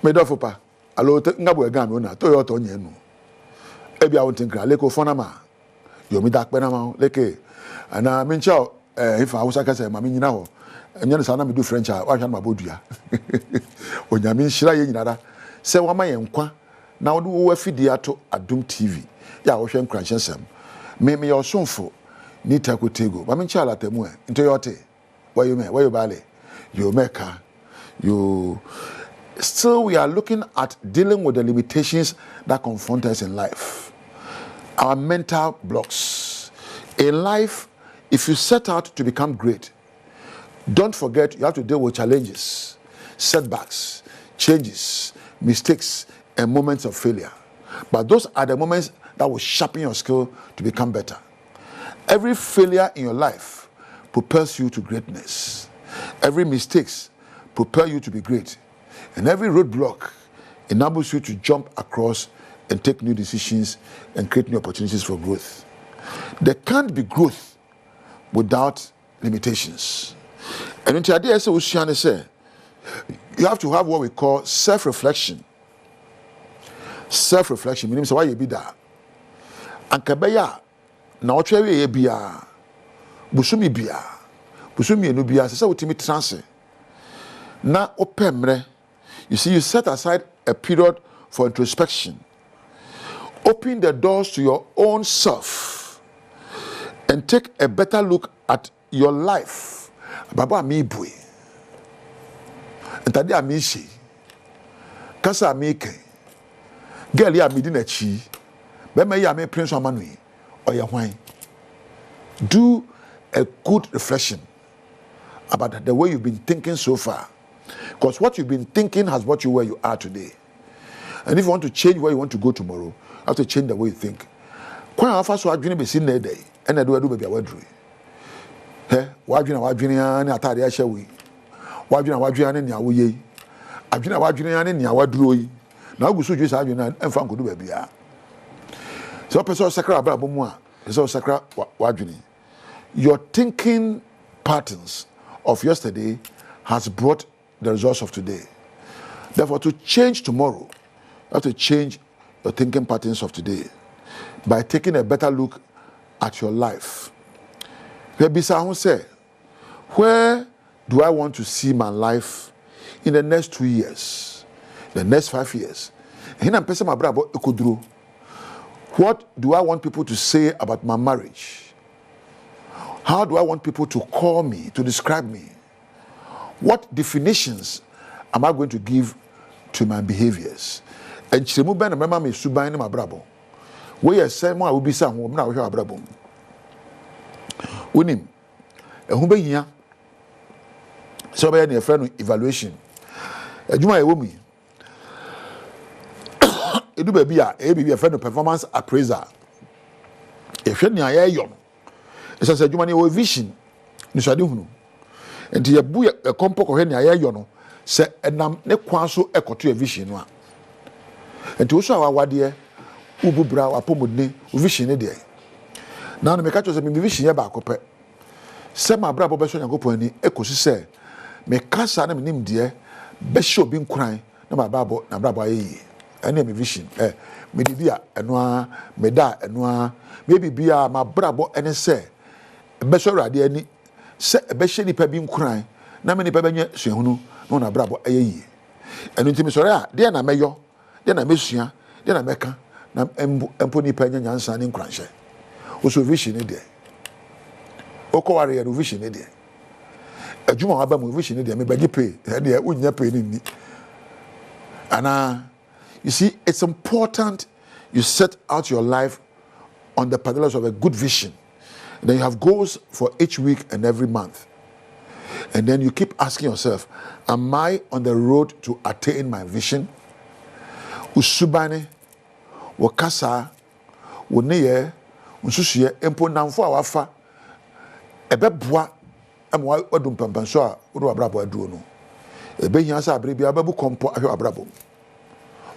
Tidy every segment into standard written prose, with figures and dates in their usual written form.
Medofopa. Alo ngabu egam una to yo to nye nu. Ebi a wontin kra leko fona ma. Yo mi dak pena ma leke. Ana mincha if I was akase ma mi nyina ho. Enya sa na me do French a wa hwa na bodua. Onyame nhira ye nyinara. Se wa ma ye nkwa na wo wo afidi ato Adom TV. Ya wo hwe nkra hyensem. Me your sonfo ni takotego. Ma mincha la temu into yote. Where you bale? You meka. You still we are looking at dealing with the limitations that confront us in life. Our mental blocks. In life, if you set out to become great, don't forget you have to deal with challenges, setbacks, changes, mistakes, and moments of failure. But those are the moments that will sharpen your skill to become better. Every failure in your life propels you to greatness. Every mistake propels you to be great. And every roadblock enables you to jump across and take new decisions and create new opportunities for growth. There can't be growth without limitations. And in today, say, you have to have what we call self-reflection. Self-reflection means why you be there. And kabeya na otwe ye bia busumi enu bia se wotimi transe na opemre. You see, you set aside a period for introspection. Open the doors to your own self and take a better look at your life. Baba mi bui. Entadi amishi. Kasa amike. Girl ya mi di na chi. Bema ya me prince amanui. Oya hwan. Do a good reflection about the way you've been thinking so far. Because what you've been thinking has brought you where you are today. And if you want to change where you want to go tomorrow, you have to change the way you think. When I first was doing this in the day, and I do baby a word. Hey, why do you know and I thought I shall we? Why do you know what you are in your way? I do know what you are in your drew. Now we should just have you and Frank do baby. So, person sacra Babumwa is all sacra wajuni. Your thinking patterns of yesterday has brought the results of today. Therefore, to change tomorrow, you have to change your thinking patterns of today by taking a better look at your life. Bisa say, where do I want to see my life in the next 2 years, the next 5 years? What do I want people to say about my marriage? How do I want people to call me, to describe me? What definitions am I going to give to my behaviors? And chemu ben remember me suban ni mabrabo. We are say mo a obi sa ho na wo hwe abrabo. Unim. Ehun be hia. So be na friend evaluation. Adwuma ewo mi. Edu ba bi a e a friend performance appraiser. E hwe ni aye yo. E say adwuma ni wo vision. Ni so ade hunu. Enti ye bu e kompo ko hwe ni aye yo no se enam ne kwan so ekoto vision no a. Enti wo so awade ububra wapomodne vision ne de. Na no me ka cho se me vision ye ba akopɛ. Se ma bra bo be so Nyankopɔn ani ekosi se me kasa na me nim de be hye obi nkran na ma babo na bra bo ayi. Ene me vision me di bia eno a me da eno a me bibia ma bra bo ene se be so awade ani se be hye nipa bi nkran na me nipa benye suahunu no na bra bo ayi. Eno ntimi sore a de na meyo de na mesua de na meka na empo nipa nya nyansa ne nkranhye. Wo so vision ne de okoware ya vision ne de adwuma wa ba mu vision ne de me bagi pay de unya pay ni ana. You see, it's important you set out your life on the pillars of a good vision. And then you have goals for each week and every month. And then you keep asking yourself, am I on the road to attain my vision? Usubane, wakasa, woneye, unsusuye, empo namfo awafa, ebebwa, amwa odum pampanso a wodo abrabo aduo no. Ebe hiansa abrebia ababu kompo ahwe abrabo.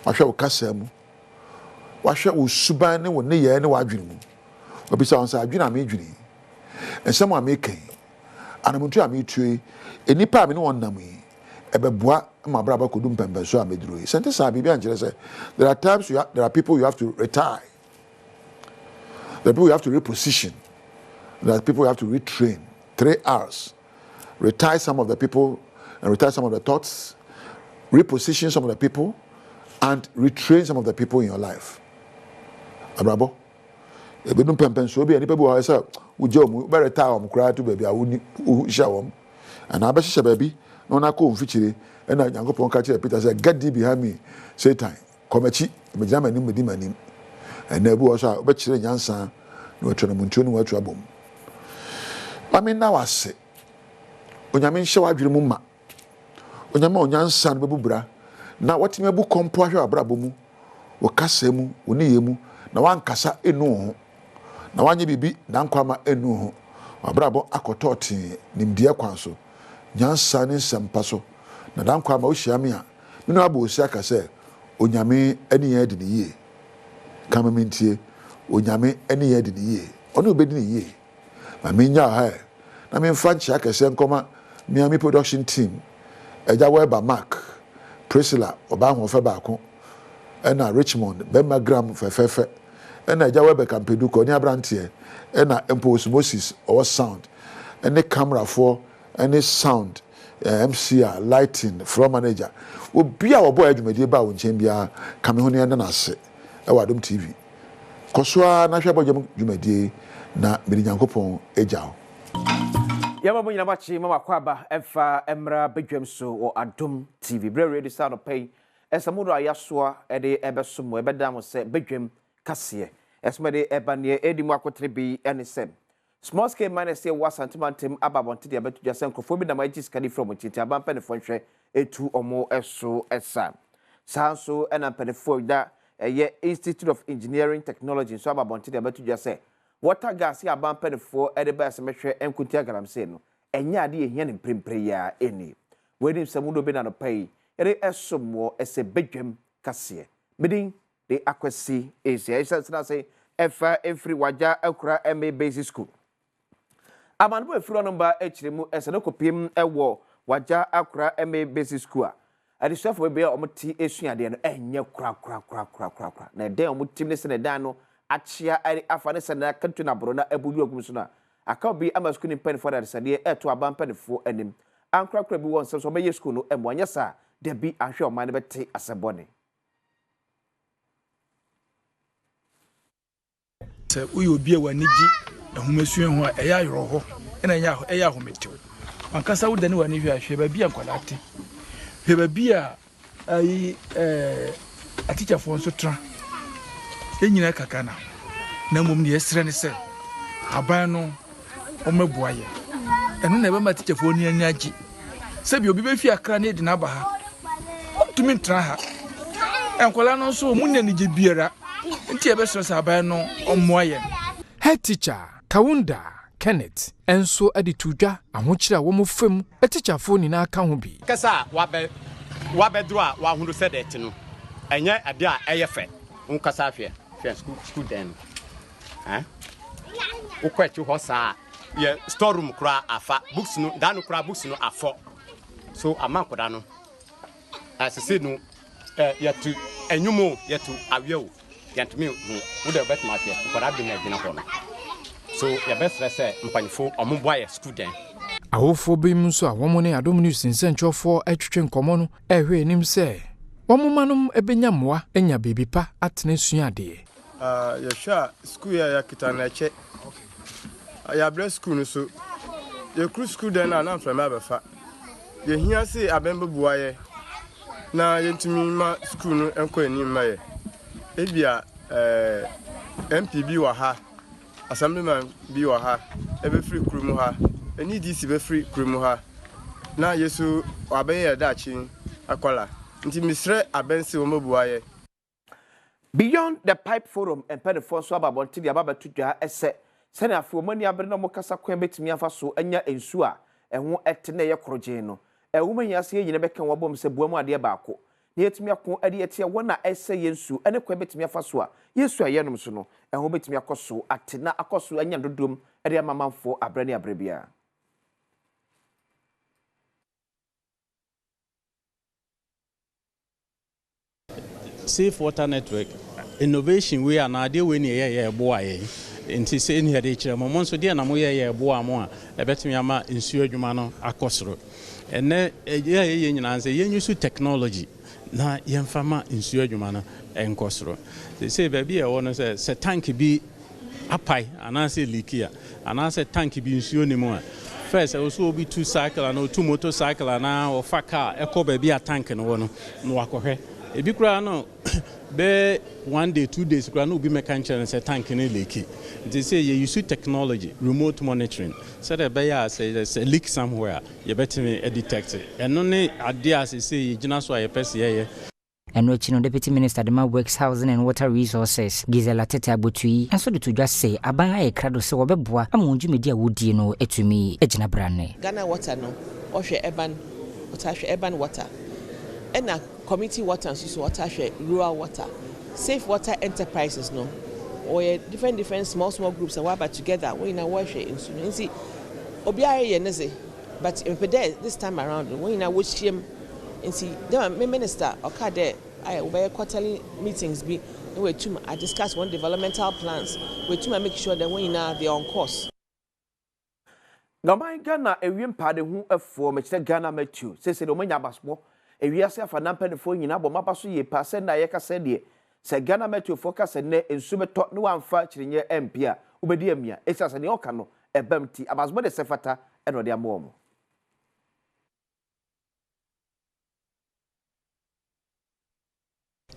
Wahwe wakasa mu. Wahwe usubane woneye ne wadwene mu. Obisa onsa adwene amedwene. Ensem amekan. Anamuntu ametue, enipa ame ne wonnam yi. ebeboa ma bra ba kodum pembe so ameduro yi sente sa bibia nkyere say there are times there are people you have to retire, there are people you have to reposition, there are people you have to retrain. 3 hours, retire some of the people and retire some of the thoughts, reposition some of the people and retrain some of the people in your life. Abrabo ebedum pempen so bi ani pe bi wa say wo mu be retire am kra to baby a wo hia wom and abehye baby no na ko mfichire na Yankopon ka kire Peter say get thee behind me Satan komachi me jama ni medi manim and na bi wo so be kire nyansa na watwa na muntuo ni watu abom. Mami na wase onyame nhye wadwere mu ma onyame onyansa no bebubra na watime bu kompo ahwe abrabo mu wo kasa mu wo niye mu na wankasa enu ho na wanye bibi na nkwama enu ho abrabo akototi nimdie kwan so nyansa ne sempa so na dan kwama wo hyiame a menu abo osi akase onyame ani ya di ne yie kama mentie onyame ani ya di ne yie ono obedi ne yie ma menya ha na me mfa nchi akase nkoma Miami production team eja weba Mark Priscilla oba hofe baako ena Richmond Bema Gram fefefe ena eja weba Campeduko ni abrantie ena Empos Moses or sound any camera for any sound MCR lighting floor manager obi a obo adwumadi ba wo nchen bia kame ho ne na ase Adom TV kosoa na hwe bogye dwumadi na miri Nyankopon eja ho Yama mo nyina machi mama kwaba efa emra Badwam so o Adom TV bre ready start of pay esamudo ayasoa ede ebesom ebeda mo se Badwam kase esmede ebane edimu akotre bi enesem small scale miners say wasantimantem ababonte de abetuja senkofo bi na maji skadi from chiti abampa ne fonhwe etu omo eso esa sanso ena penefo da eye Institute of Engineering Technology so ababonte de abetuja se water gas ya bampenfo edeba asemehwe enkunti agaramse no enya ade ehia ne prempre ya eni wedim samudo be na no pai ere esomwo ese Badwam kase medin de akwasi ese esa say efa every waja akura MA basic school amanbo efiro number echiremu ese no kopiem ewo waja akura MA basic school a adisafo be omoti esuade no enya kura na eden omotim ne se ne dan no achia afane sena kantu na bro na abulu ogum so na aka bi ama school ni pen for that sade eto abampanefo anim ankrakra bi won so be school no emwanya sa de bi ahwe o man bete asebone se uyo bi e wanigi ehumesue ho eya yoro ho ena eya ho metew ankasa wudani wani hwe ahwe ba bi ankwalate hwe ba bi a ai aticha fo so tra enyina kakana na mum ne yesre ne se aban no omabuaye eno na ebe ma teachefo ni ani agi se bi obi be fi akra ne de na ba ha tumi ntra ha enkola no so mu ne je biara nti ebe so aban no omoaye head teacher Kawunda Kenneth enso aditudwa ahokyira wo mo fam teacherfo ni na aka ho bi kasa wabedro a wa hunu se det no enye ade a eyefe unkasa afia school den ukwetu hosa ye storeroom kura afa books no danu kura books no afọ so amankoda no asese no yetu enyumo yetu awewo yantumi wo de bet market kwada bi na gina ho no so ye best say mpanifo omoboa school den awofo bi nso a womo ne Adom News nsentwofo atwetwe nkomo no ehwe enim se womomanum ebenya moa enya bebi pa atene suade ya sha school ya kitana eche ya bre school no so ye cru school den na from abefa ye hia se abembebuaye na yentumi ma school no enko enim ma ye ebia MPB wa ha assemblyman bi wa ha ebe free krumu ha eni DC be free krumu ha na yesu abenye dachi akwala nti misre abense omobuaye. Beyond the pipe forum and penefo so ababonti dia baba tudwa ese sene afo mani abre na mo kasa kwan betimi afa so anya ensu a eho etene ye kroje no ewuma hiase ye nyine beka wobom se buamu ade baako na yetimi akon ade etie wona ese yensu ene kwan betimi afa so a yesu ayenom so no eho betimi akoso atena akoso anya dodom ade amamanfo abre ne abre bia safe water network innovation we are na de we ne ye boa ye nti se ne de kire mo nso de na mo ye boa mo a ebetumi ama nsuo adwuma no akosoro ene ye nyina nse ye use technology na ye mfama nsuo adwuma no enkosoro se ba bi e wo no se tank bi apai anase likia anase tank bi nsuo ni mo a first also be two cycle and two motorcycle and now or car echo baby a tank no no wakohwe e bi kura no be 1 day 2 days kura no be mechanic and say tank no leaky they say you use technology remote monitoring so that be ya say there's a leak somewhere you better me detect it and no ne ade as say you gina so ayepese ye. And no Deputy Minister Dema Works, Housing and Water Resources, Gisela Tete Abutui, and so to just say, Abanga e crado so wabeboa, amunju media woody no etumi, ejina brane. Ghana water no, oshe urban water. And community water and so water, rural water. Safe water enterprises no, or different small groups are work together, we na wash it in so. See, Obiare yenese, but in this time around, we na watch him. And see, the minister okay there. I will quarterly meetings be we to discuss one developmental plans. We to make sure that we now they on course. Gaman Ghana ewiem pade hu afo me kire Ghana Matthew say do manya basbo ewiase afa na mpanefo nyina bo mabaso ye pa se na ye ka se de se Ghana Matthew focus ne ensu beto ne wamfa kirenye MP a ubedi amia esase ne oka no ebamti abasbo de sefata e no de amomo.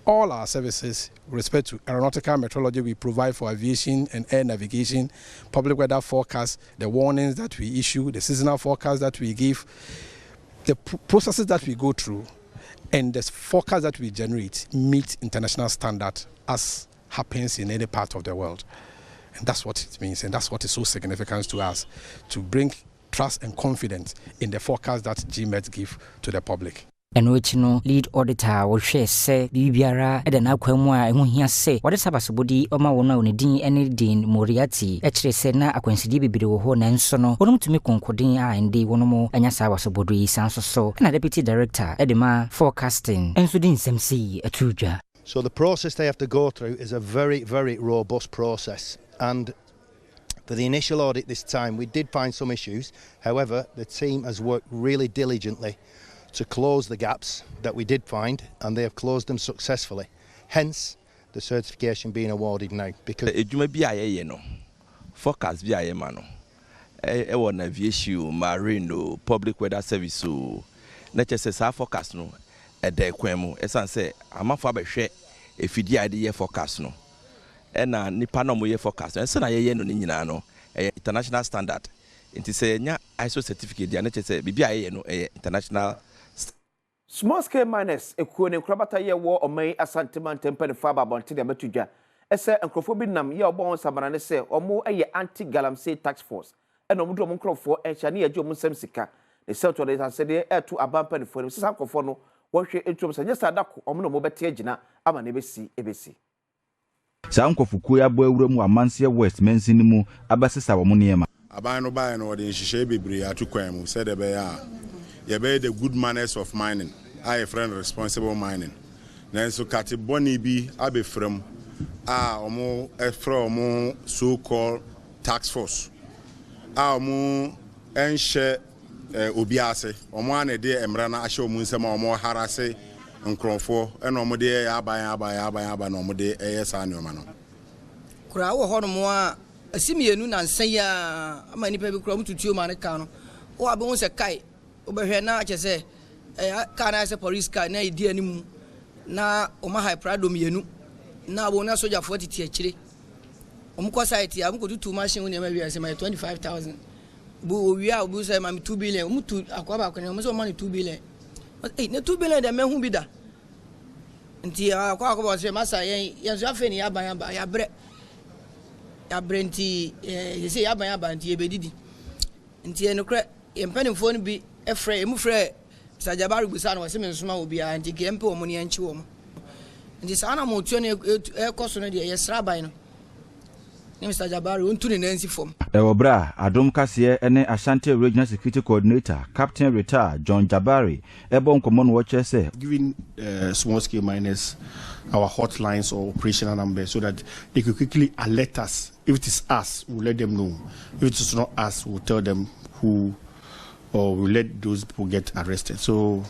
All our services with respect to aeronautical meteorology we provide for aviation and air navigation, public weather forecast, the warnings that we issue, the seasonal forecast that we give, the processes that we go through, and the forecast that we generate meet international standard as happens in any part of the world. And that's what it means, and that's what is so significant to us, to bring trust and confidence in the forecast that GMET give to the public. And which no lead auditor will share say bibiara and na kwamwa ehu hia say what is abasobodi oma wona onedin ene din Moriarty ekire say na akwansidi bibire wo ho na nso no wonum tumi konkodin a ende wonom anya sa abasobodi sanso so na deputy director edema forecasting enso din semsi atudwa. So the process they have to go through is a very, very robust process, and for the initial audit this time we did find some issues. However, the team has worked really diligently to close the gaps that we did find, and they have closed them successfully. Hence, the certification being awarded now. Because ejuma bi aye no forecast bi aye ma no e won aviation, marine, public weather service na chese sa forecast no e dey kwan mu esan say amafo abehwe efidi ade ye forecast no e na nipa no mo ye forecast e na ye no nyina no international standard nti say nya ISO certificate dia na chese bibi aye no international. Small scale miners ekuo ne krabata ye wo oman asanteman tempane fa ba bonte de matudwa ese enkrofo bi nam ye obon sabana ne se omo eye anti galamsey tax force e no mudro nkrofo encha ne yaje omo sam sika ne se to de sanse de etu abampane fo ne se sakofo no wo hwe etuom se nya sadako omo no mo bete agina ama ne ebesi sa nkofukuo ya bo awura mu amanse west mensin mu abasesa wo mo niema aban no bae no de nhihye bebre atukwan mu se de be ya ye be the good manners of mining. I friend responsible mining. Nanso kati boni bi abefram omo from so called tax force. Omo enhye obiase. Omo anede emra na ahye omo nsema omo harase nkronfo ena omo de aban na omo de eyesa anoma no. Kura wo hono mo a asimienu na nsan ya amani pa bi kura mututuo ma ne ka no. Wo abe won se kai obehwe na achese kana ase police car na idi animu na oma high prado mienu na abo na soldier 40 ti akire omko site am ko tutu machine woni ma wi ase my 25000 bu owia obu say ma 2 billion mutu akwaba akwane mo so money 2 billion na 2 billion de mehu bi da nti akwa say masa yen so afeni ya bre nti say yaban nti ebedidi nti enokre empanimfo no bi efre emufre sajabaru busa no wase mensoma obi a nti gempe wo mo ne anchi wo mo nti sana mo tuo ne ekoso no de yesra ban no Mr. Jabari untu ne nansi form Ewobra Adom Kasie ene Ashanti Regional Security Coordinator Captain Retired John Jabari ebo nkomo no watch say giving small scale miners our hotlines or operational numbers so that they could quickly alert us. If it is us, we'll let them know. If it is not us, we'll tell them who, or we'll let those people get arrested. So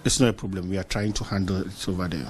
it's not a problem. We are trying to handle it over there.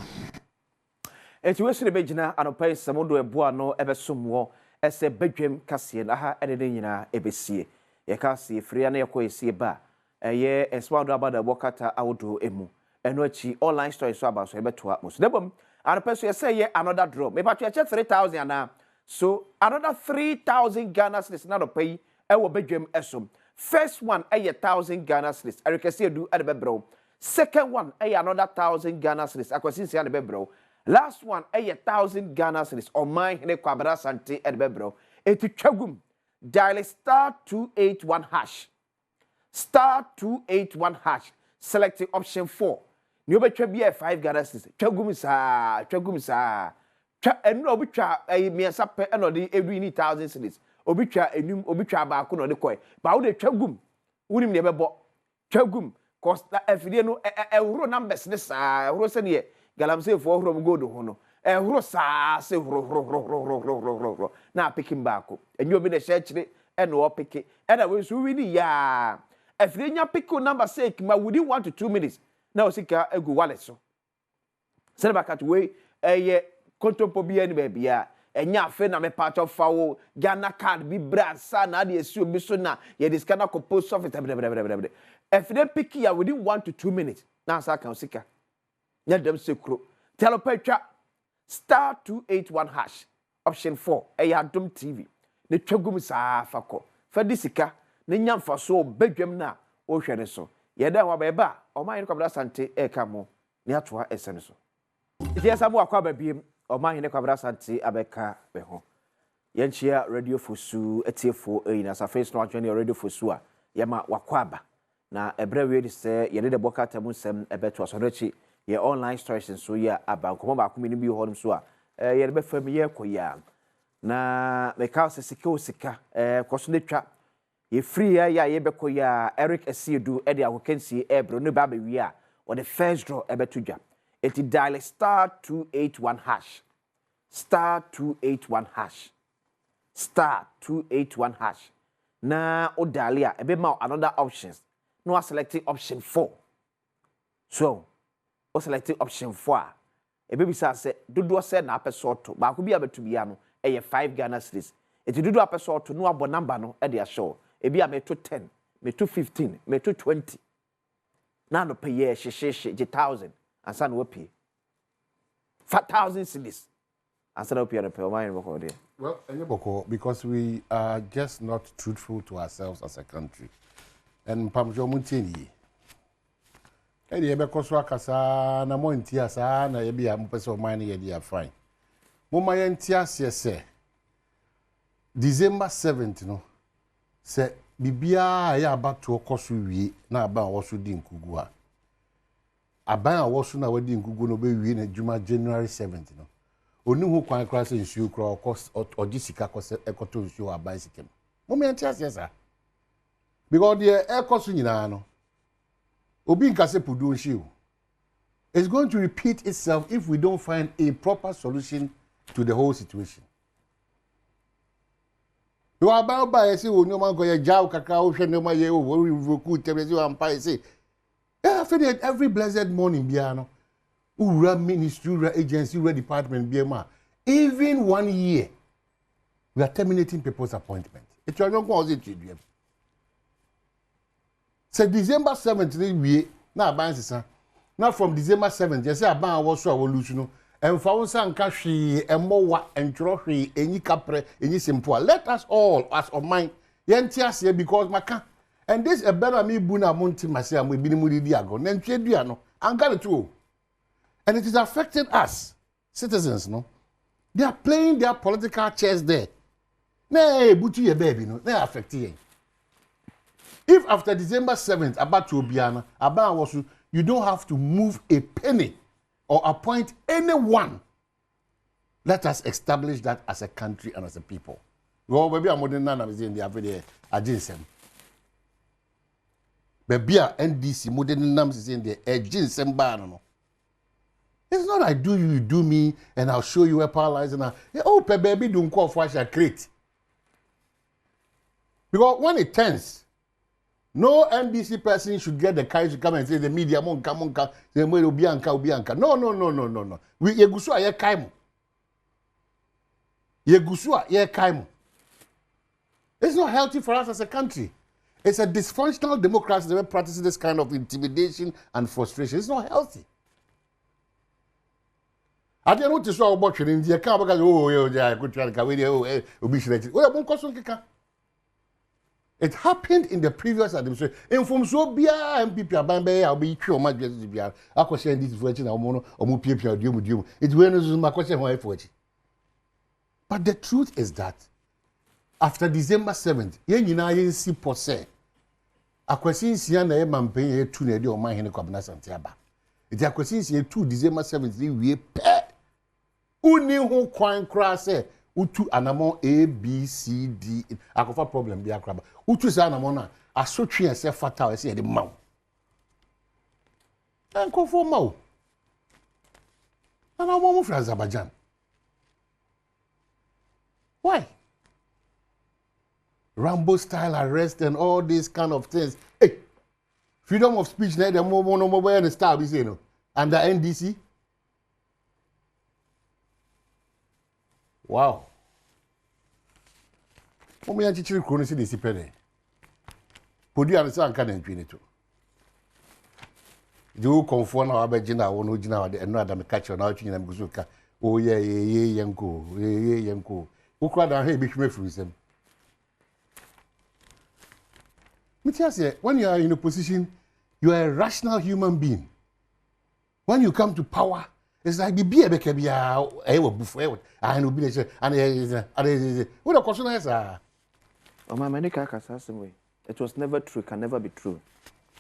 Eti wesere bejina anopai samodo eboa no ebesomwo ese bedwem kasie na ha ene nyina ebesie ye kasie fria na yekọ esie ba eye eswado abada bokata awodo emu eno achi online story so aba so ebetoa mo so debom anopai so yese ye another draw me patwa che 3000 ana so another 3000 Ghana cedis na anopai ewo bedwem esom first one eye 1000 Ghana cedis erekese edu ade bebro second one eye another 1000 Ghana cedis akwasinsia ade bebro last one 1,000 Ghana cedis or mine hene kwabra sante edbebro eti twagum dial *281 hash *281 selecting option 4 ni obetwa bia 5 Ghana cedis twagum sa enu obetwa miensa pe eno de every 1,000 cedis obetwa enum obetwa ba ko no de koy ba wo de twagum wunim ne bebo twagum cost afidie no ehuro numbers ne sa ehuro se ne galamse fo horo godo hono horo sa se horo na pikin baako enyo bi de shechire eno o piki ena we so wini ya afire nya piko number sake ma within 1 to 2 minutes na osika egu wallet so se ba kat we kontompo bi ani ba bia enya afe na me part of fawo Ghana card bi brasa na de esi obi so na ye diska na ko post office afire piki ya within 1 to 2 minutes na asa kan osika Nyadem sekro. Telopetwa *281 option 4 Adom TV. Ne twagum saa fako. Fadi sika ne nyamfa so bedwam na o hwere so. Yeda ho ba o man ne kwabra sante eka mo ne atoa esene so. Iti asamu akwa babiem o man ne kwabra sante abeka be ho. Yenchia radio fosu etiefo na sa face no atwene radio fosu a yema wakwaba. Na ebrewe de se yede de bokata mu sem ebeto asorechi ye online stories so ya abankomo ba komini bi ho so a ye be fam ye koya na me ka sika koso ne twa ye free ya ye be koya Eric Esiedu e de akokensi ebro no ba wi a o the first draw e beto dwa eti dial *281 *281 na o dial ya e be ma another options no selecting option 4 so o selecting option 4 e be bisa se dodo se na apeso ba ko bia betu bia no e ye 5 Ghana cedis eti dodo apeso to no abo number no e de show e bia me to 10 me to 15 me to 20 na no pay ye sheshe 1000 ansa no pay 5000 cedis ansa no pay no pay o man boko de well boko because we are just not truthful to ourselves as a country and pamjo muntini edi ebe koso akasa na mo ntia sa na ye bia mo pese o man ye dia fine mo ma ye ntia se December 7th no se bibia ya abato koso wie na aba wo so di nkugu a aban a wo so na wadi nkugu no be wie na juma January 7th no oni hu kwan kra se nsuo kra ogisika kose ekoto nsuo aban sikem mo me ntia se sa because the ekoso nyina no Obi nkase pudu nshiu. It's going to repeat itself if we don't find a proper solution to the whole situation. You are about by say no man go ya jaw kakra o hwe no ma ye o we revoke tebezi o ampa say. Every blessed morning bia no. Ura ministry, ura agency, ura department bia ma. Even 1 year we are terminating people's appointment. It you don't go it to say December 7th we na aban sisa na from December 7th you say aban wo so awolusu no emfa won san ka hwe emowa entro hwe enyi kapre enyi simple let us all as of mine yenti ase because maka and this a better me bu na monti mase am ebi ni mu di ago na ntwe dua no anka le too and it is affecting us citizens no they are playing their political chess there na butu ye baby no na affecting. If after December 7th, about to Obiana, you don't have to move a penny or appoint anyone Let us establish that as a country and as a people. Well, maybe I'm modern nana is in the everyday aginsem. Maybe NDC modern names is in the aginsem banano. It's not like do you do me and I'll show you where power lies and oh baby don't call for a crate. Because when it turns, no NBC person should get the courage to come and say the media monka say Obianka. No. We yegusu aye kaimo. Yegusu aye kaimo. It's not healthy for us as a country. It's a dysfunctional democracy that practices this kind of intimidation and frustration. It's not healthy. I don't know to show about in India. It happened in the previous administration. In from so bia MPP abambe I'll be sure my justice bia. I question this for na omo omo pia dium. It when my question why for it. But the truth is that after December 7th, yen nyina yen si pose. Akwasi nsia na e mampen ye tu na de o man hene kwabna santiaba. It akwasi nsia 2 December 7th we pe. Uni ho kwan kra se utu anamon A B C D akofa problem bi akraba. Utu sa anamon na asotwe ese fatal ese ye de maw. Enko fo maw. Anamon mu fra Azerbaijan. Why? Rambo style arrest and all these kind of things. Hey, freedom of speech na dem mo and style be say no. Under NDC. Wow. Omo ya chichiri krono si desi pede. Podi an san kan ntwi ne to. Do konfo na wa begina wo no gina wa de eno adam catch na otwi na mguzu ka. O ye yenko. Ukwa da he bi hweme furu sem. Mitiase, when you are in a position, you are a rational human being. When you come to power, it's like be a bekebia buffet and obedience and what the question is oh my many way. It was never true, can never be true.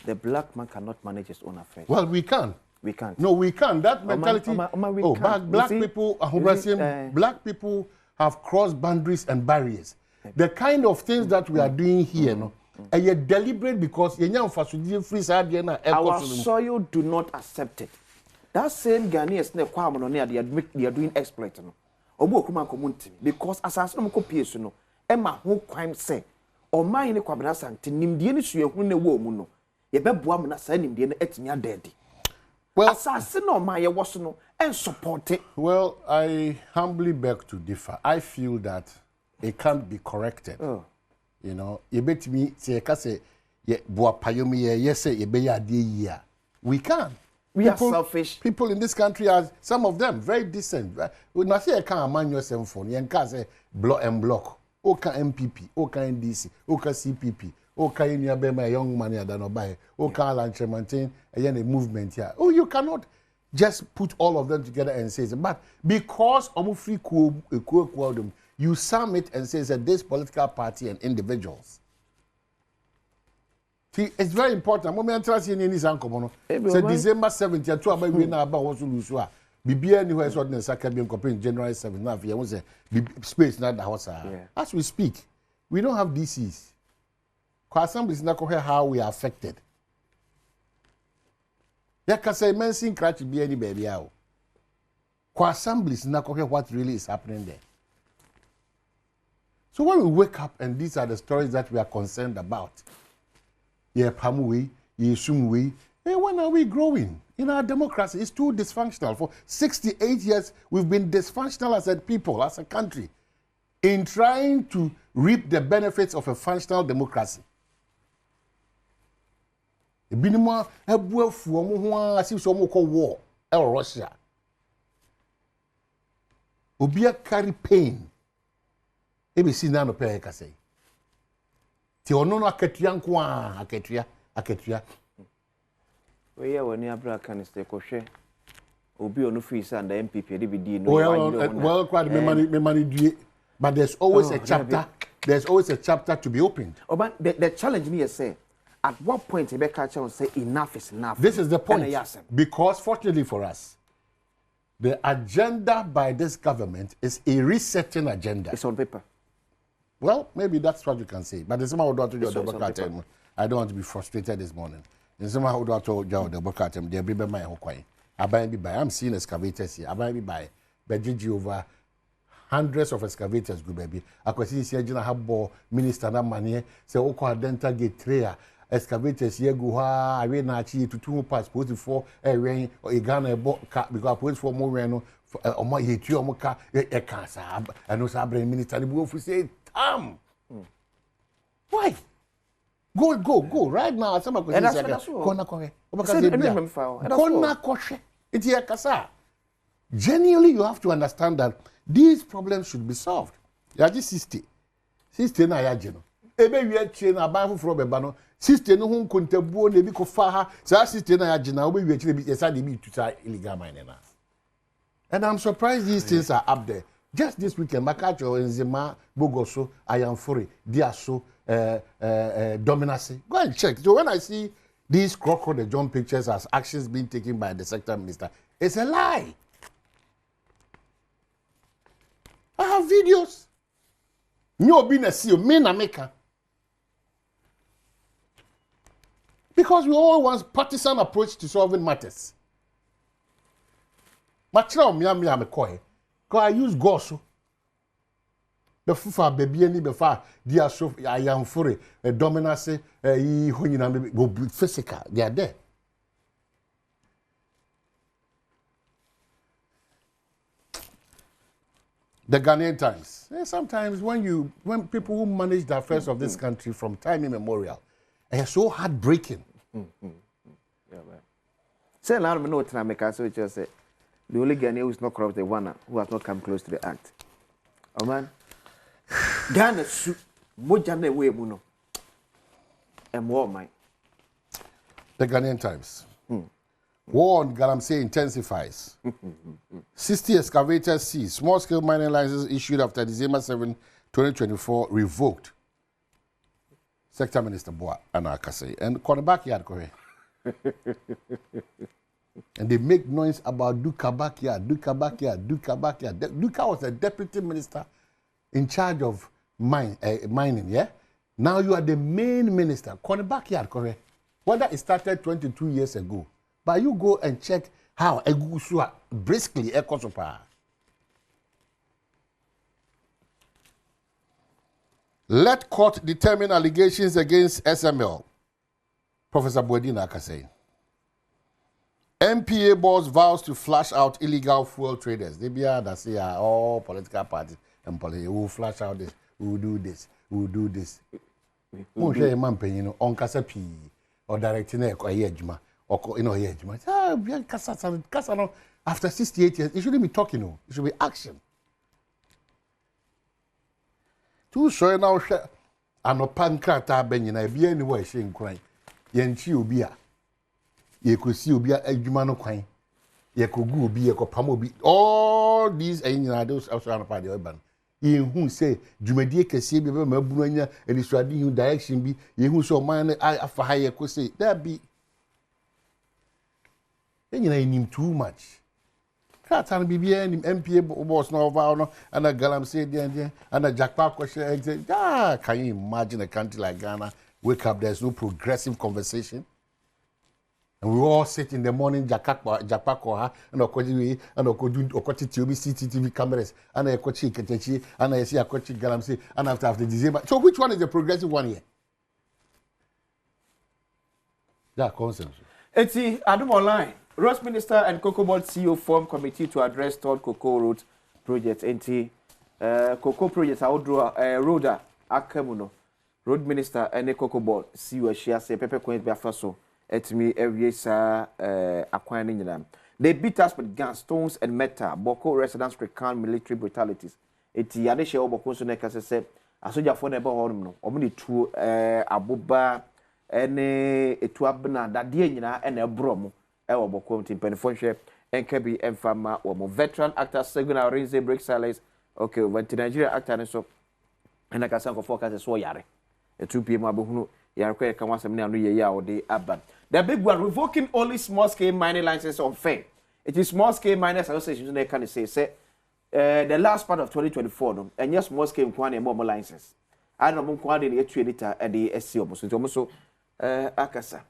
The black man cannot manage his own affairs. Well, we can. We can't. No, we can. That mentality. Black people, black people have crossed boundaries and barriers. The kind of things that we are doing here, no, and yet deliberate because our soil do not accept it. That same Ghanaians they are doing exploit no. Obo kuma community because asase no copy no. Emma who crime say o man ne kwabena sante nimdie ne suyehu ne wo mu no. Ye beboa na sa nimdie ne etimi adedi. Well, asase no man ye woso no and support it. Well, I humbly beg to differ. I feel that it can't be corrected. You know, you bet me say kase ye boa payomi ye say ye be ya de year. We can. We are selfish. People in this country are, some of them, very decent. We not say I can't man yourself phone. You can say block and block. Oka MPP, Oka NDC, Oka CPP, Oka Inyabema, young man that no buy, Oka Lanche maintain a movement here. Oh, you cannot just put all of them together and say, but because free you sum it and say that this political party and individuals. See, it's very important. I'm trust in any sankomono. So December 7th, you about we now about what to lose. Bibia anywhere so the Sakabian campaign January 7th. Now, if you want to space not the house. As we speak, we don't have DCs. Assembly is not how we are affected. Ya can say men sing crash be any baby out. Assembly is not what really is happening there. So when we wake up and these are the stories that we are concerned about. Yeah, Pamuwe, Yesumwe. Hey, when are we growing? In our democracy, it's too dysfunctional. For 68 years, we've been dysfunctional as a people, as a country, in trying to reap the benefits of a functional democracy. War, Russia. Obia carry pain. ABC nano pe kase. Ti ono no aketua nko aketua. We ya woni abra kan stay ko hwe. Obi onu free and the MPP dey be di no. Well, quite me money due, but there's always a chapter. There's always a chapter to be opened. Oh, but the challenge me is say at what point Rebecca will say enough is enough. This is the point. Because fortunately for us, The agenda by this government is a resetting agenda. It's on paper. Well, maybe that's what you can say. But somehow I don't want to be frustrated this morning. And somehow I told you the book at them, they'll be by my home. I'm seeing excavators here. I buy Bejiji over hundreds of excavators, good baby. I could see Sergeant Habbo, Minister Namani, say, Oko Dental Gate Trayer, excavators here go, I will not achieve to 2 passports for a rain or a gun a boat because I put for more rain or my hit or car, a cancer. I know Sabre Minister, the wolf say, why? Go right now. Some of genuinely, you have to understand that these problems should be solved. Yeah, this 60 na ya jeno. Ebe we chain aban for bebano. 60 no hun kontabuo na bi ko fa ha. Sa 60 na ya jena obe we bi yesa de bi tuta illegal mining na. And I'm surprised these things are up there. Just this weekend, Makacho Enzima, Bogoso, Ayamfuri, Diaso, Dominacy. Go and check. So when I see these crocodile John pictures as actions being taken by the sector minister, it's a lie. I have videos. No being a CEO, me na maker. Because we all want partisan approach to solving matters. Machira miya me koi. Because I use goso. The fufa baby any befa dia so I am for a dominance go physical. They are there. The Ghanaian Times. Sometimes when people who manage the affairs of this country from time immemorial, are so heartbreaking. Say a lot of me know what I make us just say. The only Ghanaian who is not corrupt, the one who has not come close to the act. Oh man, Ghana su mojane we muno. And war mine. The Ghanaian Times. War on Galamsey intensifies. 60 excavators seized. Small-scale mining licenses issued after December 7, 2024 revoked. Sector Minister Boa Anakase. And cornerback yard Korea. And they make noise about Duka backyard. Duka was a deputy minister in charge of mining, yeah? Now you are the main minister. Cornerback yard Korea. Whether it started 22 years ago. But you go and check how Egusua briskly ecosopa. Let court determine allegations against SML. Professor Boedina Akase. MPA boss vows to flush out illegal fuel traders. They be that say all political parties and politics will flush out this, we will do this, we will do this. Mo share man pen, you know, on kasa P or directing a yejuma. Or after 68 years, it shouldn't be talking, no. It should be action. Too sure now, I'm a pancrata benyon, I be anywhere saying crying. Yenchi ubia. Ye could see ubia a jumano crying. Ye could go be a copamobi. All these those outside of the urban. Ye who say, Jumedi can see me, Mabunya, and it's trading direction be, ye who saw mine, I after higher could say, there be. You know too much. Can't tell me MPA boss no and a galam say there and a jackpot question. Can you imagine a country like Ghana? Wake up, there's no progressive conversation. And we all sit in the morning, jackpot and a coach and a coach CCTV cameras and a coach and I see a coach galam say and after December. So which one is the progressive one here? That consensus. It's Adom Online. Ross Minister and Cocoa Board CEO form committee to address third cocoa road project. Cocoa project road akamuno. Road Minister and Cocoa Board CEO share say Pepe Coins Biafaso etimi every sa acquiring them. They beat us with guns, stones and metal. Boko residents recount military brutalities. Yade share Boko so neka say asoja for neba honom no. Omni tu abuba ene etu abna dade nyina ene ebro Ewa Boko team penifonshe NKB Mfama or veteran actor Seguna Rinze break silence. Okay, when to Nigeria actor and so and I can say for focus so yare. A 2 p.m. abuhunu yare come once a minute ya or day aban. The big one revoking only small scale mining licenses on fair. It is small scale miners association they can say the last part of 2024 no and yes small scale kwane more licenses I don't know kwane the 2 liter at the SC almost so akasa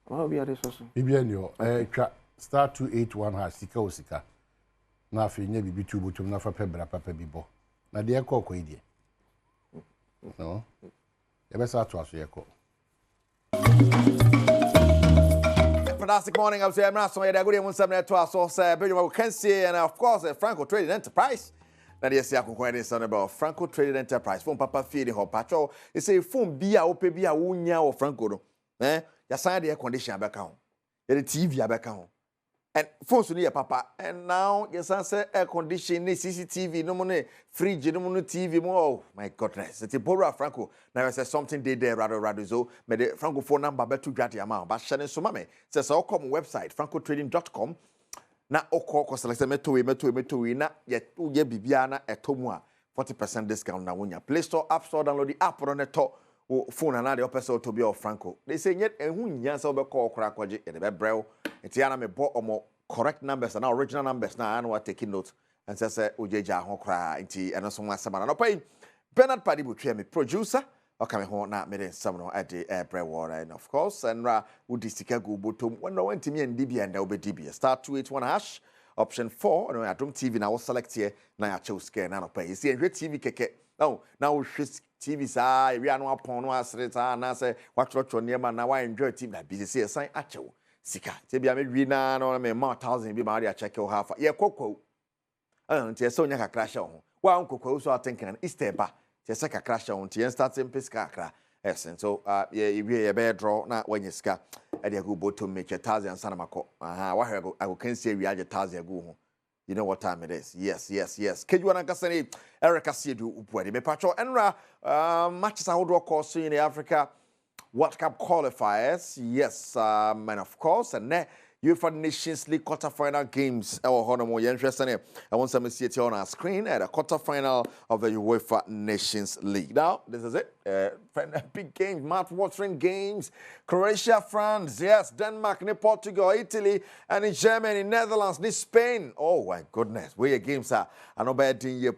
what be this also bibia yo twa star 281 ha sika osika na afi nya bibi tu botum na fa pebra papa bibo na de ekọ idie no ebesa to aso yekọ. Fantastic morning. I'm saying, I'm sorry, good evening, 7 to us. So, Badwam can see, and of course, Franco Trading Enterprise. Now, yes, I can quite say about Franco Trading Enterprise. Phone Papa feeding her patrol. They say, phone beer or pay beer, unya or Franco. Eh, you sign the air conditioner back home. The TV back home. And phones to near Papa. And now, yes, I say air conditioning, CCTV, no money, fridge, no money, TV. Oh, my goodness. It's a Bora Franco. Now, I say something they there, rather, so, may the Franco phone number be to get the amount. But Shannon Sumame says, I'll come website, francotrading.com. Na oko ko select meto na yet uye bibiana etomwa 40% discount na wonya Play Store, App Store, download the app on the top phone na the opposite to be of Franco. They say yet ehun nyansa obekọ okra kwaje e be brew entiana me bo omo correct numbers and original numbers na I know what taking note and say ujeja ho kra enti eno so asema na pay Bernard Padibu twa me producer okay ho na me den some no at the brew water and of course and udi sika go bottom when no went me and DB and obedi be star 281 hash option 4 no Adom TV na we select here na ya choose scare na no pay you see TV keke now we TV sa we anu apon no asre sa na say watchro niema na wa enjoy TV na busy say sign achew sika te bia me wi na no me ma 1000 bi ma dia check o half ye kokko nti so nya kakra sha ho wa nkokko so atenkan Easter ba te se kakra sha ho nti starting piska kakra yes and so ye be draw na wanye sika e dey go bottom make 1000 sana mako wa hwe I can see we age 1000 go ho. You know what time it is. Yes. Kejuana Kasani, Erica Siedu Upwedi. Me patro enra matches I would course in the Africa World Cup qualifiers. Yes, and of course, and UEFA Nations League quarterfinal games. Our honor more interesting. I want some to see it on our screen at a quarterfinal of the UEFA Nations League. Now, this is it. Big games, mouth-watering games. Croatia, France, yes, Denmark, Portugal, Italy, and in Germany, Netherlands, Spain. Oh my goodness, where your games are. I know bad thing you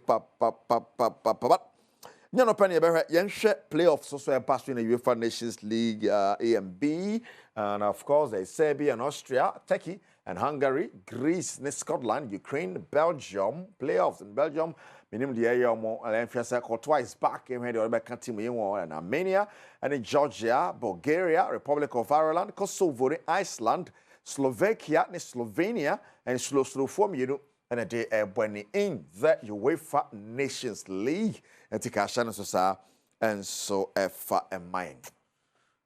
You know, Penny, playoffs also passed in the UEFA Nations League A and B. And of course, there's Serbia and Austria, Turkey and Hungary, Greece, Scotland, Ukraine, Belgium, playoffs in Belgium. Minimum the area more twice back in the other country and Armenia, and in Georgia, Bulgaria, Republic of Ireland, Kosovo, Iceland, Slovakia, Slovenia, and Slovenia, and a day in the UEFA Nations League. And take a chance and so mine.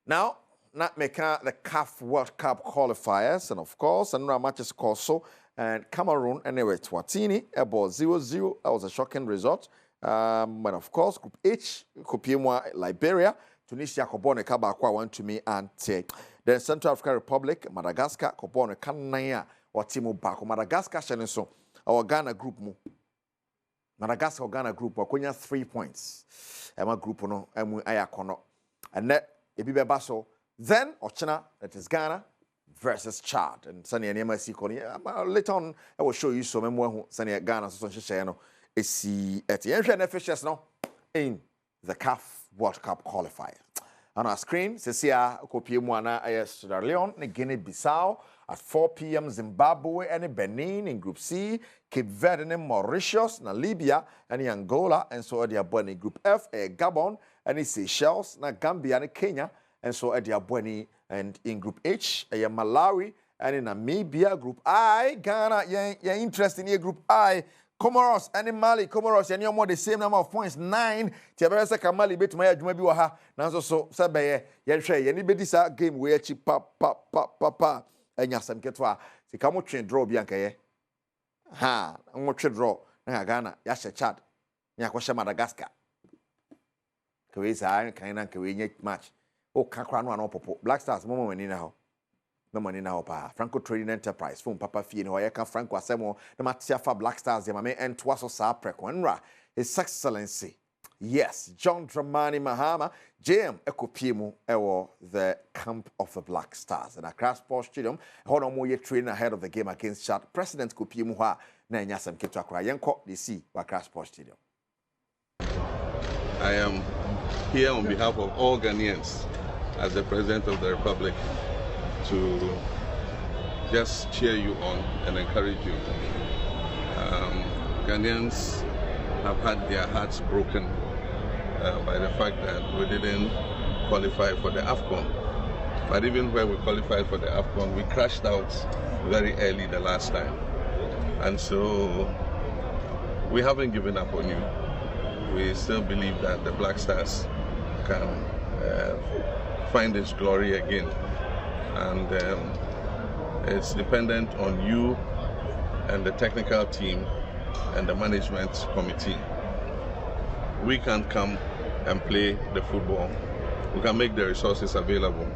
Now, not making the CAF World Cup qualifiers, and of course, and matches also, and Cameroon, anyway, Twatini, about 0-0. That was a shocking result. And of course, Group H, Kopiemwa, Liberia, Tunisia, Kobone, Kabakwa, went to me and take. Then Central African Republic, Madagascar, Kobone, Kanaya, or Timo Bako, Madagascar, Shaniso, our Ghana group. Madagascar Ghana group wakonya 3 points. Ema group no emu ayakono. And that ebibe baso then Ochina, that is Ghana versus Chad. And Sani and Sikoni. Later on I will show you some more Sani Ghana so no esi eti NFHS no in the CAF World Cup qualifier. On our screen, Cecia Kopiemwana Sierra Leone, Guinea Bissau at 4 p.m. Zimbabwe and Benin in Group C, Cape Verde and Mauritius, na Libya and Angola, and so at the Abwani Group F, Gabon and Seychelles, na Gambia and Kenya, and so at the Abwani and in Group H, Malawi and in Namibia, Group I, Ghana, you're interested in Group I. Comoros and Mali, Comoros, and you're more the same number of points 9. Tiaberesa Kamali bit my maybe waha. Now so Sabaye, Yanshay, anybody sa game where chi pa and Yasam Ketwa. Si come train draw Bianca. Ha, I'm going to draw. Ghana, Yasha Chad, Yakwasha Madagascar. Kawisa, Kaina, Kawi match. Oh, Kakran one popo. Black Stars, Momo in now. No money now, pa. Franco Trading Enterprise, phone Papa Fee, no, I can Franco Asemo, the Matia Black Stars, the Mame, and Twasso Sa Prequenra, His Excellency, Yes, John Dramani Mahama, JM Ekopiemu Ewo, the camp of the Black Stars. And Accra Sports Stadium, Honomoye training ahead of the game against Chad. President Kopiemu Ha, Nanyasam Ketwakra Yenko, DC, Accra Sports Stadium. I am here on behalf of all Ghanaians as the President of the Republic to just cheer you on and encourage you. Ghanaians have had their hearts broken by the fact that we didn't qualify for the AFCON. But even where we qualified for the AFCON, we crashed out very early the last time. And so we haven't given up on you. We still believe that the Black Stars can find its glory again. And it's dependent on you and the technical team and the management committee. We can't come and play the football. We can make the resources available.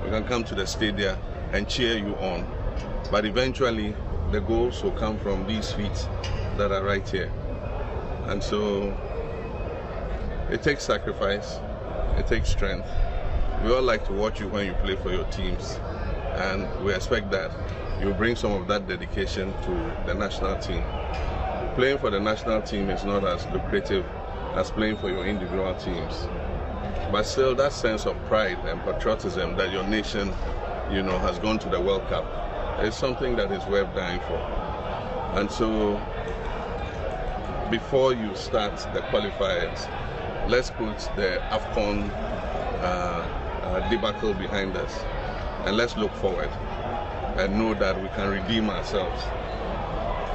We can come to the stadium and cheer you on. But eventually, the goals will come from these feet that are right here. And so, it takes sacrifice, it takes strength. We all like to watch you when you play for your teams. And we expect that you bring some of that dedication to the national team. Playing for the national team is not as lucrative as playing for your individual teams. But still, that sense of pride and patriotism that your nation, has gone to the World Cup is something that is worth dying for. And so, before you start the qualifiers, let's put the AFCON debacle behind us, and let's look forward and know that we can redeem ourselves.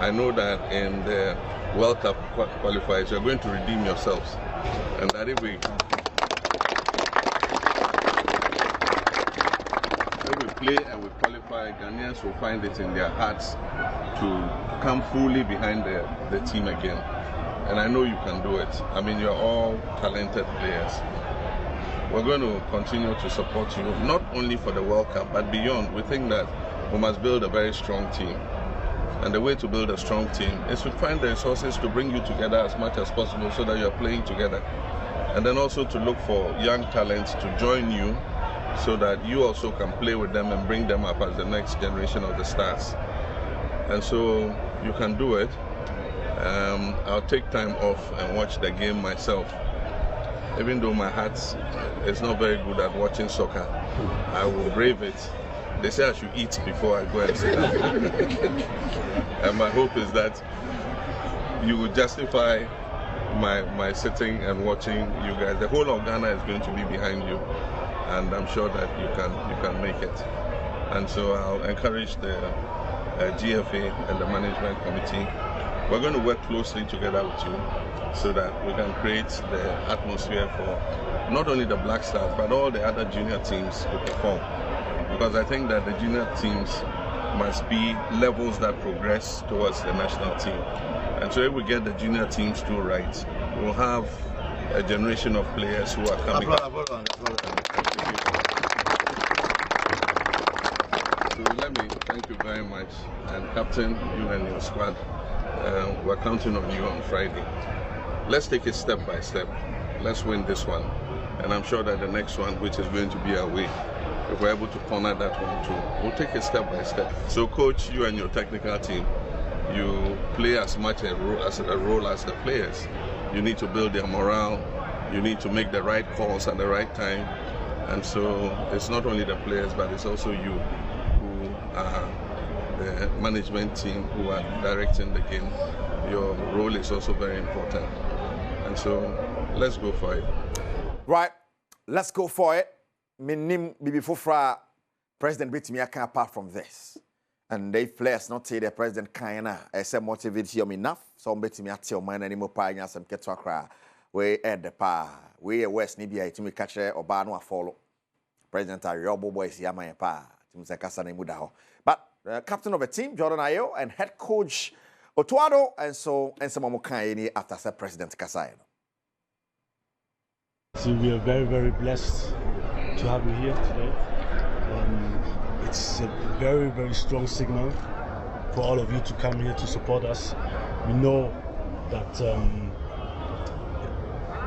I know that in the World Cup qualifiers, you're going to redeem yourselves. And that if we play and we qualify, Ghanaians will find it in their hearts to come fully behind the team again. And I know you can do it. I mean, you're all talented players. We're going to continue to support you, not only for the World Cup, but beyond. We think that we must build a very strong team. And the way to build a strong team is to find the resources to bring you together as much as possible so that you're playing together. And then also to look for young talents to join you so that you also can play with them and bring them up as the next generation of the stars. And so you can do it. I'll take time off and watch the game myself. Even though my heart is not very good at watching soccer, I will brave it. They say I should eat before I go and sit down. And my hope is that you will justify my sitting and watching you guys. The whole of Ghana is going to be behind you, and I'm sure that you can make it. And so I'll encourage the GFA and the management committee. We're going to work closely together with you so that we can create the atmosphere for not only the Black Stars but all the other junior teams to perform. Because I think that the junior teams must be levels that progress towards the national team. And so if we get the junior teams too right, we'll have a generation of players who are coming up. So let me thank you very much. And Captain, you and your squad, we're counting on you on Friday. Let's take it step by step. Let's win this one. And I'm sure that the next one, which is going to be away, if we're able to corner that one too, we'll take it step by step. So coach, you and your technical team, you play as much a role as the players. You need to build their morale. You need to make the right calls at the right time. And so it's not only the players, but it's also you who are the management team who are directing the game. Your role is also very important. And so let's go for it. Right, let's go for it. Minim Bibi Fufra, President Bitimiaka, apart from this. And they players not say the President Kaina, I say motivate you enough. So Bitimiati or mine anymore pioneers some Ketwakra. We at the pa, we West Nibia, to me catch or Bano follow. President Ariobo boys Yama pa, to Musakasa Mudaho. But captain of a team, Jordan Ayo, and head coach Otuado, and some Mokaini after said President Kasai. So we are very, very blessed to have you here today. It's a very, very strong signal for all of you to come here to support us. We know that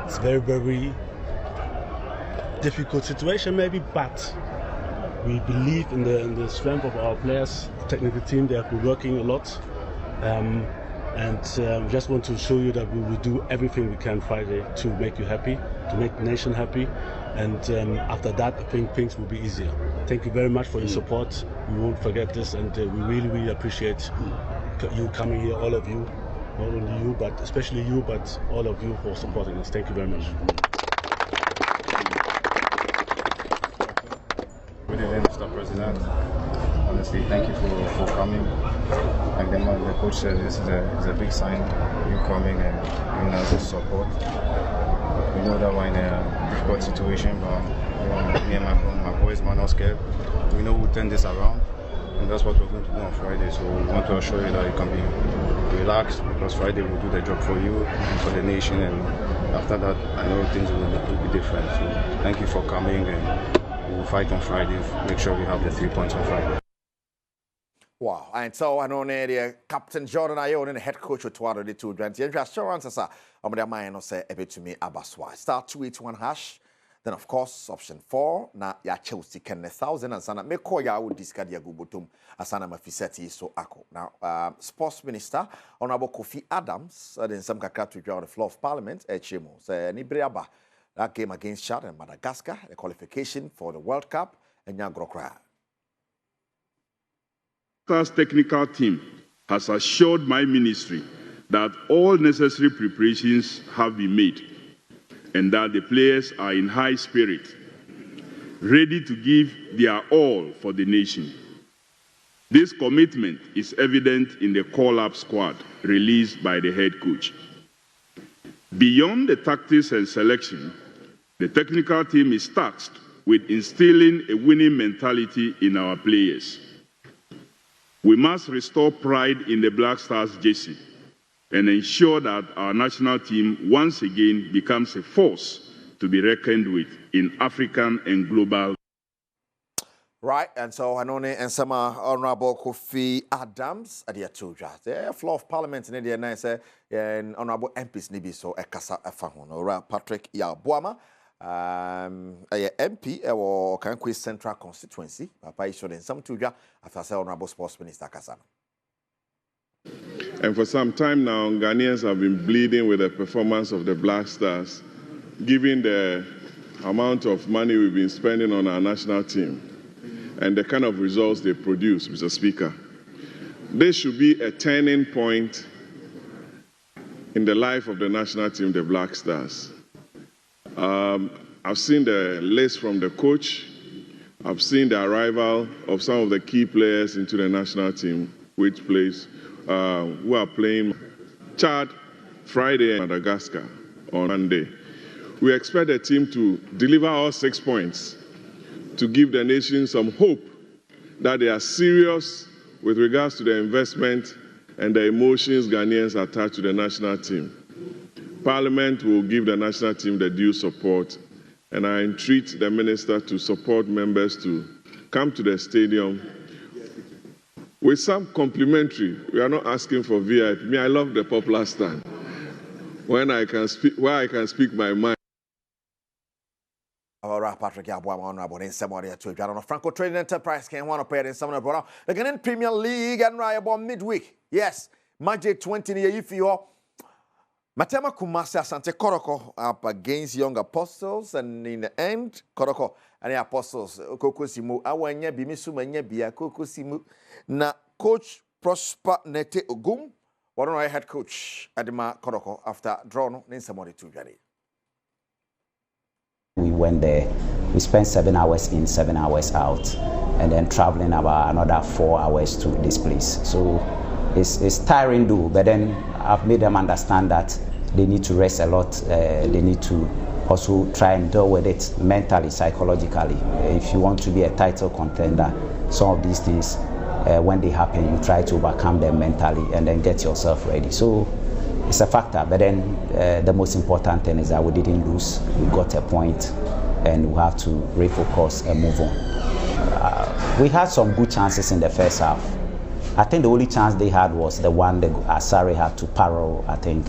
It's very, very difficult situation maybe, but we believe in the strength of our players, technical team. They have been working a lot. And just want to show you that we will do everything we can Friday to make you happy, to make the nation happy. And after that, I think things will be easier. Thank you very much for your support. We won't forget this, and we really, really appreciate you coming here, all of you. Not only you, but especially you, but all of you for supporting us. Thank you very much. Good evening, Mr. President. Honestly, thank you for coming. Like the coach said, this is a big sign. You coming and giving us the support. We know that we're in a difficult situation, but me and my boys, man, not scared. We know we'll turn this around, and that's what we're going to do on Friday. So we want to assure you that you can be relaxed, because Friday we'll do the job for you and for the nation, and after that, I know things will be different. So thank you for coming, and we'll fight on Friday. Make sure we have the 3 points on Friday. Wow, and so I know the Captain Jordan Ayo and the head coach of Tuado the two Grant. The assurance is that I'm going to say a bit to me Abaswa. Star 281#. Then of course option 4 na ya Chelsea can 1,000 and sana me call ya would discard ya gubutum asana mafiseti so ako. Now Sports Minister Honorable Kofi Adams then some kakra to draw the floor of Parliament HMO. Say ni breaba that game against Chad and Madagascar, the qualification for the World Cup and Yagrokra. Stars technical team has assured my ministry that all necessary preparations have been made and that the players are in high spirit, ready to give their all for the nation. This commitment is evident in the call-up squad released by the head coach. Beyond the tactics and selection, the technical team is tasked with instilling a winning mentality in our players. We must restore pride in the Black Stars jersey and ensure that our national team once again becomes a force to be reckoned with in African and global. Right, and so I know and some Honorable Kofi Adams at the two jazz. The floor of Parliament in India, and Honorable MPs Nibi so Ekasa Efahon, Patrick Badwam. MP or Kankwi Central Constituency, Papa issued in some tuja after Honorable Sports Minister Kasana. And for some time now, Ghanaians have been bleeding with the performance of the Black Stars, given the amount of money we've been spending on our national team and the kind of results they produce, Mr. Speaker. This should be a turning point in the life of the national team, the Black Stars. I've seen the list from the coach. I've seen the arrival of some of the key players into the national team, who are playing Chad Friday and Madagascar on Monday. We expect the team to deliver all 6 points to give the nation some hope that they are serious with regards to the investment and the emotions Ghanaians attach to the national team. Parliament will give the national team the due support, and I entreat the minister to support members to come to the stadium with some complimentary. We are not asking for VIP. Me, I love the popular stand when I can speak, where I can speak my mind. Patrick Badwam Honorable in somebody to John Franco Trading Enterprise can want to pay in some of the the Ghanaian Premier League and about midweek. Yes, Magic 20 if you Matema Kumasi Asante Koroko up against Young Apostles, and in the end, Koroko and the Apostles, Kokosimu, Awanya Bimisumanya Bia, Kokosimu, na Coach Prosper Nete Ogum, one of our head coach, Adema Koroko, after drawn in somebody to Jari. We went there, we spent 7 hours in, 7 hours out, and then traveling about another 4 hours to this place. So it's tiring though, but then I've made them understand that they need to rest a lot. They need to also try and deal with it mentally, psychologically. If you want to be a title contender, some of these things, when they happen, you try to overcome them mentally and then get yourself ready. So it's a factor, but then the most important thing is that we didn't lose. We got a point, and we have to refocus and move on. We had some good chances in the first half. I think the only chance they had was the one that Asare had to parallel, I think.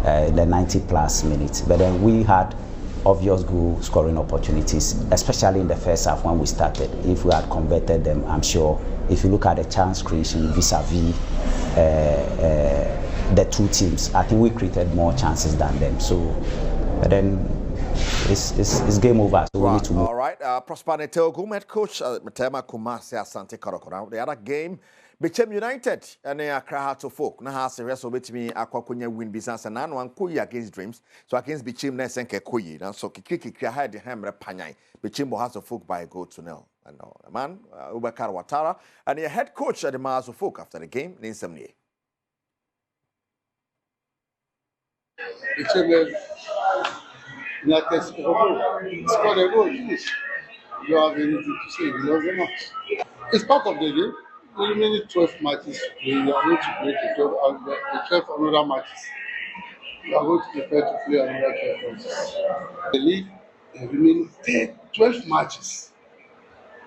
the 90 plus minutes. But then we had obvious goal scoring opportunities, especially in the first half when we started. If we had converted them, I'm sure if you look at the chance creation vis-a-vis the two teams, I think we created more chances than them. So, but then it's game over. So we need to move. All right, Prosper Netelgum, head coach, Matema Kumasi Asante Koroko. Now, the other game, Bechem United, and they are Hearts of Folk. Now, has a wrestle with me, Aquakunya win business, and one Kuyi against Dreams. So, against Bechem Nesenke Kuyi. And so, Kiki had the hammer Panyai. Bechem Hearts of Folk by a goal to nil. And the man, Ubakar Watara, and the head coach at the Hearts of Folk after the game, Ninsamni. United scored a goal, finish. You have anything to say, you lost the match. It's part of the game. The remaining 12 matches, we are going to play the 12 another matches. We are going to prepare to play another 12 matches. The league, the remaining 12 matches.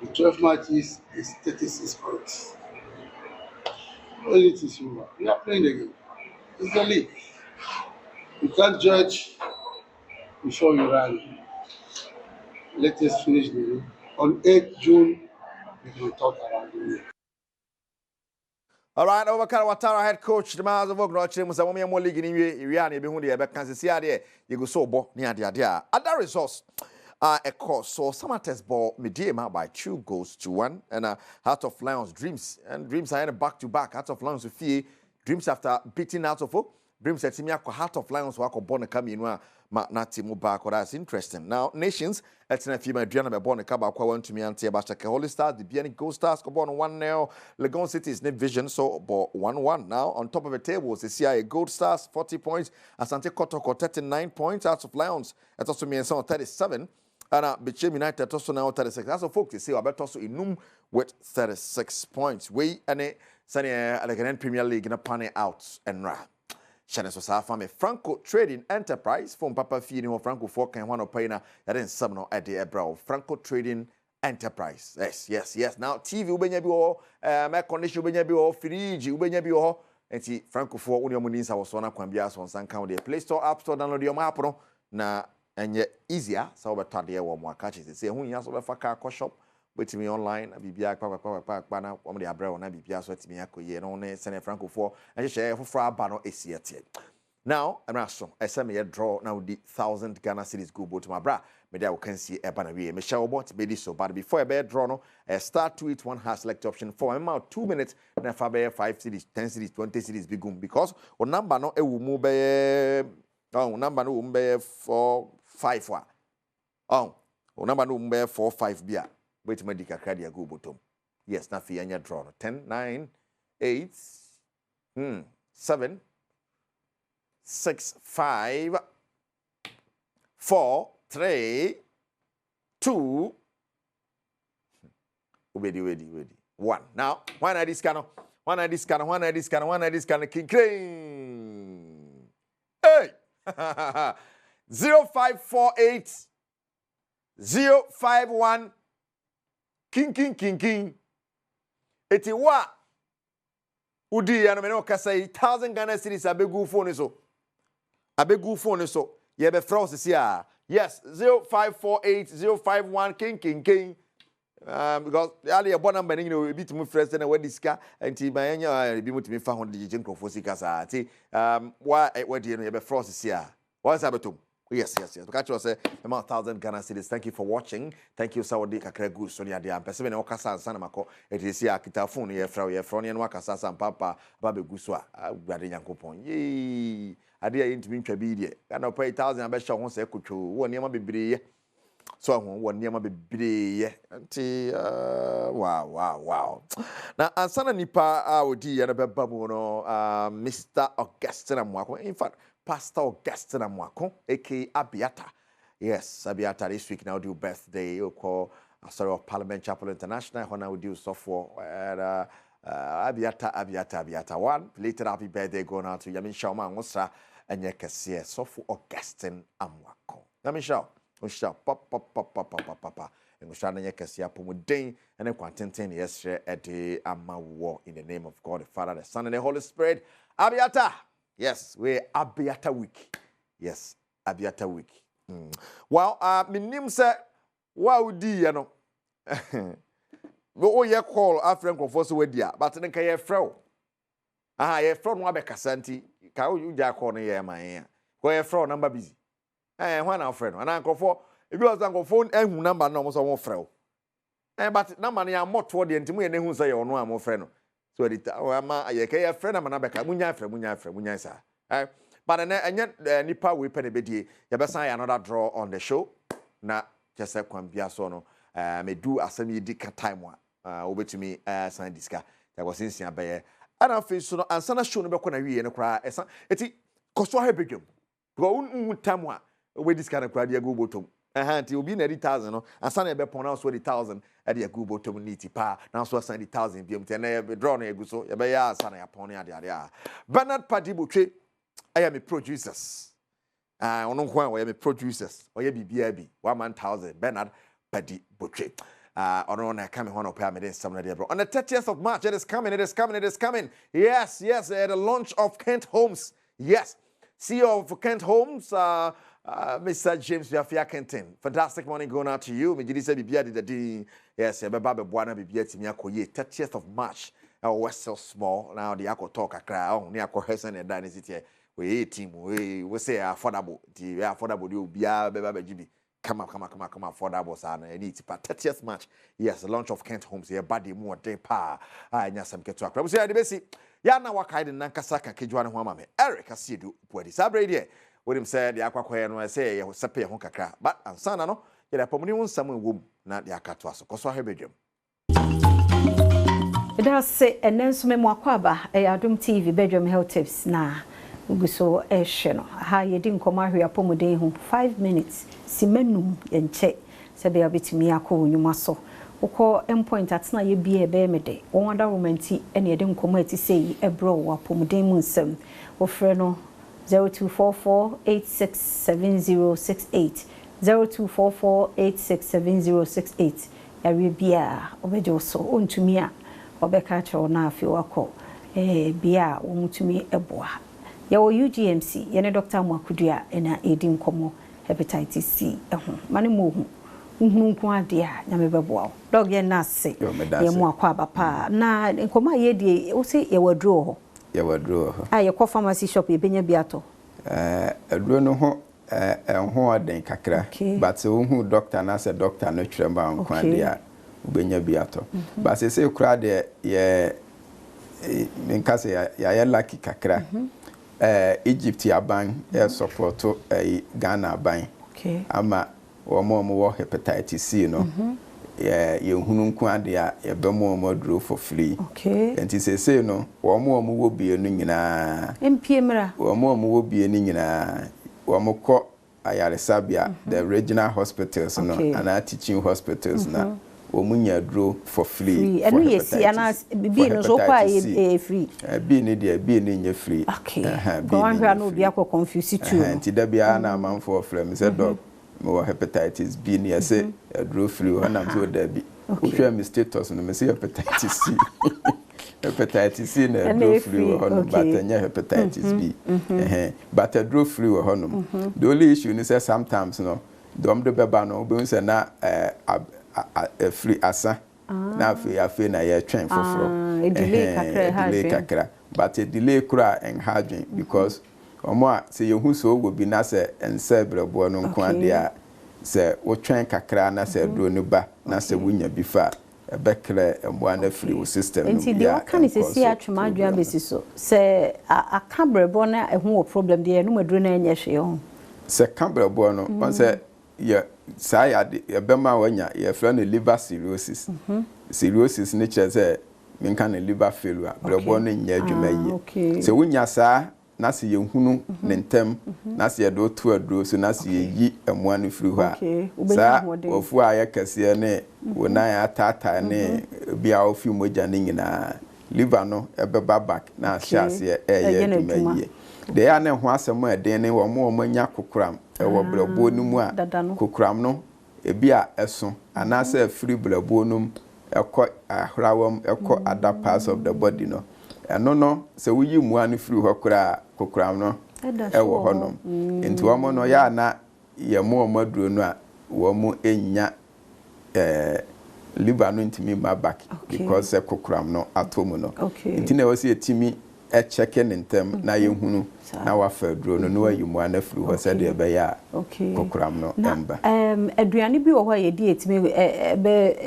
The 12 matches is 36 points. Only it is over. We are playing the game. It's the league. You can't judge before you run. Let us finish the game. On 8th June, we can talk around the league. All right, Obakar Watara, head coach, the Mars of Ognochi, Musamomi and League in Iriani, behind the Kansas City, you go so bo near the idea. Other results are a course. So, Samates ball Mediema by 2-1, and Heart of Lions Dreams. And Dreams are in a back-to-back. Heart of Lions with Fee. Dreams after beating Heart of Folk. Dreams at Timia, Heart of Lions, who are born a camino. Nati back, that's interesting. Now, Nations, that's an FEMA Adriana born a Kaba, went to me and Tiabashaka Holy Stars, the Biani Gold Stars, Cobon 1-0, Legon City's net vision, so about 1-1. Now, on top of the table is the CIA Gold Stars, 40 points, Asante Kotoko, 39 points, Hearts of Lions, at also me and son 37, and Bechem United also now 36. That's a folk to say, I bet also Inum with 36 points. We and a Sunny like Premier League in a panel out and ra. Shane so sa fami Franco Trading Enterprise from Papa Fini or Franco Fork and one of Payna that in Sumno at the Ebro. Franco Trading Enterprise. Yes. Now TV ubenya bi ho my condition ubenya bi ho fridge ubenya bi ho enti Franco Fork uni omunisa was one kwambia so sanka the Play Store App Store download your app no na enye easier so better there wo mo aka say hu nya so be fa car shop with me online bibia pa na wo de abra na bibia so atimi akoye no ne sene Franco Fork and share for aba no esiete. Now, I'm not so. I said, me draw now the 1,000 Ghana cedis go to my bra. Maybe I can see a banner. Me shall want be this so. But before I bear draw, no, start to it one has select option 4. I'm out 2 minutes. Then if I bear 5 cedis, 10 cedis, 20 cedis, big because on number no, it will move by number no, be 4, 5. Oh, number no, be 4, 5 beer. Wait, medical card go bottom. Yes, na fi anya draw. 10, 9, 8, 7. 6, 5, 4, 3, 2, ready. 1. Now, one at this kind, king. Hey! 0548 051 king. Eti wa udi ya no me no kasa 1,000 Ghana cedis abegu phone so. Abegu phone so ye be France sia. Yes, 0548 051 king. Because ali ebo number ni no bi tumi fresh na wadi sika anti mayanya bi mutumi fa ho de je nkrofo sika sa ati wa wadi no ye be France sia. What's abetum? Yes. Because you say 1,000 Ghana cedis. Thank you for watching. Thank you Saudi kakra good Sonia dia. Pese be na okasa ansa na mako. It is here kita phone ye fra ne no akasa san papa ba be guso a gbade Nyankopon. Yee. Ade ya ntimi ntwa bi die. Kana pay 1,000 abehya ho se kotwo. Wo niam bebreye. So wo niam bebreye. Nti wow. Na ansana nipa a odi ya na beba mu no Mr. Augustine Amwako. In fact, Pastor Augustine Amwako, aka Abiata. Yes, Abiata this week now do birthday. You call of Parliament Chapel International. When I would do software. Abiata 1. Later, happy birthday going out to Yamin Shawma Musa and Yakasia Sofu Augustine Amwako. Yamin Shaw, papa. And we shall Yakasia Pumudin and then Quantin yesterday at the Amawo in the name of God, the Father, the Son, and the Holy Spirit. Abiata. Yes, we Abiata week. Yes, Abiata week. Well, me name say wow di you know. Oh ye call African conforce we dia, but then ka ye frɛ. Ye frɛ no abekasa nti ka you ja call no ye man ya. Ko ye frɛ number busy. Why na frɛ no? Ana nkofo ebi was nkofo ehu number no mo so won frɛ. But number na moto de nti mo ye ne hu say ye ono am frɛ no. So the ama ye ka ye frɛ na mana beka munya frɛ sa. But then nipa we pen ebedie ye besan another draw on the show na just kwambia so no me do asem yi di ka time wa obetumi san diska ya go sinsia be ana fe so no ansana show no be kɔ na wie ne kra esan eti koso ha bedwam go un time wa we diska na kra de go botom nti obi na 1,000 no ansana be pon na so 1,000 e de go botom ni ti pa na so san 1,000 biam te na be draw na egu so ye be ya ansana ya pon ya de Bernard Padibotwe I am a producers. Ono kwa I am a producers. Oye bibia bi 1,000 Bernard Padibotwe. Ono na coming hono pa me den samna de bro. On the 30th of March it is coming. Yes, the launch of Kent Homes. Yes. CEO of Kent Homes Mr. James Biafia Kenton. Fantastic morning going out to you. Me jidi se bibia de yes, be ba be boana bibia timi akoye 30th of March. We're so small now the akọ talk akra oh ni akọ hesen e dan city we team we say affordable the affordable the obia be ba gibi come affordable sa na any tipa 30th March. Yes, the launch of Kent Homes here body mu den pa anya sam keto akra so ya de besi ya na wakai de nankasa ka kedwa ne ho ama me Eric Asiedu puadi sabre de we dem say the akwakoye no say ye sepe ho kakra but ansana no ye da pomuni won sam wom na de akato aso koso ha bedwam. That's and then some more kwaba Adom TV Badwam health tips na uguso no ha ye din koma hwe apomuden ho 5 minutes simenum yenche se be abetimi akọ onwuma so ukọ endpoint atena ye bia be mede won ada romanti ene ye din koma ati sei ebro wa apomuden mu nsem wo frɛ no 0244867068 0244867068 yawe bia obeje so ontumi a obeka cho na afi wako bia wo mutumi eboa ya wo UGMC ye ne Dr. Mwakudua ena edin komo hepatitis C mane mo hu nku ade a nyame beboa wo dog ye na se ye mo akwa bapa na nkoma ye die wo se ye wadro ho ye ko pharmacy shop ye benya biato adro no ho ho aden kakra but wo hu doctor na se doctor no twremba nku ade a ubenya biato ba se kura de ye minkase ya lucky kakra Egypt aban support Ghana aban ama wo wo hepatitis C no ye hunu nku ade a ye be mo dro for free enti se no wo wo bie no nyina empiemra wo wo bie no nyina wo kɔ ayaresabia the regional hospitals no and teaching hospitals na omunya dro for free and we see ana bi no so kwa free bi ni de bi ni nye free go an hwa no bi akọ confuse too nti da bia na amanfo frem say dog mo hepatitis B ni say dro free na so da bi o hwa mi status no me say hepatitis C hepatitis C na dro free no but nya hepatitis B but dro free no the only issue is say sometimes no dom de beba no be say na free asa na afi na ye twen foforo delay kakra but a delay kura enhadwen because omo a se yehu so go bi na se ense brebo no nko ade a se wo twen kakra na se dro no ba na se wunya bi fa ebekre emwa na free wo system no nti de kan se si atwema adwan besi so se aka brebo na ehu wo problem de no madro na enye hwe ho se ka brebo no on se ye say ya bema wanya ye fra no liver cirrhosis cirrhosis ne che minka na liver failure brebo no nya adwuma yi se wonya saa na se ye hunu ne ntem na se ye do to aduro so na se ye yi amoa no firi ho a saa ofu a ye kase ne wona ya tata ne bia ofi moja ne nyina liver no ebeba back na asiase ye adwuma yi de ya ne ho asem a den ne wo mo nya kokoram ewo brebo no mu a kokoram no ebi a eso anase free brebo no ekọ ahrawam ekọ other parts of the body no ɛno no sɛ woyi mua no firi hɔ kokoram no ɛwɔ hɔ nom nti wɔn no yɛ ana yɛ mo aduro no a wɔn enya liver no ntimi ma back because kokoram no atomu no nti na wɔsi etimi check ne ntem na yehunu na wafa aduro no na wayi mua na firi hɔ sɛ de ɛbɛyɛ kokoram no emba aduane bi wɔ hɔ yɛ di etimi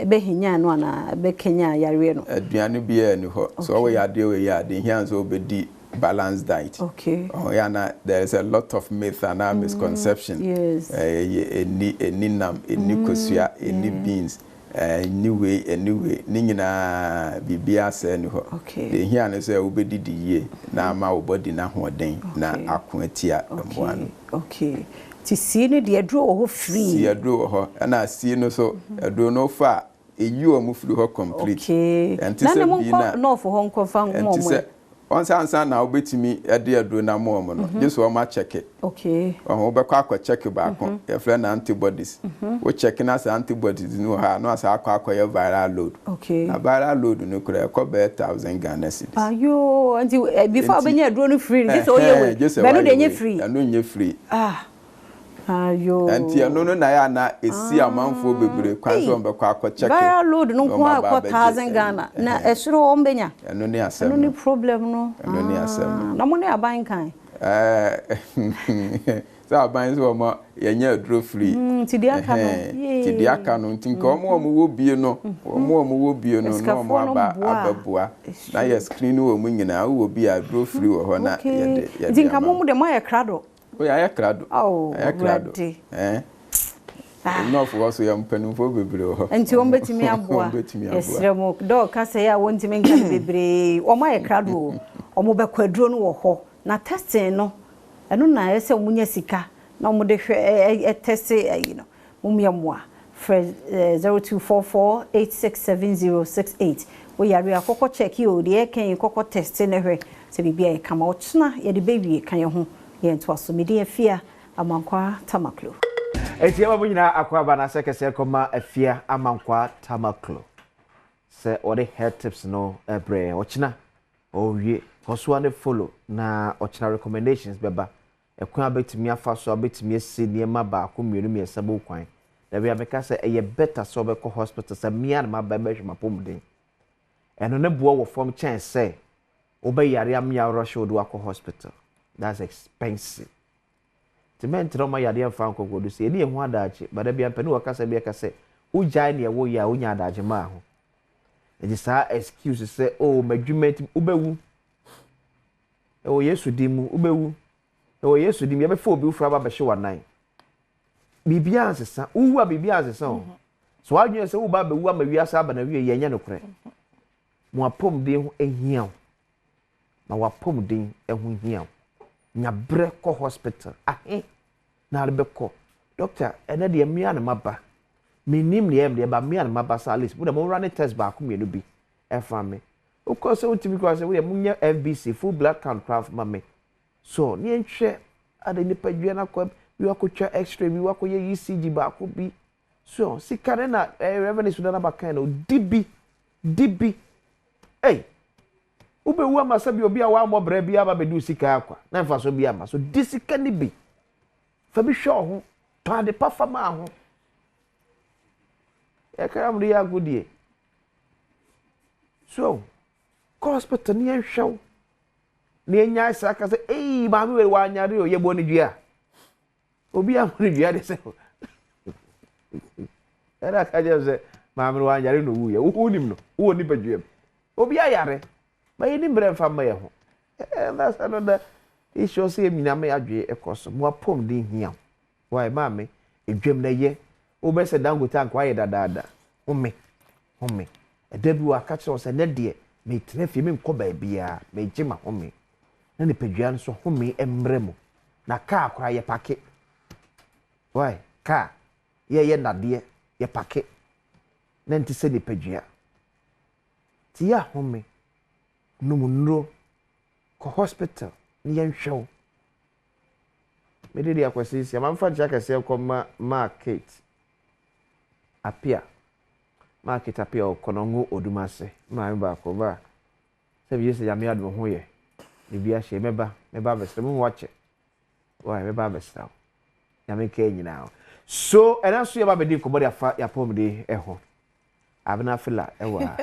be hinya no ana be kenya yare no aduane bi yɛ ni hɔ so wɔ yɛ ade wɔ yɛ ade hian so obedi balanced diet. There is a lot of myth and misconception. Yes. Any nam, any kosua, any beans, anyway, ningina bibia say no. Okay. The here and say obedi di ye na ma obodi na hoden na akwatia mboano. Okay. Ti see no de adro ho free. See adro ho na see no so adro no fa eyi o mu free ho complete. Okay. And ti say bi na no for hon confirm mo. Once answer now betimi ade aduro na mo no just o ma check it. Okay. O be kwa check back on your friend antibodies. We checking as antibodies no ha no as akwa your viral load. Okay. Na viral load no kura ko be 1000 Ghana cedis. Ayo anti before obenya aduro no free just o ye we. Be no de nye free. No nye free. Ayo. Anti no na ya na esi amanfo bebre kwan so be kwa check. Viral load no kwa 1000 Ghana na esuro o mbenya. Eno ne asem. No ni problem no. Eno ne asem. Na mo ne aban kan. So aban so mo yenye aduro free. Ti di aka no. Ti di aka no tinka omo wo bie no. Omo wo bie no no omo ababua. Na ye screen wo mu nyina wo bi aduro free wo ho na ye de. Tinka mo de mo ye krado. Oh, ya krado. Oh, ya krado. No for so yam penufo bebre ho. Enti won betimi aboa. Esre mo do ka se ya won timi nka bebre. O ma ye krado. O mo be kwaduro no wo ho. Na testing no. Eno na ese omunya sika. Na mo de hwe test you know. Mumya moa. 0244867068. We yare akoko check you de kan kokko test ne hwe. Se bibia e kama otuna ye de bewie kan ye ho. Yento asomidi afia amankwa tamaklo. Eti aba bunyina akwa ba na sekese koma afia amankwa tamaklo. Se ode head tips no ebre ochina owie koso ane follow na ochina recommendations beba ekwan abetimi afa so abetimi ese niema ba ko mienu mi esabo kwan. Da bia meka se eye better so be ko hospital se mia na ba be hwema pomden. Eno ne buo wo form chance say obeyare amia rush odo akọ hospital. That's expensive. To men trauma ya dey fan ko do say e ho adache but bia mpani wakasa bia ka say ujai ne wo ya unya adache ma ho. E di sa excuse say oh madwumet ubewu. E wo Yesu dimu ubewu. E wo Yesu dimu ya be fo obi ufra ba be hye wanan. Bibia ansesa uwu a bibia ansesa o. So adwene say wo ba be wu amawiasa aba na wie ye nya nokre. Mo apom de ho ehia. Na wapom de ho hia. Nya bre ko hospital na lebeko doctor ene de mia na maba minim ne em de ba mia na maba salis bu de mo run test ba ko mienu bi e fa me o ko se utimi ko se we munya FBC full blood count craft mame so ne nhwe ade ni padua na ko bi wa ko twa x-ray bi wa ko ye ECG ba ko bi so sikare na revenue sudana ba kan no dibi hey ube wu ama sabi obi a wa mo bra bi aba bedu sika akwa na mfa so bi ama so disika ni bi fa bi hwe ho pa de pa fa ma ho e kara mu ya godie so hospital ni hwew ni enya isa ka se ma mi we wa nyare o ye bo ni dua obi a mo ni dua de se era ka je se ma mi wa nyare no wu ye wo nim no wo ni badua obi a yare but you didn't bring from my home. And that's another issue. See, me na me adwe ekoso. Mo apom din hia. Why, mama? Edwem na ye. Obe se dango tank why da. Home. E debi wa catch us and de me trefi me nko ba bia. Me jima home. Na ni pedua so home emremo. Na car kwa ye pake. Why? Car. Ye na de ye pake. Na nti se ni pedua. Ti ya home. Numunro ko hospital ni yenhwew me de akwasi sia man fa jaka se ko market apia o kono ngo odumase ma ba ko ba you say yami adum ho ye bibia hye meba besra mo wache why meba besra yami ke nyina so and aso ye ba bedi ko body afa ya pomde eho abna fila ewa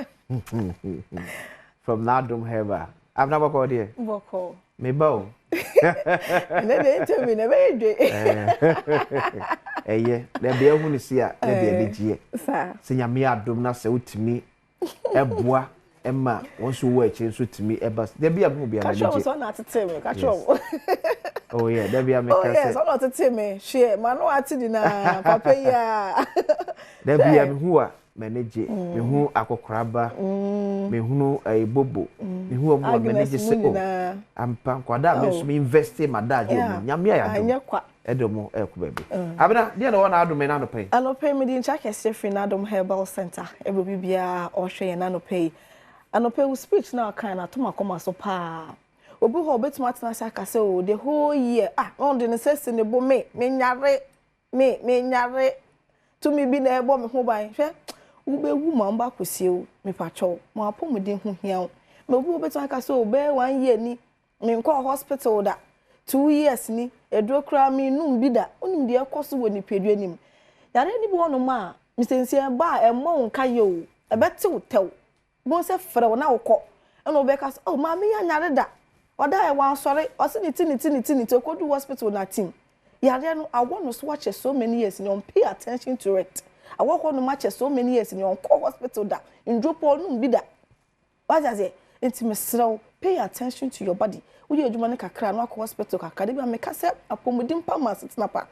from Adom Heba abna bako de boko meba o na de temi na be de eye na bia hu ni sia na bia de gie sa se yami adum na se utimi eboa Emma, once you watch and suit me, there be a movie. Catch so not to tell me, catch up. Oh, yeah, there be a oh, yes, I'm not to tell me. Share, man, no, I did na papa, yeah. There be a who manage me who a crabber, me who a bobo, me who a manage I'm Panquada, makes me invest in my dad. Yamia, I know quite. Edomo baby. Abena, dear one Adom and Anopay. Anopay me in check a safe in Adom Herbal Center. It will be or share and Anopay. Anopay will speech now kind of to my comma so pa. Obu ho bet matna saka so the whole year. On the necessity in the bo me nyare to me be na ebo me ho ban. Hwe wo be wu ma mba kwesi me pacho. Mo apom din ho hia. Me obu bet saka so be 1 year ni me nko hospital da. 2 years ni edro kra mi num bi da onim de ekoso woni pedua nim yare ni bo no ma misensia ba emmo nka ye o ebete wotew bo se frɛ wo na wokɔ ɛna obeka oh ma me ya nyare da oda e wan sɔre ɔse ni ti to kodu hospital na team yare no awo no so watch so many years ni on pay attention to it awo kɔ no match so many years ni on kɔ hospital da ndropo num bi da what does it intimate pay attention to your body we adwuma ne kakra no akɔ hospital kakra de bi ameka sɛ apomudin pharmacy snapper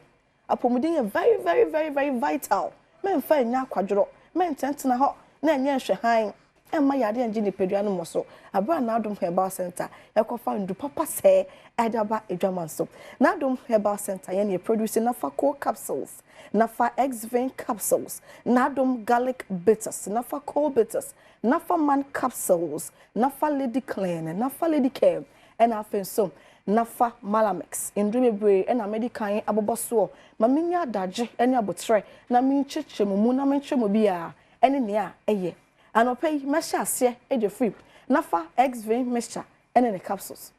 apomudin is very vital men fa nya akwadworo men tentena ho na nya hwɛ han emma yade anje ne pedua no moso abra na Adom Herbal Center ekofa ndu papa sɛ edaba adwaman so na Adom Herbal Center ye ne produce na fa cold capsules na fa X-Vein capsules na Adom garlic bitters na fa cold bitters na fa man capsules na fa lady clean na fa lady care and afenso nafa malamex indrebebre and american aboboso ma minya daje ene abotre na minchechemu na menchemu bia ene nea eye anopay mesha ase eje free nafa X-Vein mixture ene the capsules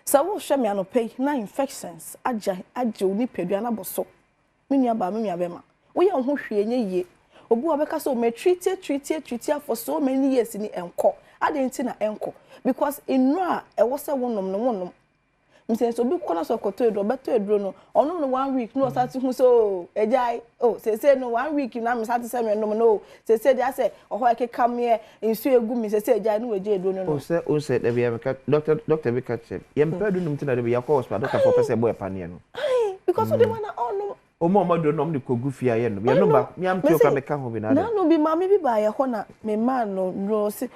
so wo hwe me anopay na infections aje oni pedua na boso minya ba minya bema wo ye ho hwe enye ye obu obeka so me treat for so many years ni enko adenti na enko because inra e wo se wonom mse so bi kona so koto edo beto edro no ono no 1 week no start hu so ejai say no 1 week na me start say me no say dey say oho ekeka me nsu egu me say ejai no eje edro no o say dey be doctor be catch yem pedu num tina dey be yakọ hospital doctor for person boy panie no because the man ono o mo do nom de kogu fia ye no ye no ba me am tio ka me ka ho bi na no bi ma me bi ba ye ho na me man no si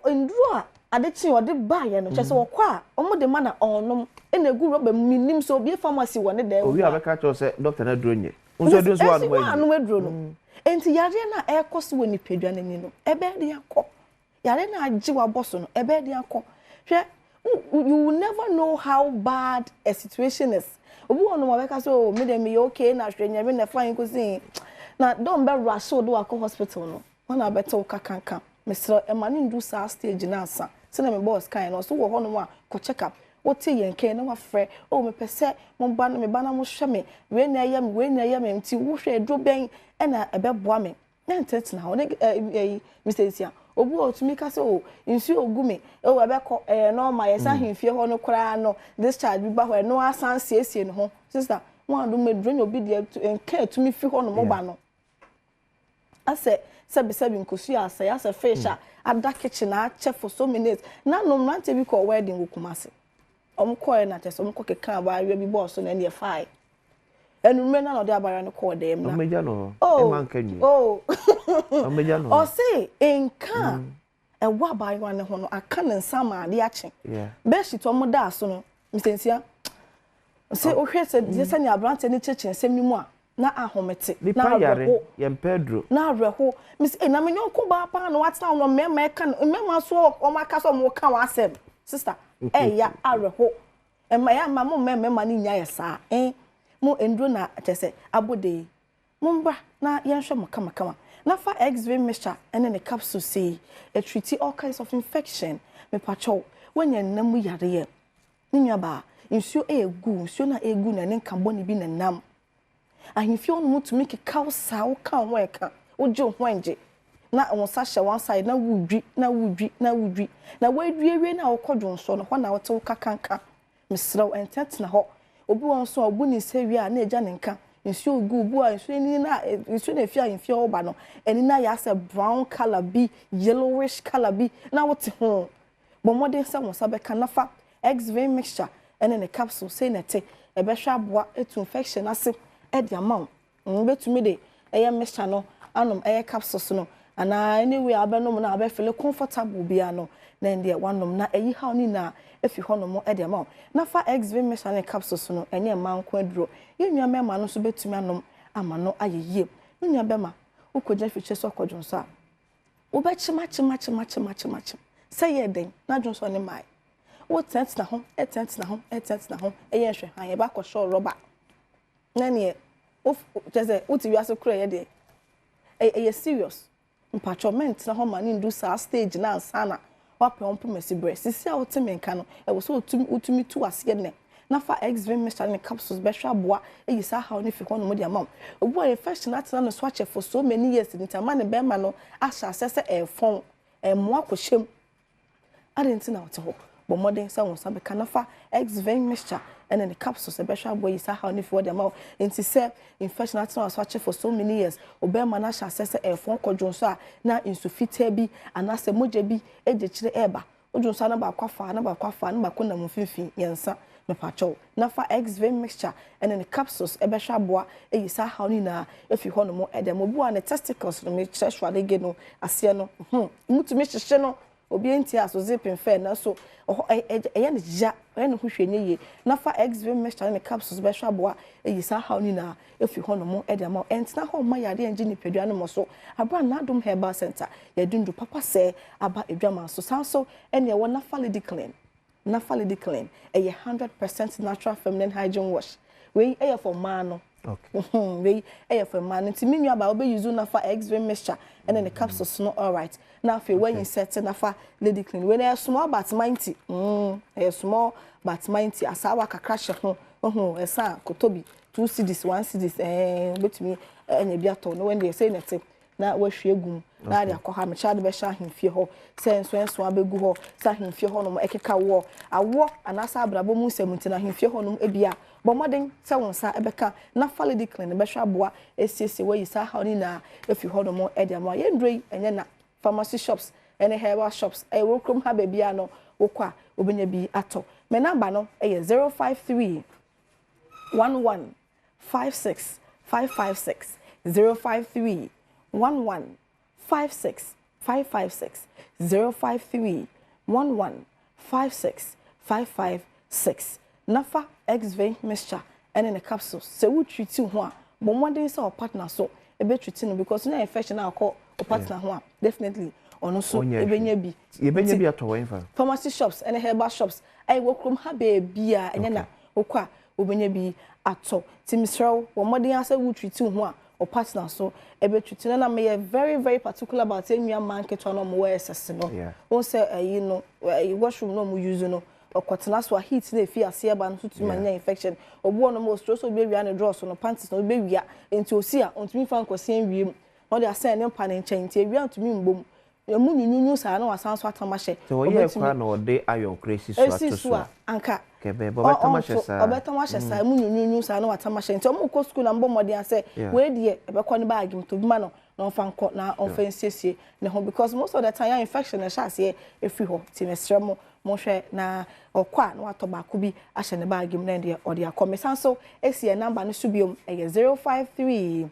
ndru a adechi ode ba ye no chese wo kwa omo de mana onum enegu roba minim so bi pharmacy woni de owi abeka cho se doctor na dro nye unso de so anu edro no enti yare na ekoso woni pedua nani no ebe de akọ yare na agi wa boso no ebe de akọ hwe you will never know how bad a situation is obi wonu mo beka so me dem me okay na hwe nya me na fine ko sin na don be rush do akọ hospital no wana beto kakanka Mr. Emani ndu sa stage na asa se na me boss kan no so wo ho no a ko check up wo te yen kan na wa frɛ o me pese mo ba na me ba na mo hwɛ me we na ya me nti wo hwɛ dro ben e na ebe boa me na ntet na ho ne Mr. Isia obu otumi ka se o nsu ogu me o ebe ko no ma yesa hemfie ho no kra no discharge bi ba ho no asan siesie no ho sister mo ando me dro nya obi de enka tumi fi ho no mo ba no ase sebi nkosu asa ya se fish ada kitchen a chef for so many days na no mrante bi ko wedding wo Kumasi omko na chese omko keka ba awie bi boss na ne fai enu me na no de abara no ko dem na omeja no e man kanyi omeja no o se enka e wa ba awie ne ho no aka ne nsama ade ache be shi to mo da so no msensia se o hwe se je sani abrante ne chechen sem ni mu a na ahomete na yare yem Pedro na reho miss na me nyonko ba pa no watna no mema ka mema so o maka so mo ka wa asem sister ya areho ema ya ma mo mema ni nya yesa mo endro na atese abode mo mbra na yenhwe mo kama na fa x-ray mixture and then a capsule say a treat all kinds of infection me pacho when you namu yare ni ba nsuo egu nsuo na egu na ne nkambo ne bi na nam ahimfio no to make cow sa wo kan ho eka wo je ho anje na won sa hye one side na wudwi na wadwie na wo kodwo nso no ho na wo te wo kakanka mesrew entet na ho obi won so obu ni sewi a na eja ne nka nsuo gu bu a nsuo ni na nsuo na fia ahimfio oba no eni na ya se brown color bi yellowish color bi na wo te ho bo modern sa won sa be kan nafa x-ray mixture and then a capsule say na te e be hwa boa etu infection ase e de amount betumi de e mixture no anom e capsules no ana anyway abenom na abe feel comfortable bia no na ndie wanom na eyi haw ni na efi honom e de amount na fa x-ray mixture and capsules no enye manko aduro yenua mema no so betumi anom ama no ayeye yenua bema ukogya fiche so kodwo so a wo be chima say ye den na dwo so ne mai what tent na ho eye hwe han ye ba ko show rubber na ne of just what you aso kura ye de eye serious empatchment na ho mani ndu sa stage na ansana wape on pumesi breast sisi a woteme nka no e wo so utumi tu ase ne na fa x-ray mixture ne capsules be hwa boa eye sa how ne fi ho no mo de amam obu infection atena no swatch for so many years ni tama ne be ma no asha asese e fon e mo akoshem adentina wote but modern someone sabe kanafa x-ray mixture and then the capsules a better boy is how if what them out into say infection at no swatch for so many years obema na sha assess e fon kodwon so na insufite bi anase moja bi e de kire eba odwon so na ba kwafa na ba na mfinfin yensa me pacho na fa x-ray mixture and then the capsules e better boy e is how ni na if you hono mo e dem obu an testicles no me cheshwa de ge no ase no mutumi hyehye no obi enti aso zipin fair na so eye ne ja ene ho hwenye ye na fa x-ray mixture ne capsules be hwa boa eyi sa haw ni na efi ho no mo e de ma entina ho ma yare engi ni pedua no mo so abra na Adom Herbal Center ye dundu papa se aba edwama so so ene ye wo na fa lady clean eye 100% natural feminine hygiene wash we eye for man no okay we eye for man nti minu aba obe use na fa x-ray mixture ene ne capsules no all right na fe when you set na fa lady clean when a small but 90 a small but 90 asawa kakra hye ho esa kotobi 2 cedis 1 cedis betumi enya bia to no when they say net na wahwe gum na de akọ ha me cha de be sha hemfie ho senso abegu ho sa hemfie ho no ekeka wo awo anasa abrabo mu semunti na hemfie ho no ebia bo modern se wonsa ebeka na fa lady clean be hwa boa esiese we yisa ha ni na efi ho no mo e de ma ye ndrei enye na pharmacy shops and herbal shops e wo krom ha bebia no wo kwa obenya bi ato me number no e 053 11 56 556 053 11 56 556 053 11 56 556 nafa x-ray mixture and in a capsule se wo treat ho a bo modern say partner so e be treat no because na infection na call partner ho a definitely ono so ebenya bi ato info pharmacy shops and herbal shops ai wo krom ha be bia enya na okwa obenya bi ato timisraw wo modern asa wo treat ho a o partner so ebe treat na me very very particular about enua market no mo we sese no won say you know washroom no mo use no okotena so heat na efi ase eba no tutu manya infection obu ono mo stress obi ewia ne draws no panties no obi ewia enti osi a ontumi fa nkosi enwiem no dey say ne mpa ne nchen enti ewia ontumi mbom emu nyunyu sa na wasan so atamashe so ye kwa na ode iron crazy so ato so anka kebe bo betamashe sa obetamashe sa emu nyunyu sa na watamashe enti omo ko school na mbom mode ase we die ebekọ ne bag mto bima no na onfa nko na onfa nsiesie ne ho because most of the time infection na sha ase efi ho ti mesremo mo hwe na okwa na wato ba ko bi ahye ne bag mu na de ode akomesan so esi e number no subiom e 053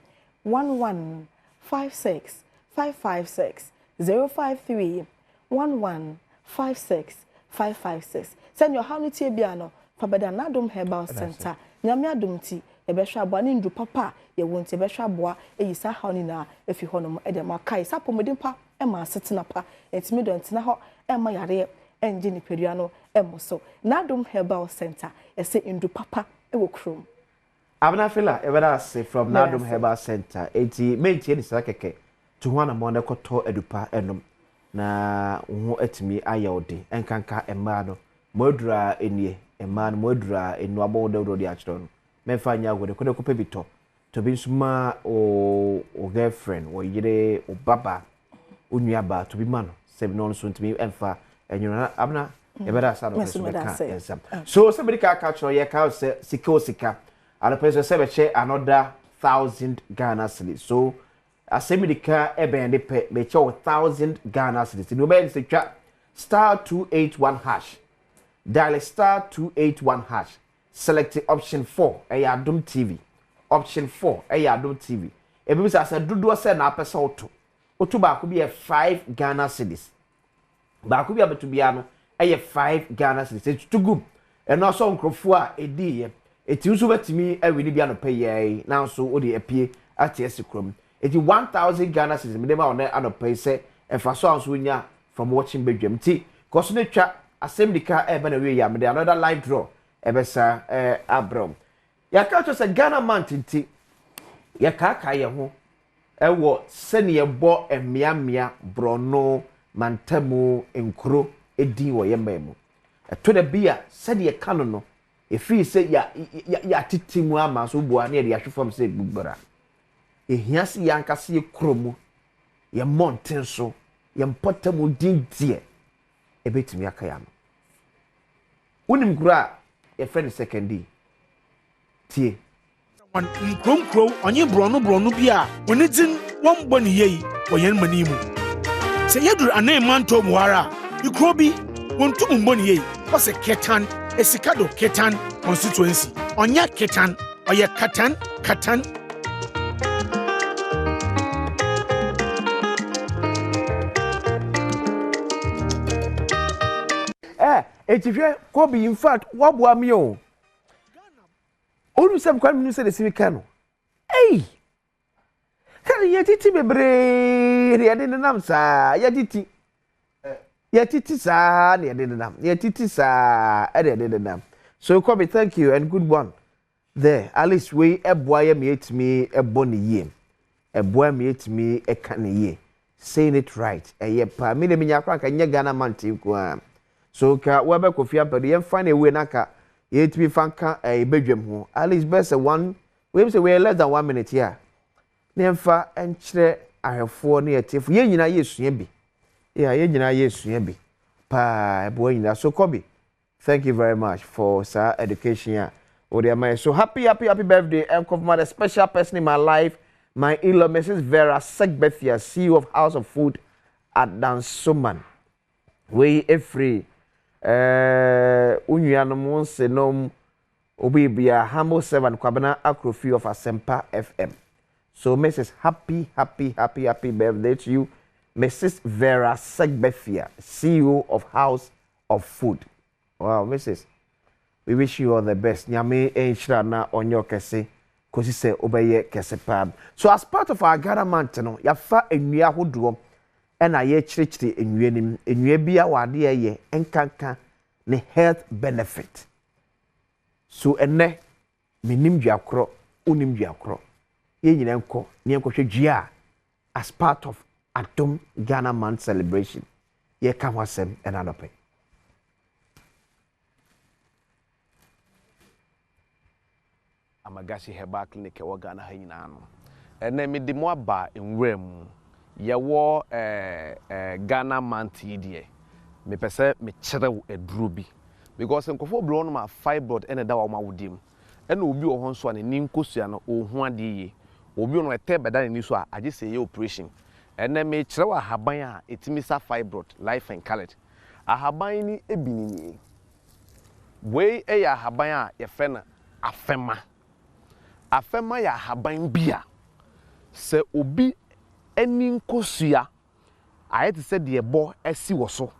11 56 556 053 11 56 556 send your how tie bia no pabeda na Adom Herbal Center nyame Adom ti e be hwa boa ne ndu papa ye wonti e be hwa boa e yisa how ni na efi honom e de makai sapomodin pa e ma setena pa entimi do ntina ho e ma yare enje ni pedua no e mo so na Adom Herbal Center e se ndu papa e wo krom abna fila e be da say from na Adom Herbal Center enti mentie ni sira keke to ho na mo na koto adupa enom na ho atimi ayode enkanka emma no modura enie emma no modura enu abodo do di achiro no memfa nya agode kode ko pebito to bi suma o girlfriend o yire o baba onuaba to bi ma no se bi no so ntimi emfa enyuna abna ebeda sa no so meka ensam so somebody ka achiro ye ka se sika and the person say be another 1,000 Ghana cedis so asemidika ebende pe be 1,000 Ghana cedis no be se twa *281 hash dial *281 hash select option 4 Adom TV option 4 Adom TV e be say dodo se na apesa oto ba ko be 5 Ghana cedis ba ko be abeto bia no 5 Ghana cedis to go e no so nkrofo a edi ye eti usu betimi awini bia no peye na so odi apie ati esikrom eti 1,000 Ghana cedis me dem a on anope se efa so anso nya from watching Badwam ti koso ne twa assemblika e be na we ya me another live draw e be sa abrom ya ka cho se Ghana man tinti ya ka ye ho e wo se ne ye bo emia brono mantamu enkro edin wo ye mamu to da bia se de ye kano no efi se ya titimu ama so bua na ye ahwefam se gbugbara ehiase yankase ye kromu ye mountain so ye mpotamu dintie ebetimi akaya no unim gura ye friend second tie nkronkro onye brono bi a woni din won bɔ ne yei wɔyɛn mani mu sɛ yɛduru anan manto muhara ikro bi wontum mbɔ ne yei wɔsɛ ketan esikado ketan constituency onya ketan oye katan etifye Kobe in fact wabua mi o onu sem kwa mi se de sivika no kan yetiti bebre ya de nam sa yetiti sa ne de nam yetiti sa de nam so Kobe thank you and good one there at least we eboa ye me etimi ebo ne yie eboa me etimi eka ne yie saying it right eye pa me de me nya kwa ka nya Ghana man team ko so ka we be kofi apado ye find a way naka ye etimi fanka Badwam ho at least best one we say we less than 1 minute here ne mfa enkyere ahefo ne yetifo ye nyina ye sua bi ye nyina ye sua bi pa ebo nyina so Kobe thank you very much for sir education here. So happy birthday and for the special person in my life, my in-law Mrs. Vera Segbethia, CEO of House of Food at Dansoman. We free. Unyanom senom obi bia humble servant kwabana akrofi of Asempa FM. So Mrs. Happy birthday to you, Mrs. Vera Segbethia, CEO of House of Food. Wow, Mrs. We wish you all the best. Nyame enshira na onyo kese kosi se obeye kese pam. So as part of our Ghana month no, yafa enua hodoɔ na ye kyirikyiri enua nim. Enua bia wade ye enkanka ne health benefit. So enne minim dwakro, unim dwakro. Ye nyina nko, ne enkohwe dua as part of Adom Ghana month celebration. Ye ka hwasem enanope. Amagashi Herbal Clinic e Ghana ha nyina no ene me de mo aba enwram ye wo Ghana month yedie me pese me kyerew eduro bi because nkofo bro no ma fibroid ene da wa ma wodim ene obi wo ho nso ne ninkosua no ohu ade ye obi no ete beda ni so a age se ye operation ene me kyerew ahaban a etimi sa fibroid life and colored ahaban ni ebinini we ya ahaban a ye fe na afema ya haban bia se obi eni nkosua ayete se de ebo esi woso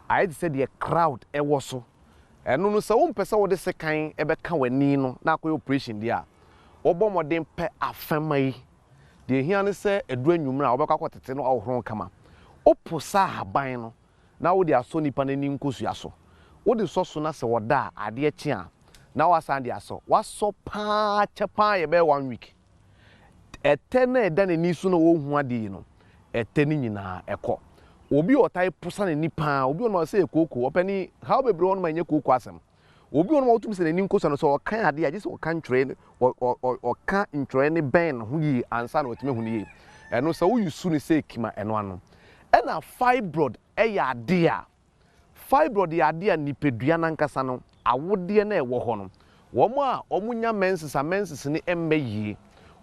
ayete se de crowd e woso eno no se wo mpese wo de sekan ebe ka wani no na akoy operation dia obo modern pe afema yi de hia ne se edu anwumra obekwa kwotete no awhoro kama oposa haban no na wo de aso nipa na eni nkosua so wo de so na se woda ade achi a na wasande aso waso pa chepa ye be 1 week etene eda ne nisu no wo hu ade no eteni nyina ekọ obi otai pusa ne nipa obi on say ekoko opani how bebre on manye koko asem obi on wotum se ne nkoso no so okan ade age se okan ntwere okan ntwere ne ben ho yi ansa na otime hu ne yi eno so wo yusu ne say kima eno ano ena fibroid eya ade a fibroid ya ade a nipedua nankasa no awode na ewo ho no womo a omunya menses ne emme yi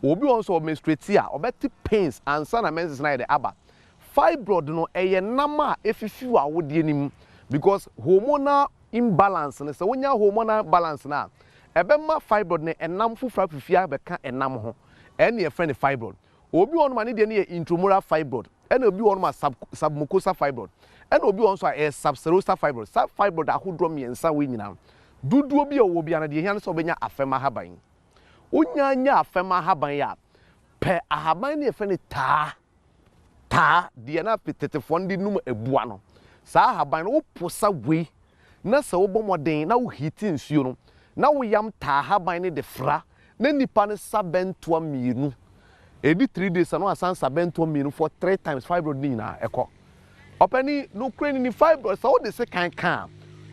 obi on so menstruate a obeti pains ansa na menses na ide aba fibroid no eye nama efifi awode nim because hormonal imbalance ne so wonya hormonal balance na ebema fibroid ne enam fufura fifia beka enam ho ene ye friend fibroid obi on ma ne de ne intramural fibroid ene obi on ma submucosal fibroid ene obi on so a subserosal fibroid sub fibroid ahodro miensa we nyina dudu obi owo bia na de hia so benya afema haban onya nya afema haban ya pe ahaban ne friend ta de na petete fondi num ebua no sa haban wo posa we na se wo bomoden na wo hiti nsuo no na wo yam ta haban ne de fra na nipa ne sabentoa mienu edi 3 days no asan sabentoa mienu for 3 times fibroid ni na ekọ opani no krani ni fibroid so wo de se kan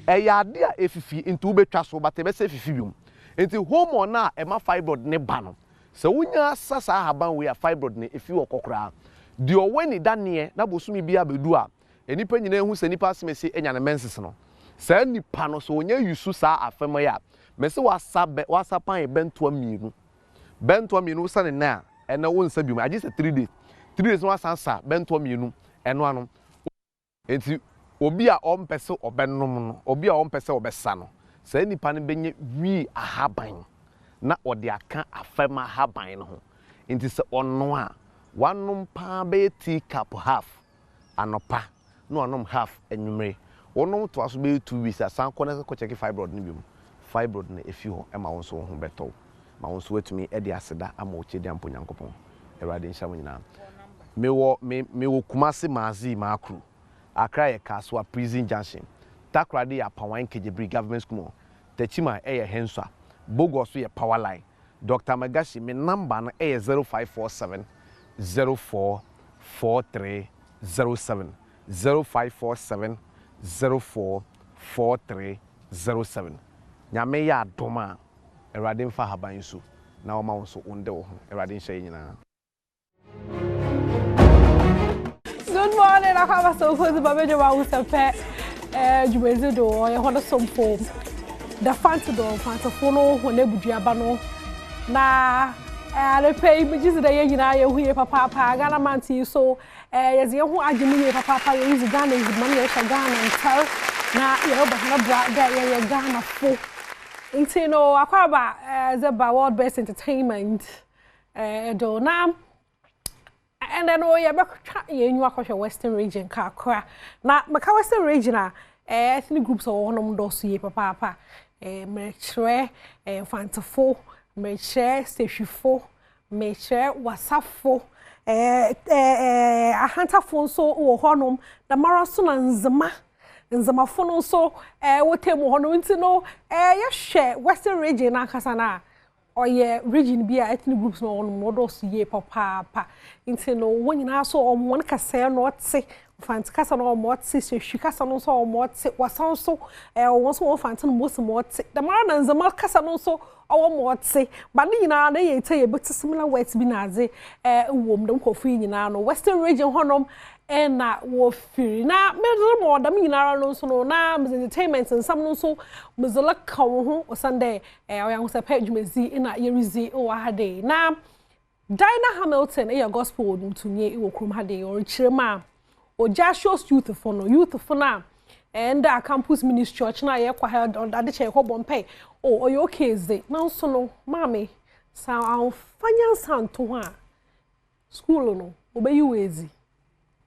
eya ade a efifi into betwa so bate be se fifi biom enti hormone na ema fibroid ne ba no se wonya sasa haban we a fibroid ne efi okokra de oweni dane na bosumi bia bedu a enipa nyina ehu se nipa semese enya na menses no sa nipa no so wonya yusu sa afema ya mese wasapan bentoa mienu sa ne na ena wonsa biom agi se 3 days no asansa bentoa mienu eno ano enti obi a ompese obenom no obi a ompese obesa no sa nipa ne benye wi ahaban na ode aka afema ahaban no ho enti se ono a wanom pa be tea cup half anopa no onom half enwumre onom to aso be 2 weeks asan kone ko check fibroid ne biom fibroid ne efi ho e ma won so ho beto ma won so wetumi e de aseda ama o chedi ampo nyankopon erade nhyam nyina mewo kumase mazi makru akra ye kaswa prison junction takrade ya pawan kejebri government school tachima e ye henswa bogos ye power line Dr. Magashi me number na e 0547 044307 0547 044307 nyame ya adoma erade mfa haban so na o ma won so onde wo ho erade nhye nyina. Good morning, I have a so for the Badwam who's a pet. Jubezi do I want some form. The fancy do fancy phone when they budiabano. Na I pay images the year you papa Ghana man so as you who ajimi papa is Ghana is money as Ghana and tell na you know but na bra there you Ghana for. Into no akwaba the World Best Entertainment do na and then oh yeah back you akwa Western region ka kra na maka Western region ethnic groups o honom do so ye papa mechre fantafo mechre steshifo mechre wasafo ahantafo so wo honom na maraso na nzama fo no so wotemu honom nti no ye hwe Western region na kasa na oye region bia ethnic groups no on do so ye papa nti no wonyina so omwon kasa no te fanti kasa no omoti se hwi kasa no so omoti wasan so won so fanti no most moti the man na nzama kasa no so omoti ba ni nyina na ye te ye bit similar words bi na ze wom dem kofu nyina no Western region honom na wo firi na medro mo dam nyina no so no na entertainment nsam no so muzula kawo ho osande oyan se page mezi na yerizi o hade na Dinah Hamilton e gospel ntunye e wo krum hade o chirema o Joshua youth for na and campus ministry church na ye kwa held on ade che ko bompe o yo keze na so no mame sa awfanya santo ha school no obeyi wezi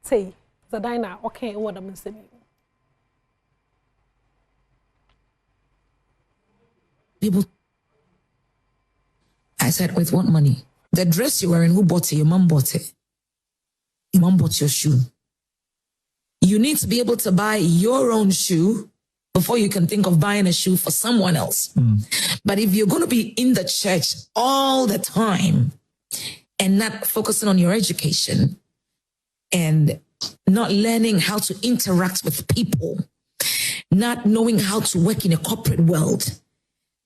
say the Dinah okay what am saying. People, I said, with what money? The dress you're wearing, who bought it? Your mom bought it. Your mom bought your shoe. You need to be able to buy your own shoe before you can think of buying a shoe for someone else. But if you're going to be in the church all the time and not focusing on your education, and not learning how to interact with people, not knowing how to work in a corporate world,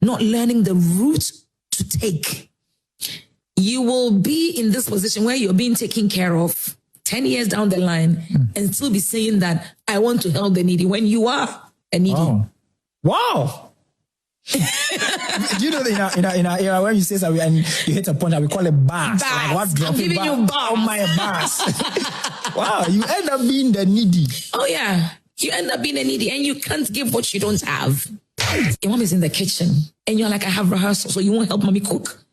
not learning the route to take, you will be in this position where you're being taken care of 10 years down the line and still be saying that I want to help the needy when you are a needy. Wow. Do you know that in our era when you say something and you hit a point that we call it bars? Like what I'm giving you bars. Oh my bars. Wow, you end up being the needy. Oh yeah, you end up being a needy and you can't give what you don't have. Your mom is in the kitchen and you're like, I have rehearsal, so you won't help mommy cook.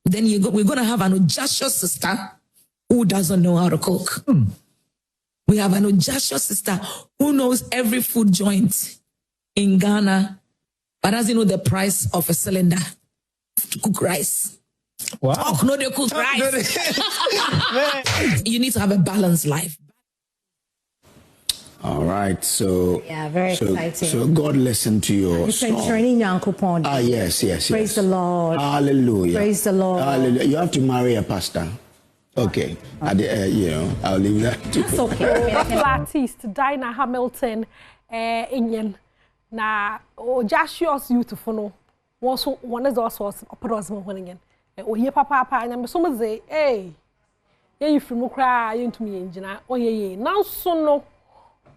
Then we're going to have an audacious sister who doesn't know how to cook. We have an audacious sister who knows every food joint in Ghana, but doesn't know the price of a cylinder to cook rice. Wow. Oh, no, they cook rice. You need to have a balanced life. All right, so yeah, very exciting. So God listened to your song. Yes. Praise the Lord. Hallelujah. Praise the Lord. Hallelujah. You have to marry a pastor. Okay. I'll leave that to That's okay. Artist Dinah Hamilton, Indian. Na Joshua's youthful no. One is also a person again. Oh, ye papa, and I'm so much say, hey, you from cry into me, engine. Oh, ye, now so no.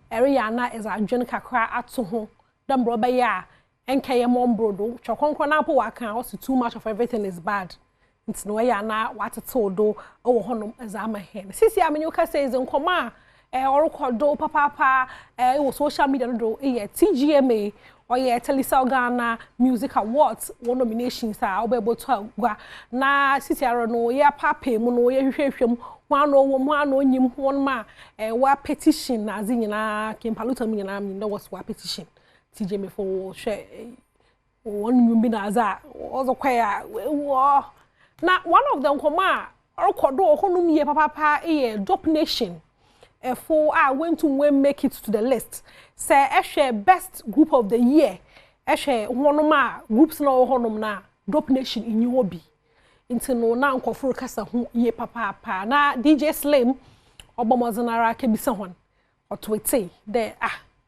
Ariana is a journey kakra at home. Dumb brother, ya, and Kaya mom brodo. Chokon apple waka, also too much of everything is bad. It's no way na what it's all do. Oh, honum as I'm a hen. Sissy, I mean, you can say, is in coma. Or do papa, social media do, TGMA, or Telesal Ghana Music Awards, one nominations are able to go. Na Sissy, I don't know, ya pape, mono, ya one on him, one ma, what petition as in Kim Paluta, I mean, there was what petition. TGMA for share one Minaza, also quite now one of them come or Cordo, Honum, papa, Dop Nation. For I went to make it to the list. Say, share best group of the year. Share one of my groups no honum na Dop Nation in Yobi. Into no now for kasa ye papa na DJ Slim Obama Zanara kebisa one or tweety there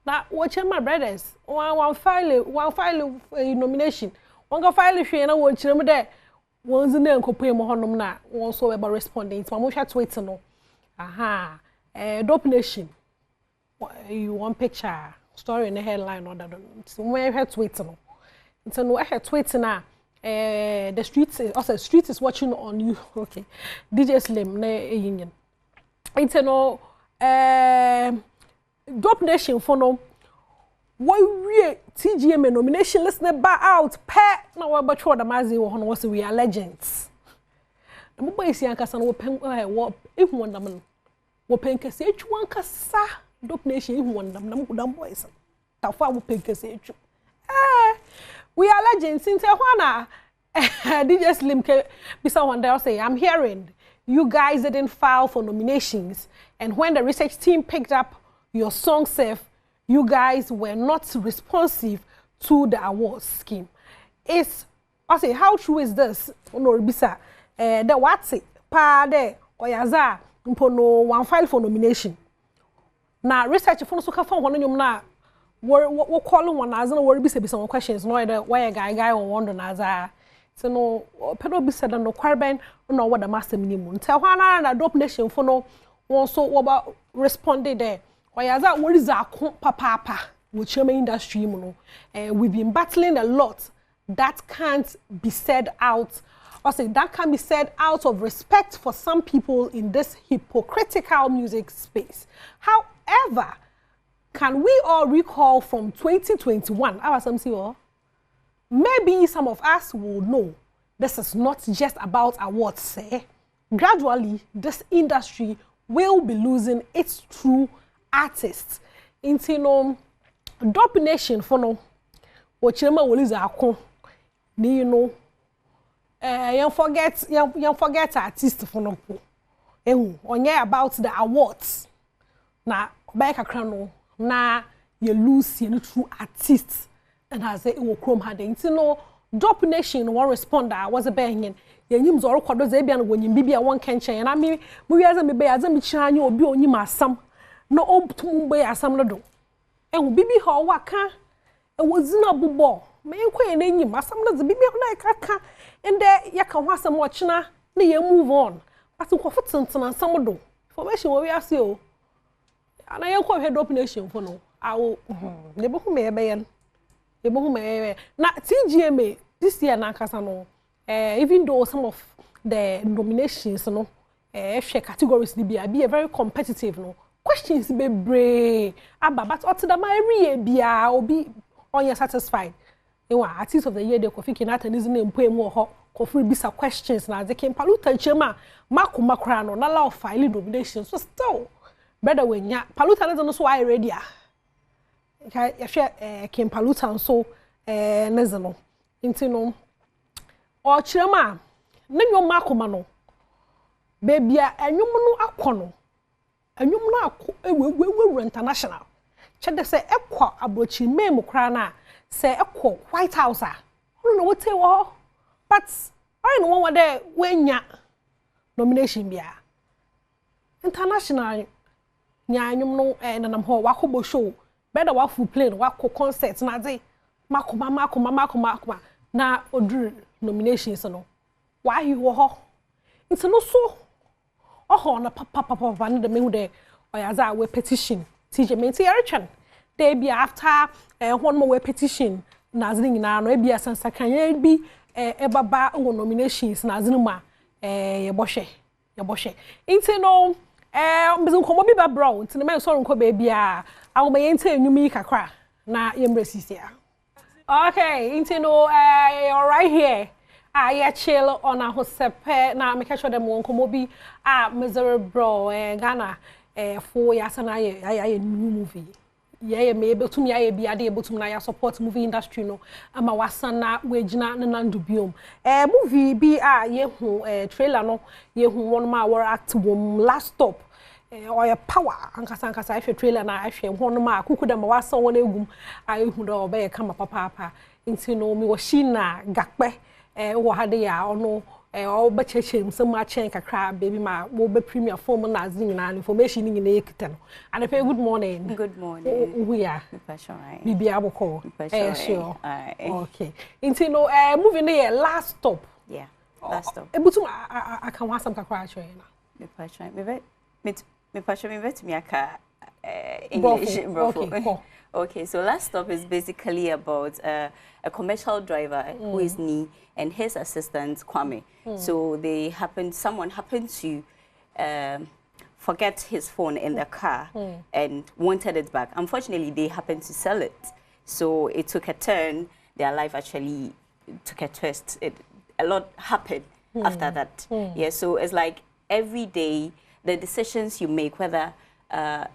na watching my brothers one file a nomination one go file she na watch them there one's the name kopem honum na one so about responding to my tweet no Dope Nation you want picture story in the headline or that so where her tweet no so no her tweet na the street is watching on you. Okay. DJ Slim, ne union. It's no Dope Nation for no. Why we TGM nomination? Let's never out. Pet now we're but the Mazi was we are legends. The mobile is young Cassan will pen if one damn will pen case each one cassa Dope Nation if one damn boys. How far will pen case each. We are legends since Juana. DJ Slim bisa one day say, I'm hearing you guys didn't file for nominations, and when the research team picked up your song safe, you guys were not responsive to the awards scheme. I say, how true is this? No, bisa the what's it? Pa de oyaza mpono one file for nomination. Now research for so ka fa hono nyum na we're calling one as no worry be some questions no either why a guy on one as so no pedo be said no quarben no what the master minimum tell one na Dope Nation for no one so about responded there why as that what is our papa which industry no we've been battling a lot that can't be said out or say that can be said out of respect for some people in this hypocritical music space. However, can we all recall from 2021? Maybe some of us will know this is not just about awards. Say, gradually, this industry will be losing its true artists. Into Dope Nation for no, what you will is our you know, you forget artists for no. On about the awards. Now, back a crown. Na you lose your true artists and I say it will chrome had you know Drop Nation one responder was a banging. Yenyim zoro kwado ze bia no wonyim bibia won kenchen na me wiaza me be yaza me chiranya obi onyim asam no otum be asam no do ehu bibi ho waka e wozina bobo me nkwe na nyim asam no ze bibi na kaka ende yaka ho asam wo china na ye move on but ko fotentan asam do information wo wiase o ana ye ko hwe Drop Nation fo no awo ne bo hu me ebe yen e bo hu me na TGMA this year na kasa no even though some of the nominations, you know, categories be a very competitive, no questions be brave. But up to the every year be or be on you satisfied. You know, artist of the year they could not and isn't in poem more free bisa questions now. They can paluta chema Marco Macrano, not allow filing nominations. So still better when ya paluta doesn't know why already. I share came paluta and so nezano into no. O chirema na nyom akoma no bebia enwom no akono enwom no akọ ewe international chede se ekọ abrochi mem kra na se ekọ White House a no wote wo but I no one there wenya nomination bia international nya enwom no nanam ho wakobo show better wa full plane wako concert na dey makoma na odru nominations no why you ho it's no so na papa na de me de oyaza we petition TJ menti erchan dey be after one more petition na azini na no e bia sansakanya bi baba wo nominations na azini ma ye bohwe inti no mbizin komo bi ba bro inti me so nko ba bia awo me yenta enwumi kakra na yemresisia. Okay, into no, right here. I chill on a hosepe. Now, make sure them won't come be miserable Ghana 4 years and I new movie. Yeah, me able to me, I be able to me support movie industry. No, I'm a wasana wejina nandubium. Movie be ye trailer no ye one ma war act last stop. Or your power ankasa if trailer na ahwe hono ma kuku da ma wasa won egum ayehu da obe kama papa inti no mi wo shina gakpe wo hade ya ono obe chechem some ma chen kakra baby ma wo be premier form na azin na information ni na yekita no and pay good morning we are right bibi aboko sure okay inti no moving there last stop last stop ebutum aka wasam kakra ahwe na me passion me vet me aka English okay so last stop is basically about a commercial driver who is me and his assistant Kwame. So someone happened to forget his phone in the car and wanted it back. Unfortunately, they happened to sell it, so it took a turn. Their life actually took a twist. A lot happened after that. Yeah, so it's like every day the decisions you make, whether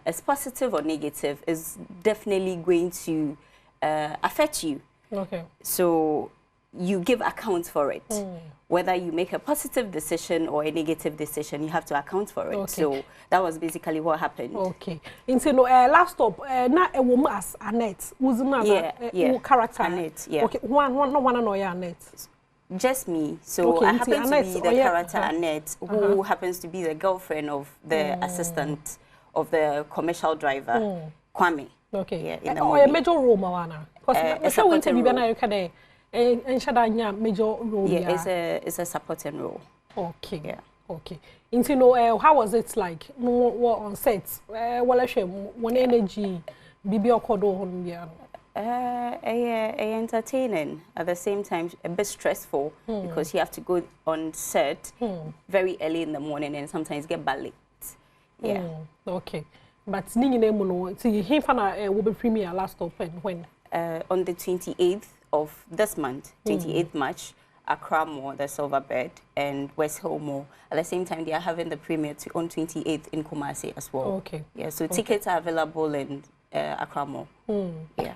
it's positive or negative, is definitely going to affect you. Okay. So you give accounts for it. Whether you make a positive decision or a negative decision, you have to account for it. Okay. So that was basically what happened. Okay. Into last stop, na a woman as Annette, who's another character. Annette, yeah. Okay. One annoy Annette. Just me. So okay, I happen to be the character Annette, who happens to be the girlfriend of the assistant of the commercial driver, Kwame. Okay. Yeah, a major role, Mawana. Because I want to be major role. Yeah, it's a supporting role. Okay. Yeah. Okay. Into how was it like? No, on set. Well, actually, one energy, bibi okodo honbiano. Entertaining, at the same time a bit stressful because you have to go on set very early in the morning and sometimes get back late. Yeah. Okay. But will be premiere last stop when? On the 28th of this month, 28th March, Accra Mall, the Silver Bed, and West Hill Mall. At the same time, they are having the premiere on 28th in Kumasi as well. Okay. Yeah. So tickets are available in Accra Mall. Yeah.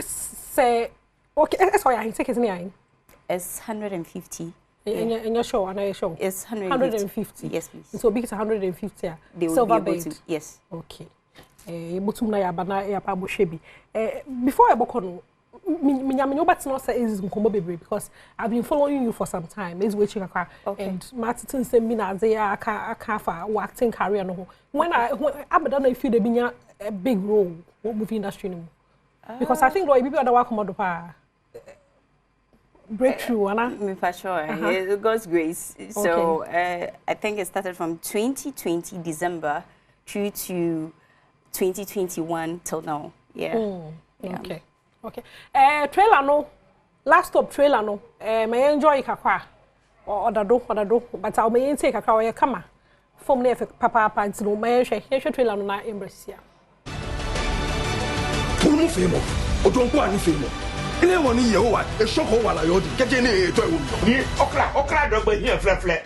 Say okay. That's why I take it near. It's 150. In your show, another show. It's 150. Yes, please. So big is 150. They will Silver be able to. Yes. Okay. Before I me but not say is nkomo bebre because I've been following you for some time. Is we chika and Martin say me na say aka fa acting career no. When I don't know if you dey be a big role what movie industry no. Because I think people other work come pa breakthrough me for sure. God's grace. So I think it started from 2020 December through to 2021 till now. Yeah. Okay. Okay. Trailer no. Last stop trailer no. May enjoy kakwa. Or do. But I may take kakwa ya kama. From there papa pants no may share trailer no na embrace ya. Punu femo. Odonko ani femo. Ile woni ye wa e shoko wala yodi. Keje ni e to e wo. Ni okra dogba here fle.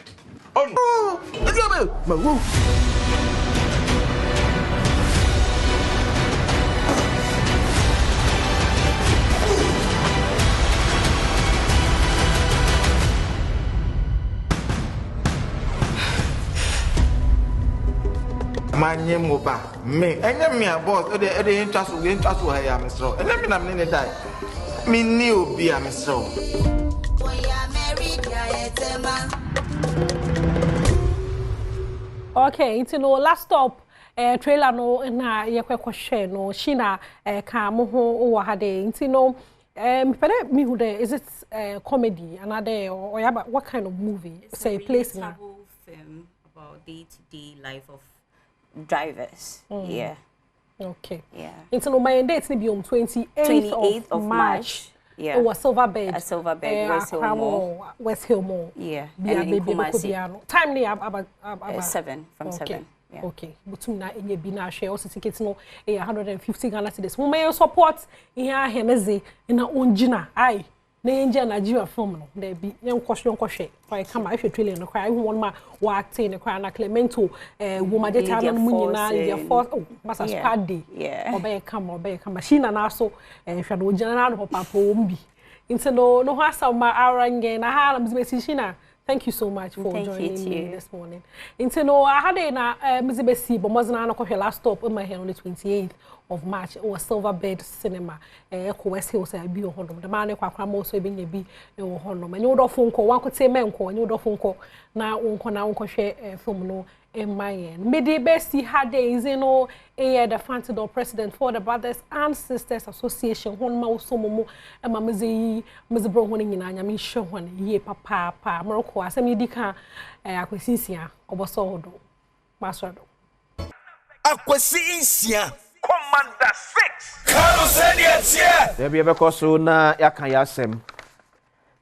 Oh no. Ejobe. Mawo. Manye moba me enye me a boss e dey interest we ya me so enye me na me ne dai me ni obi a me so okay it's no last stop trailer no na ye kwekwo share no she na ka mo ho wo ha dey it's no pere me who there is it comedy another or what kind of movie it's say a place na film about day-to-day life of drivers. Yeah. Okay. Yeah. Into no my date be on 28th of March. Yeah. It was Silver Bed. A Silver Bed, West Hill Mall. Yeah. And in Kumasi. Time ni about 7 from 7. Yeah. Okay. But na enye bi na share also tickets no 150 Ghana cedis. Mo may support here Heneze na onjina. Ai. Na enje Nigeria film no. There be yon kwhwe. For come I should trailer no cry. I want ma wa acting no cry na Clemento woman dey tell me nyina your force masa squad day. Yeah. Obey come. She na na so hwe no general no papa ombi. Into no hasa ma arange na ha na mzibesi she na. Thank you so much for joining me this morning. Into no I had na mzibesi but was na no kwhwe last stop in my head on the 28th of March. It was Silver Bed Cinema. West Hill say be honor. The man kwa mo so be be honor. And you do phone call one could say men call and you do phone call na unko share film no in my end. Mede besti had days you know the Fancy president for the Brothers and Sisters Association. One ma so momo e ma mezi bro honi nyina nya me hwe hon ye papa Morocco asem yi dika akwesinsia oboso hodo. Masado. Akwesinsia Commander 6. Kano said it here. There be a bekoso na yaka yasem.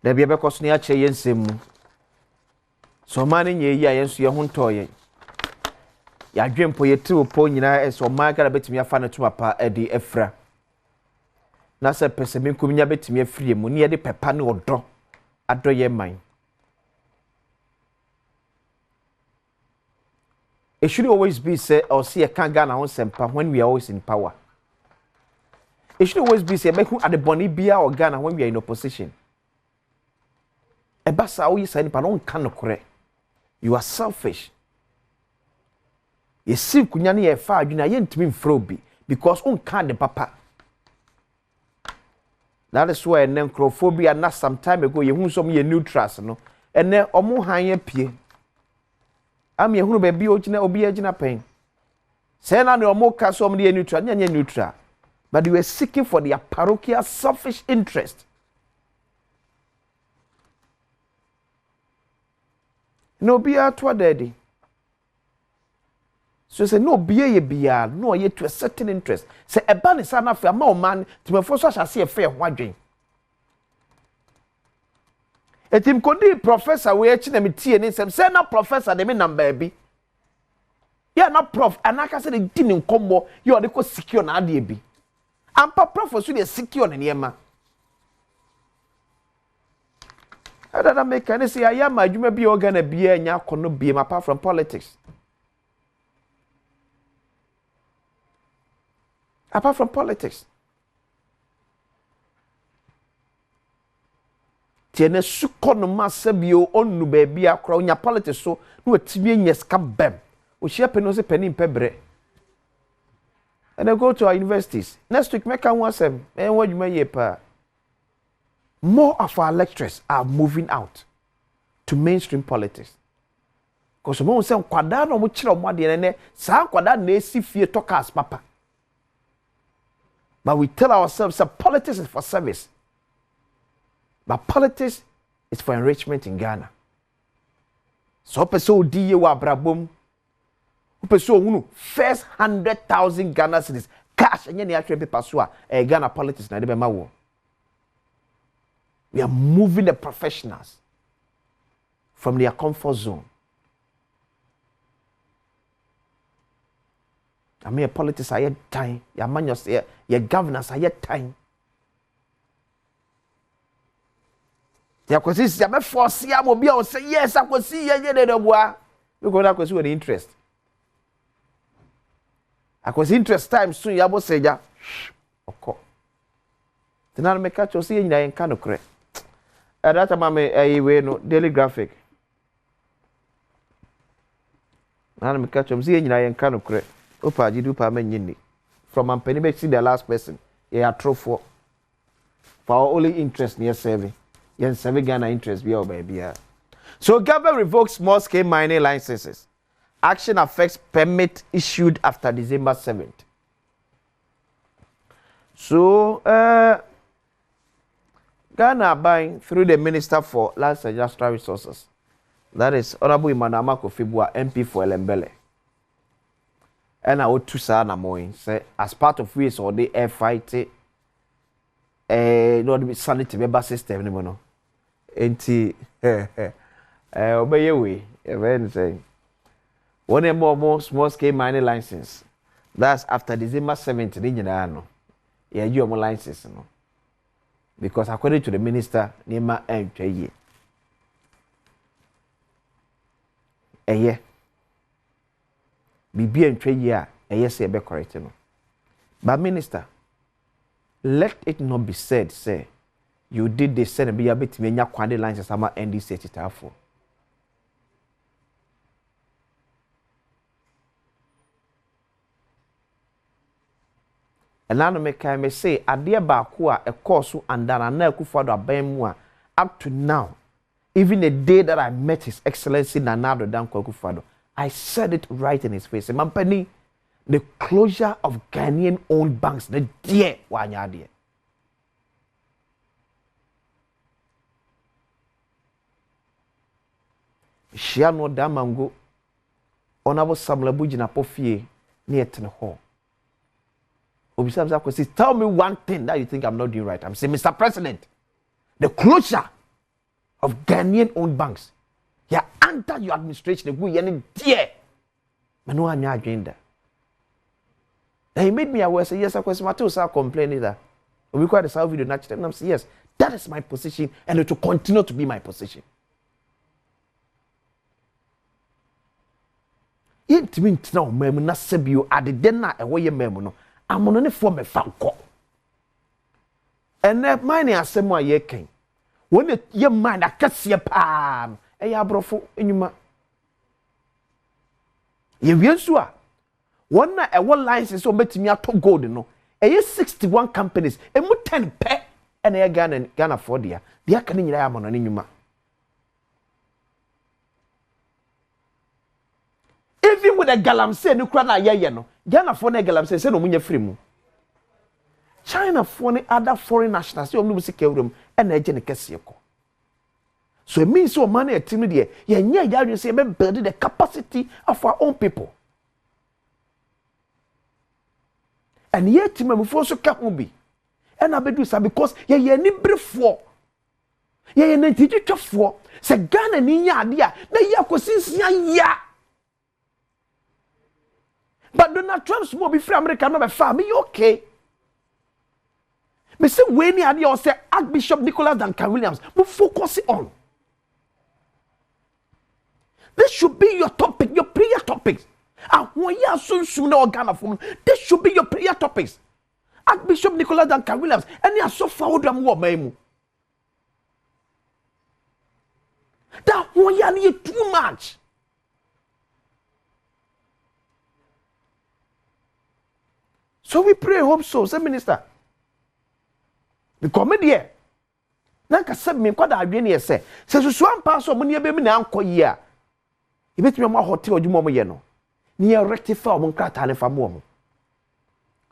There be a bekoso na yache yensemu. So mani nye ya yensu ye huntoye. Ya dwempo ye ti opo nyina eso magara betimi afa na tumapa edi efra. Na se pese menkum nya betimi afrie mu ne ye de pepa ne odo. Ado ye man. It should always be say or see a can Ghana on sempa when we are always in power. It should always be say make at the boni bia or Ghana when we are in opposition. Ebasa o yisa nipa no kan correct. You are selfish. You see kunya ne ye fa adwuna ye ntimi mfro bi because on kan the papa. That is why necrophobia na some time ago ye hu some ye neutrals no. Ene omo han ye pie. Am ye hunu baby ogina obi agina pen. Say na ne omo ka so ye neutral, nya neutral. But they were seeking for their parochial selfish interest. No be a to daddy. So say no be ye bia, no ye to a certain interest. Say a ban is an affair, more man, to me for such as see a fair wadging. A team could be professor, we actually me tea and some say not professor, they mean baby. Yeah, not prof, and I can say the didn't combo, you are the co secure na be. And papa for so secure in yema. How did I make any say I am my you may be organ a beer and ya could not be apart from politics. Apart from politics. Tiene sukono masabio onu baby akra onya politics so no atimi nyes ka bem. O share penose penny pebre. And I go to our universities. Next week, make one sem. And what you may ye pa. more of our lecturers are moving out to mainstream politics. Because we say kwada no mo kire mo ade ne sa kwada na esi fie talkers papa. But we tell ourselves that politics is for service. But politics is for enrichment in Ghana. So person odi ye wa brabom. Person unu first 100,000 Ghana cedis cash enye ne atwe paper so a Ghana politics na de be ma wo. We are moving the professionals from their comfort zone. I mean, politics are yet time. Your man, your governors are yet time. Your questions, you may foresee, I will be able to say, yes, I could see you. Because I could see the interest. I could see interest time soon. You will say, yeah, okay. Then I'll make you see in kind of correct. That time, I no Daily Graphic. I'll make you see in kind of correct. Opa jidu pa menyini from ampani be see the last person ye atrofo for our only interest near serving yen serving Ghana interest be baby. So government revokes small scale mining licenses. Action affects permit issued after December 7th. So Ghana buying through the Minister for Lands and Natural Resources, that is Honorable Imanama Kofibua, MP for Elembele. And I would to say say as part of which or the air fight not be sanitary member system anymore no enti obey way even say one more small scale mining license that's after December 7th in no yeah you more license no because according to the minister Nima Ntwaye Bibi and Treya, yes, be correct. No. But minister, let it not be said, say, you did this and be a bit me kwande lines as ama ND set it out for. And now me say, a dear Bakua, a course and then I Kufuado Abemwa up to now, even the day that I met His Excellency Nanado Danko Kufuado. I said it right in his face. Mampani, the closure of Ghanaian-owned banks, the dear wanya dear. Shiano Damango, Honorable Samuel Bujina Pofie, near Ten Hall. Tell me one thing that you think I'm not doing right. I'm saying, Mr. President, the closure of Ghanaian-owned banks. Yeah, under your administration, we are dear. Man, no, I'm not agenda. He made me aware. Say yes, I was Matthew complaining that we quite a South video natural. And I'm saying yes, that is my position, and it will continue to be my position. It means now, mem, na sebio at the dinner away your memo. I'm on any form of fanco. And that mine is somewhere ye came. When it your mind, I can see a palm. Eya brofo enyuma ye wiensua wonna e wo license so betimi ato gold no eye 61 companies emu 10 pe na ye Ghana for dia aka ni nyira ya mono ne nyuma even with the galamsey ni kura na ye no Ghana for na galamsey say no munya free mu China for ni other foreign nationals say omnu sika wurum na eje ne kese ko. So it means so money at team there. You say build the capacity of our own people. And yet team we also can't be. And I do so because ni brief for. Ni teach for. Say Ghana ni ya dia. Na ya ko sinsia ya. But Donald Trump's more be free America no be far. Me okay. Me say when ni adia or say Archbishop Nicholas Duncan Williams. We focus on. This should be your topic, your prayer topics. And when you are soon Ghana from, this should be your prayer topics. Archbishop Nicholas Duncan Williams, and you are so far them what memu. That when you need too much. So we pray, hope so, say minister. The comedy. na nka sɛ me kwada adwe ne yɛ sɛ susu ampa so mo ne be mi na ankɔ yi a ebetumi mo hotel odwuma mo yɛ no ne yɛ rectify mo nkrata ne fa mo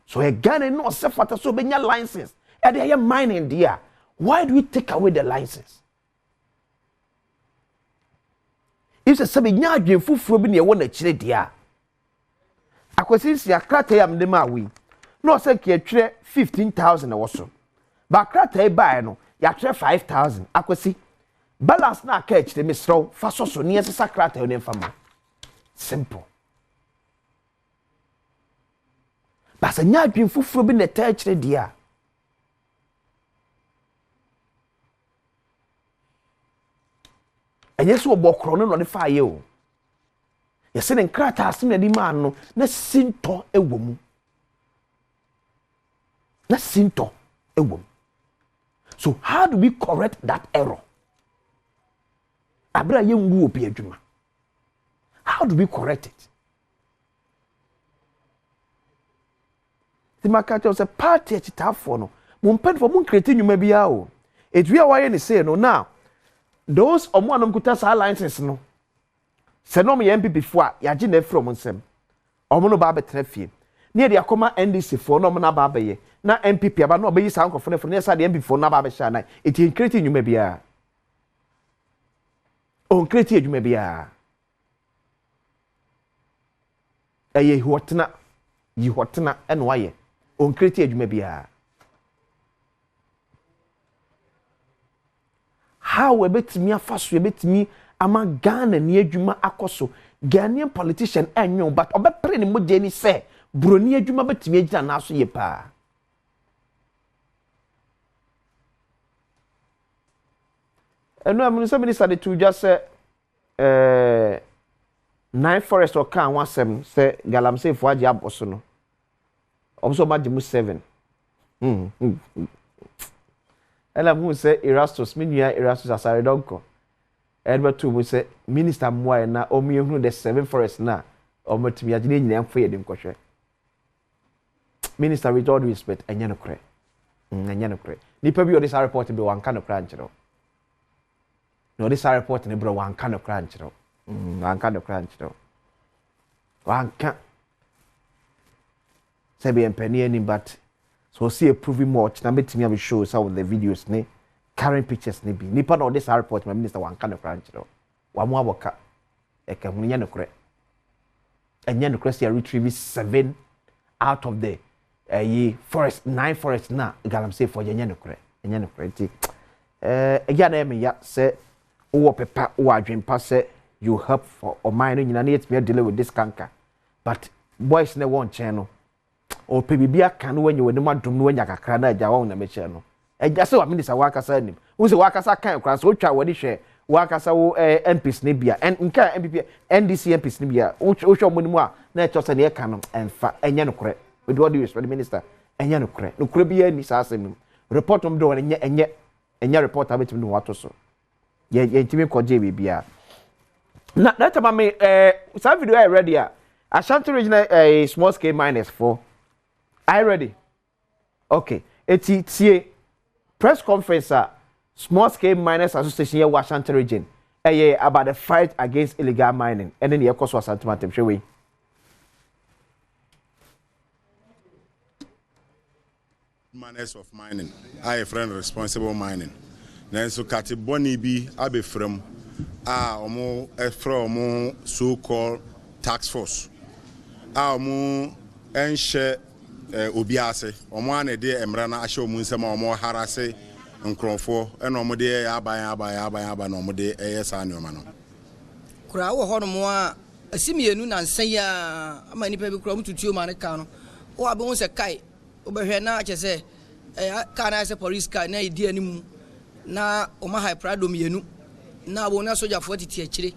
so a Ghana no se fata so benya license e dey yɛ mining there. Why do we take away the license? If se be nya adwen fufuro bi ne yɛ wɔ na kyire dia akwasi si akrata yam de ma we no se ke atwere 15,000 na woso ba akrata e bae no ya atwere 5,000 akwasi balance na aka kyire misro fa so ne yɛ sesa akrata yo ne mfama simple ba se nya adwen fufuro bi na ta kyire dia enye so obokro no de fa ye o yese ne nkrata asem na di man no na sinto ewomu so how do we correct that error abra ye ngu obi adwuma how do we correct it the market was a party chitafo no mo mpend for mo create nyuma bia o edua wa ye ne say no now those omo kuta sa license no se no me MPP fo a ya gi na from nsem omo no ba betra fie ne de akoma NDC fo no na ba baye na MPP aba no obeyi sa nkofo ne fo ne sa de MPP fo na ba be sha na eti create nyuma bia on create nyuma bia eye hotna yi hotna eno aye on create nyuma bia how ebetimi afaso ebetimi ama Ghana ni adwuma akoso Ghanaian politician enyo but obepre ni moje ni se broni adwuma betimi agina na so ye pa eno amunu se minister de to just say nine forest or kan wasem se galamsey fo age aboso no obso ma jimu 7 ela mu se Erastus minua Erastus asare donko Edward to mu se minister moa na omiehunu the 7 forest na omotimi agine nyina mfo ye dem kohwe minister with all due respect enye no kre nipa bi o this report be wan kan no kra nchiro no this report ne bro wan kan no kra nchiro wan kan se be empani ani but so see a proving much na betimi am show some of the videos ne current pictures ne bi nipa no this report my minister wan kan no kra nchiro wa mu aboka e ka hunu nya no kre enya no kre se retrieve 7 out of the forest 9 forest na galamsey for enya no kre ti egya na me ya se wo pepa wo adwempa se you help for o mine nyina na yet me deal with this canker but boys ne won chen no o pe bibia kan wo nyi woni madum no nya kakra na agya wo na me chen no egya se wa minister wa kasa nim wo se wa kasa kan kra so twa wodi hwe wa kasa wo MPs ne bia en nka MPP NDC MPs ne bia wo hwe mo nimu a na e chose ne e kan no enfa enya no kre with what do you expect minister enya no kre bia ni sa asem report om do enya report abetim no wato so ye ntimi koje bibia na that me some video I ready Ashanti regional small scale miners for I ready okay tie press conference small scale miners association here Ashanti region about the fight against illegal mining and then the cost was Ashanti matem hwe miners of mining I a friend responsible mining then so kati boni bi abe from omo from so called tax force omo enhye obiase omo ane de emra na ahye omo nsema omo harase nkrofo ena omo de aban na omo de eyesa ne no kura wo ho no mo a asimienu na nsan ya ama nipa bi kura mututuo ma ne ka no wo abe won se kai obehwe na ache se ka na se police car na idi animu na oma high prado mienu na bo na soldier 40 ti akire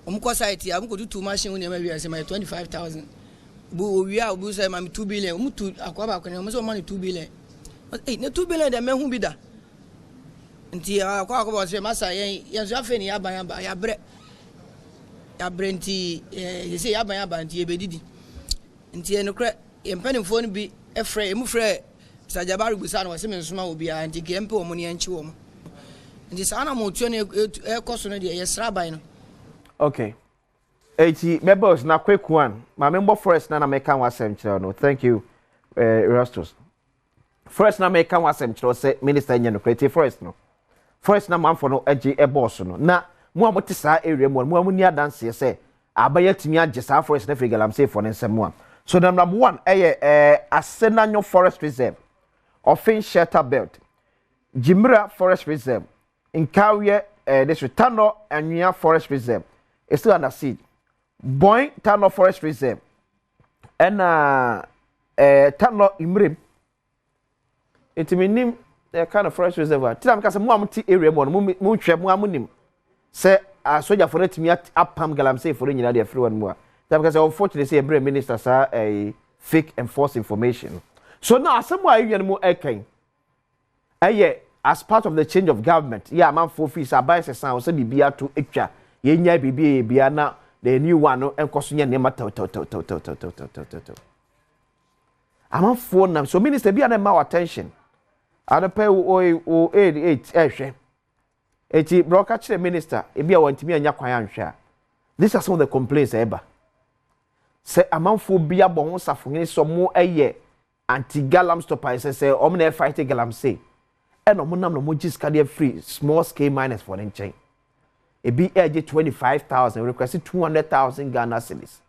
omko site ya omko tutu machine woni ma wi ase ma 25,000 bu owia obu say ma 2 billion mutu akwaba akwane mo so ma 2 billion na 2 billion de mehu bi da nti akwa bo say masa yen so afa ni ya ban ya bre nti ye say ya ban nti e bedidi nti en kra ye mpanimfo no bi efre emu fre sajabaru busa no wase mensoma obi a nti kempe omo ne anchi wo nti saa na mo tuo ne ekoso no de yesra ban no. Okay. Eti members na quick one. My member first na make kan wasem kire no. Thank you Erastus. First na make kan wasem kire say minister nya no creative first no. First na man for no age e boss no. Na mo amote saa area mo ni adanse say abaya timi age saa first na free say for nsem mo. So number 1 Asenanyo Forest Reserve, Offin Shelter Belt, Jimra Forest Reserve, Nkawie this Tano Anua Forest Reserve. It's still under siege. Boy Tano Forest Reserve. And Tano Imrim. It's meaning kind of forest reserve. Tell me mo amti area mo mo hwe mo amunim. Say soldier for it me apam galam say for nyina dey free one more. Because unfortunately, say every minister saw a fake and false information. So now, somewhere you know more as part of the change of government, yeah, man, for fees, I buy a sound, so be to extra. Yenya be biana the new one and costume name to. I'm on phone now, so minister be under my attention. I don't pay o 88 eti broadcast minister e be want me anya kwan anhwa. These are some of the complaints ever. Say amanfo bia bo ho safo so mo anti-galam stopper say omo na fight galam say e no mo nam no mo giska dey free small scale miners for den chain e be age 25,000 request 200,000 Ghana cedis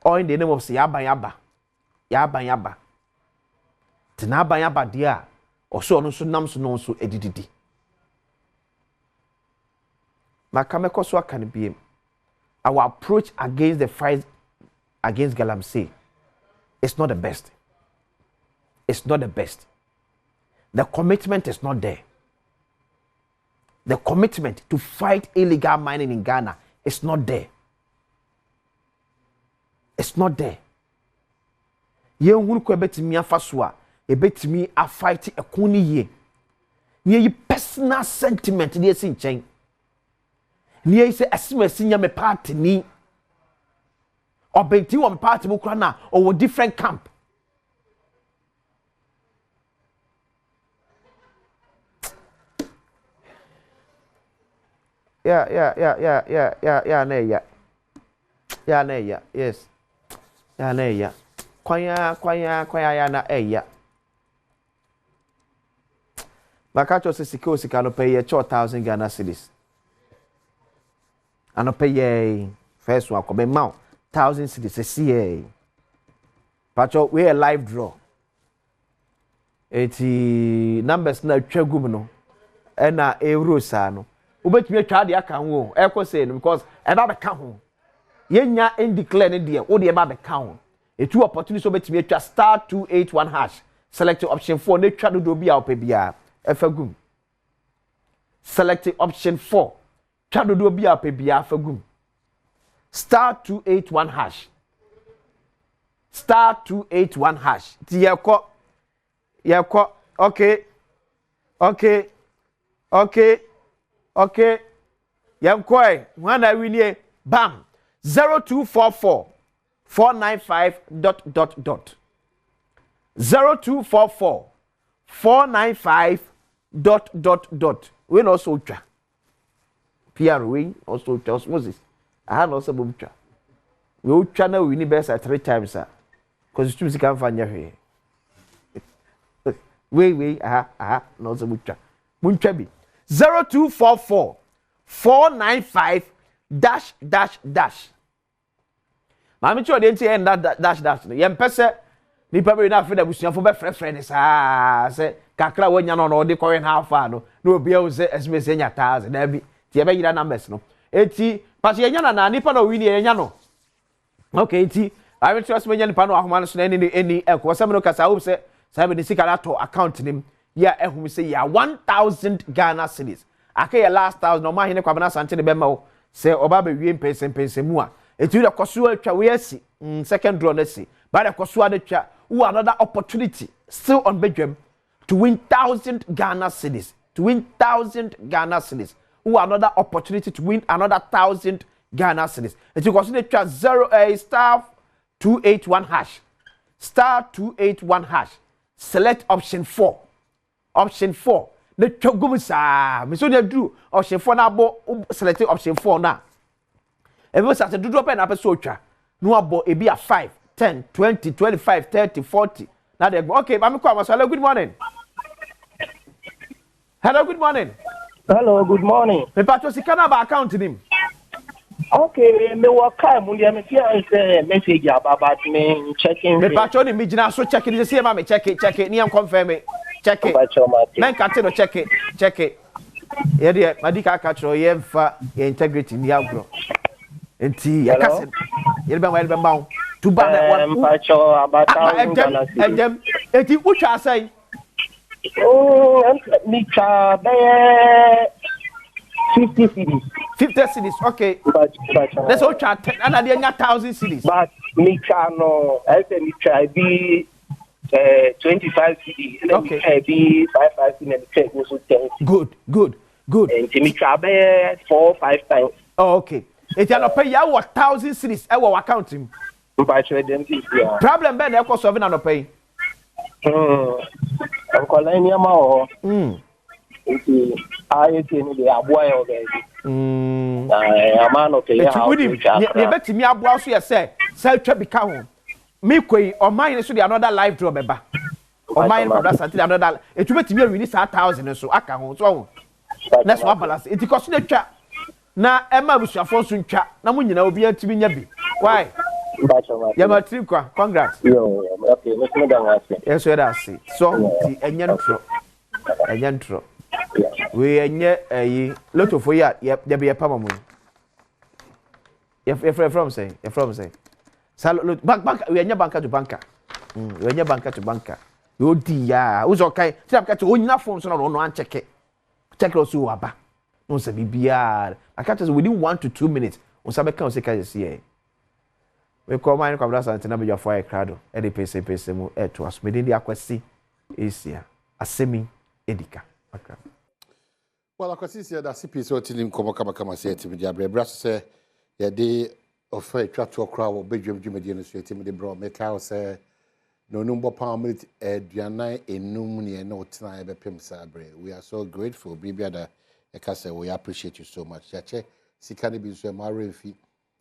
all in the name of say yaba tina yaba dia oso no so nam so no so edididi makameko so aka ne biem. Our approach against the fight against Galamsey is not the best. It's not the best. The commitment is not there. The commitment to fight illegal mining in Ghana is not there. It's not there. Yen hunu ko betimi afaswa, ebetimi a fight ekuni ye. Ye personal sentiment dey sin chen. Niye se asimasi nya me party ni obenti wo me party mu kra na o different camp yeah yes kwanya ya na eya bakacho se sika no pay 4,000 Ghana cedis. And pay first one come out 1,000 cedis CA. Pacho we a live draw. 80 numbers na twagum no. E na euro sa no. Obetumi atwa de aka ho. E ko say no because e ba be ka ho. Yenya in declare ne de o de e ba be ka ho. E two opportunity obetumi atwa *281#. Select option 4 na twa do bi a opebia. E fagum. Select option 4. Chadodo bi apebia fagum *281#. *281#. Ti yeko okay yankoi wana winie bam 0244 495 ... 0244 495 ... we no so twa PRW also tells Moses. I had also bumcha. We will channel we need best 3 times, sir. Because it's too can find your hair. Wait, no so bumcha. Munchabi 0244 495 ... Mami cho de nti end that yem pese ni pabe na afeda busuafo be frefre sa se kakra wonya no de kowen half no na obi e wo se SMS nya 1000 na bi ti ebe yira numbers no eti pati yenya na nipa no wini yenya no okay eti I will trust me nipa no ahoma no so na eni ekwo se me no kasa hope se sa be ni sika na to account nim ya ehum se ya 1,000 Ghana cedis aka ya last 1,000 no ma hene kwabana sante ne be ma wo se oba be wie mpese mu a eti the koso atwa we asi second draw na si but the koso atwa who another opportunity still on Badwam to win 1,000 Ghana cedis, to win 1,000 Ghana cedis. Who another opportunity to win another 1,000 Ghana cedis. And you consider *281#. *281#. Select option 4. option 4 the chogumsa me so dey do option 4 na abo select option 4 na e be start do drop na person otwa no abo e be a 5 10 20 25 30 40 na dey okay ba me call masala good morning. Hello, good morning. Hello, good morning. Me patro si kana ba account nim. Okay, me work time we me say message about me checking. Me patro ni me gina so check it say ma me check it ni am confirm it. Check it. Men ka te no check it. Ye de madika ka tro ye mfa ye integrity ni agro. Enti ye ka se ye be ma to ban one patro about ejem enti ucha say oh me cha be 50 cities. 50 cities, okay. Let's all chat and I 1,000 cities. But me no, I say me try be 25 cities. Okay. Try be 5 cities and check also 10. Good. And me try be 4 or 5 times. Oh, okay. If you no pay ya 1,000 cities, I will account him. Problem ben e ko solve na no pay. I'm calling you ma. I think they are boy already. Man okay. You bet me aboa so ye say twa bika ho. Me koi o mine so the another live draw beba. O mine for that something another. It bet me win 1,000 so aka ho so. Let's one balance. It because na twa na ema busuafo so ntwa na mo nyina obi antimi nya bi. Why? Ya ma trip kwa. Congrats. Okay, let's me down ask. Yes, we da see. So ti enyan we enye lot of ya there be a pama mu. You from say. Salute bank we enye banker to banker. We enye banker to banker. We di ya. Uzo kai. Tell am to onyina phone so no an check. Check also waba. No say bibia. I catch us within 1 to 2 minutes. On sabe kan o se kai see. We call mine kwabra sante na be your fire crowd. E dey pese mu to us. Me dey akwasi esia. Asemi edika. Okay. Well, I can see that CP so tilim kama say to me bra say ya dey offer try to crowd or bedroom jumedi no so team dey bro make out say no number pound minute aduanan enum ne na otena be pem sabre. We are so grateful bibia da e ka say we appreciate you so much. Ya che sika ne bi so ma remfi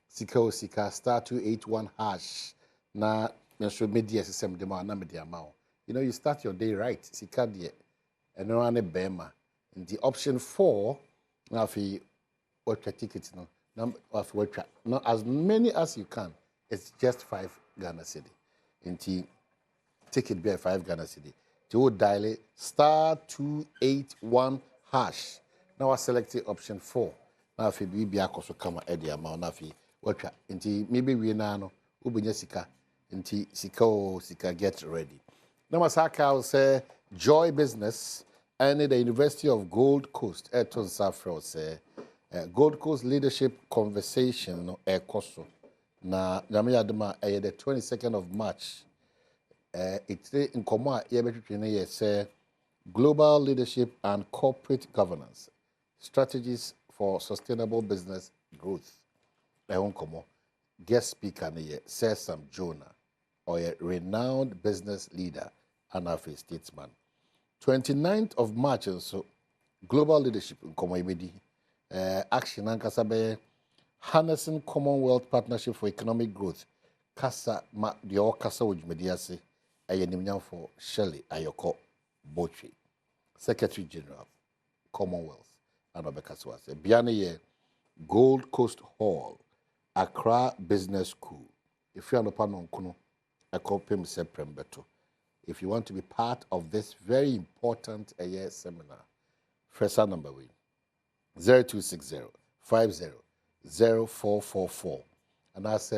sika star 281 hash na me so media system de ma na media ma. You know you start your day right. Sika de and no ane bema. The option 4, now if you watch tickets, number of watch, not as many as you can. It's just 5 Ghana cedi. Inti ticket be 5 Ghana cedi. You dial it star 281 hash. Now I select option 4. Now if you be a koso kama edi amount now if you watch. Inti maybe we na no ubunya sika. Inti sika get ready. Now Masaka will say Joy Business. And the University of Gold Coast, Eton Safro say Gold Coast Leadership Conversation no Ekoso. Na Namia Dema the 22nd of March. It's in Koma Yebetwene say Global Leadership and Corporate Governance Strategies for Sustainable Business Growth. Komo guest speaker ne says Sam Jonah or a renowned business leader and a statesman. 29th of March so global leadership in Komoibedi action and harnessing Commonwealth Partnership for Economic Growth Kasa ma the Kasa Ujmediase ayenimnyam for Shelley Ayoko Bochi Secretary General Commonwealth and Obekaswase Biane Gold Coast Hall Accra Business School if you are no panon kuno akopem seprembeto. If you want to be part of this very important seminar, first number 0260 50 0444 and that's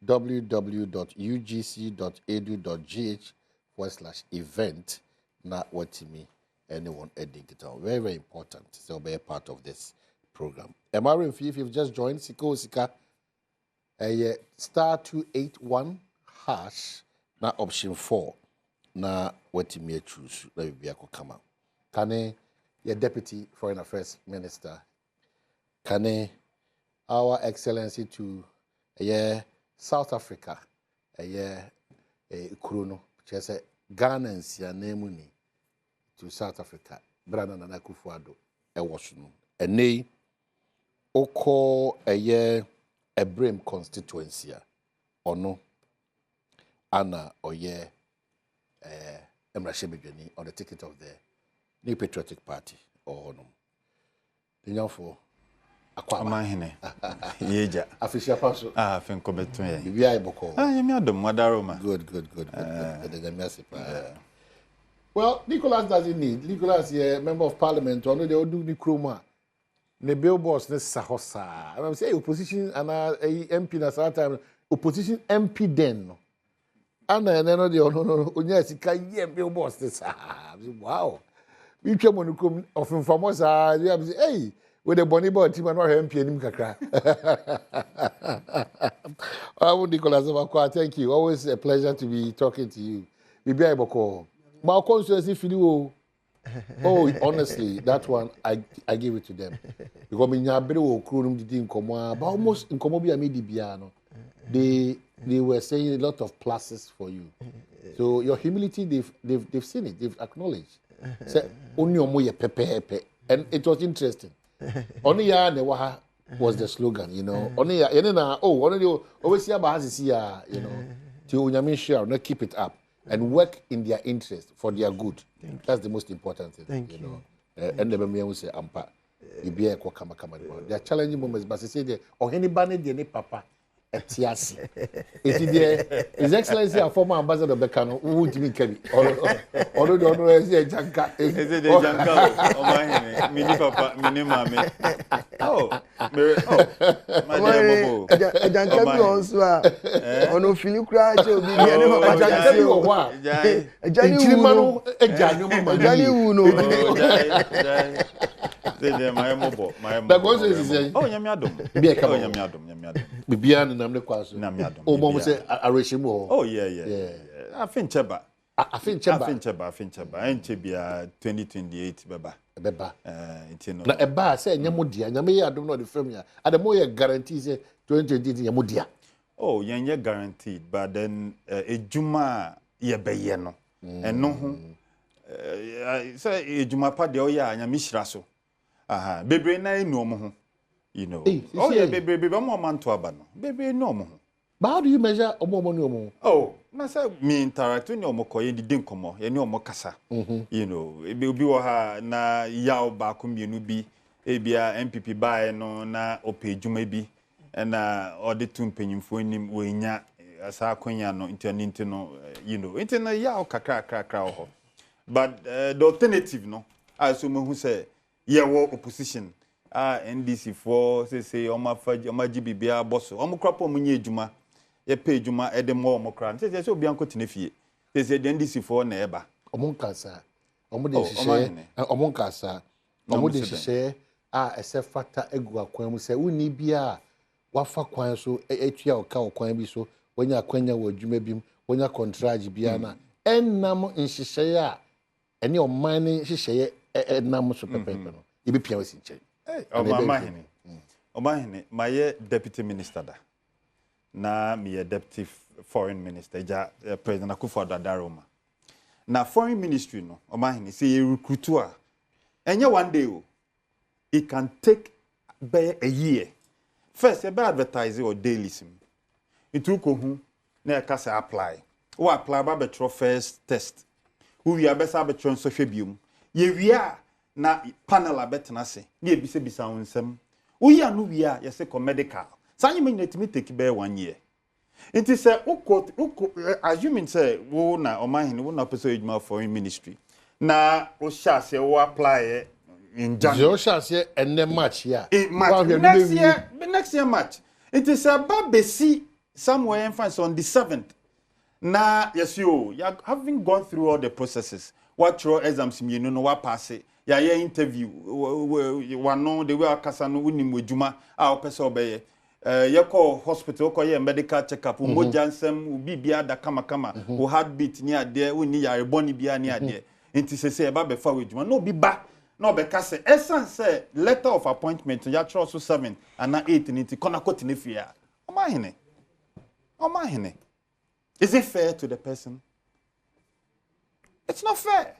www.ugc.edu.gh/event. Not what to me anyone editing it on. Very, very important. So be a part of this program. MRM if you've just joined Sika star 281 hash na option 4. Na what me choose that will be a come out. Kane your Deputy Foreign Affairs Minister. Kane our Excellency to South Africa. Kuruno. Just Ghana and Sianemuni. to South Africa. Brana Nana Akufo-Addo was no. Ene oko a Brem constituency or no. Anna oye Emra Shebedweni on the ticket of the New Patriotic Party or no. The young for Amahine. Yeja. Official passo. Ah, finko beto ye. Bibia iboko. Ah, yemi adom wadaroma. Good. Well, Nicholas doesn't need. Nicholas is a member of parliament. Or no, they all do the chroma. Ne billboards ne sahosa. I'm saying opposition and MP na some time opposition MP then. And then no, no. Onya sika ye billboards ne sa. Wow. We came on come of informers. Hey. With the Bonnie Boy team and not MP and Kakra. I would Nicholas, thank you. Always a pleasure to be talking to you. Bibi Iboko. My constituency feel oh, honestly, that one I give it to them. Because me nyabere wo kronum didi nkomo but almost nkomo bi amedi bia no. They were saying a lot of pluses for you. So your humility they've seen it, they've acknowledged. Say only omo ye pepe and it was interesting. Only ya newaha was the slogan, you know. Only ya na only always see about you know. To unyame share, not keep it up and work in their interest for their good. That's the most important thing, you know. And the me say ampa. Ibia ko kama. There are challenging moments, but they say there or anybody dey papa etiasi. His Excellency a former ambassador Bekano who Jimmy Kebi. Although say janka. Is it the janka? Oh my mini papa, mini mama. Oh, my dear janka bi onso a ono fili kura che obi bi ene papa janka bi wo ho a jani wu jani wu no. They my mobo. That goes is oh nyame adom. Bi e ka nyame adom. Bibia no namne kwaso. Nyame adom. O mo say arehimo. Oh yeah. Afincheba. Enche bia 2028 beba. Intino. Na eba say nyamo dia, nyame ye adom no the film ya. Ademo ye guarantee say 2028 nyamo dia. Oh, yenye guaranteed, but then ejuma ye beye no. Eno ho say ejuma pa de oya nyame hira so. Aha, bebre na enu omo ho. You know. Oh yeah, baby, mo man to aba no. Baby no mo. But how do you measure omo ni omo? Oh, na say me interact with omo ko ye di nkomo, ye ni omo kasa. You know, ebi obi wo ha na yaw ba ko mienu bi, ebia MPP bae no na opejuma bi na audit mpanyimfo nim we nya asa akonya no internet no, you know. Internet yaw kakra ho. But the alternative no, as we who say ye wo opposition NDC for say oma GBBA boss omo krapo munye ejuma ye pay ejuma edemo omo kran say obi anko tenefie say the NDC for na eba omo nkasa omo de hye omo nkasa omo de hye ese fata egu akwan mu say uni bia wafa kwan so etua oka okwan bi so wonya kwanya wo adwuma bim wonya contract bia na ennam nhyehyɛ ene oman ne hyehyɛ ennam so pepepe no ibi pia wasi nche. Omahene, my deputy minister da. Na me deputy foreign minister, President Akufo-Addo Adaroma. Na foreign ministry no, Omahene, say you recruit and one day it can take a year. First, you advertise or daily sim. It took who na kasa apply. Who apply ba first test. Who you best have a social bium. We are na panel abetena se na ebise wonsem wo ya no wi a yese ko medical sanye me netimi take be 1 year nti se uko assuming say wo na omahene wo na person ejuma foreign ministry na wo sha se wo apply in January yo sha se enne match ya next year match it is about besi somewhere in France on the 7th na yes you having gone through all the processes what your exams me no what pass it ya interview wano the way akasa no unim ejuma a opese obeye ye call hospital ko ye medical check up mo jansem ubi bia da kama wo heartbeat ni ade uni ya reboni bia ni ade enti sese e ba be fa ejuma no bi ba no be kase essence say letter of appointment ya tro so 7 and na 8 nti kona koti ne fia omahene is it fair to the person? It's not fair.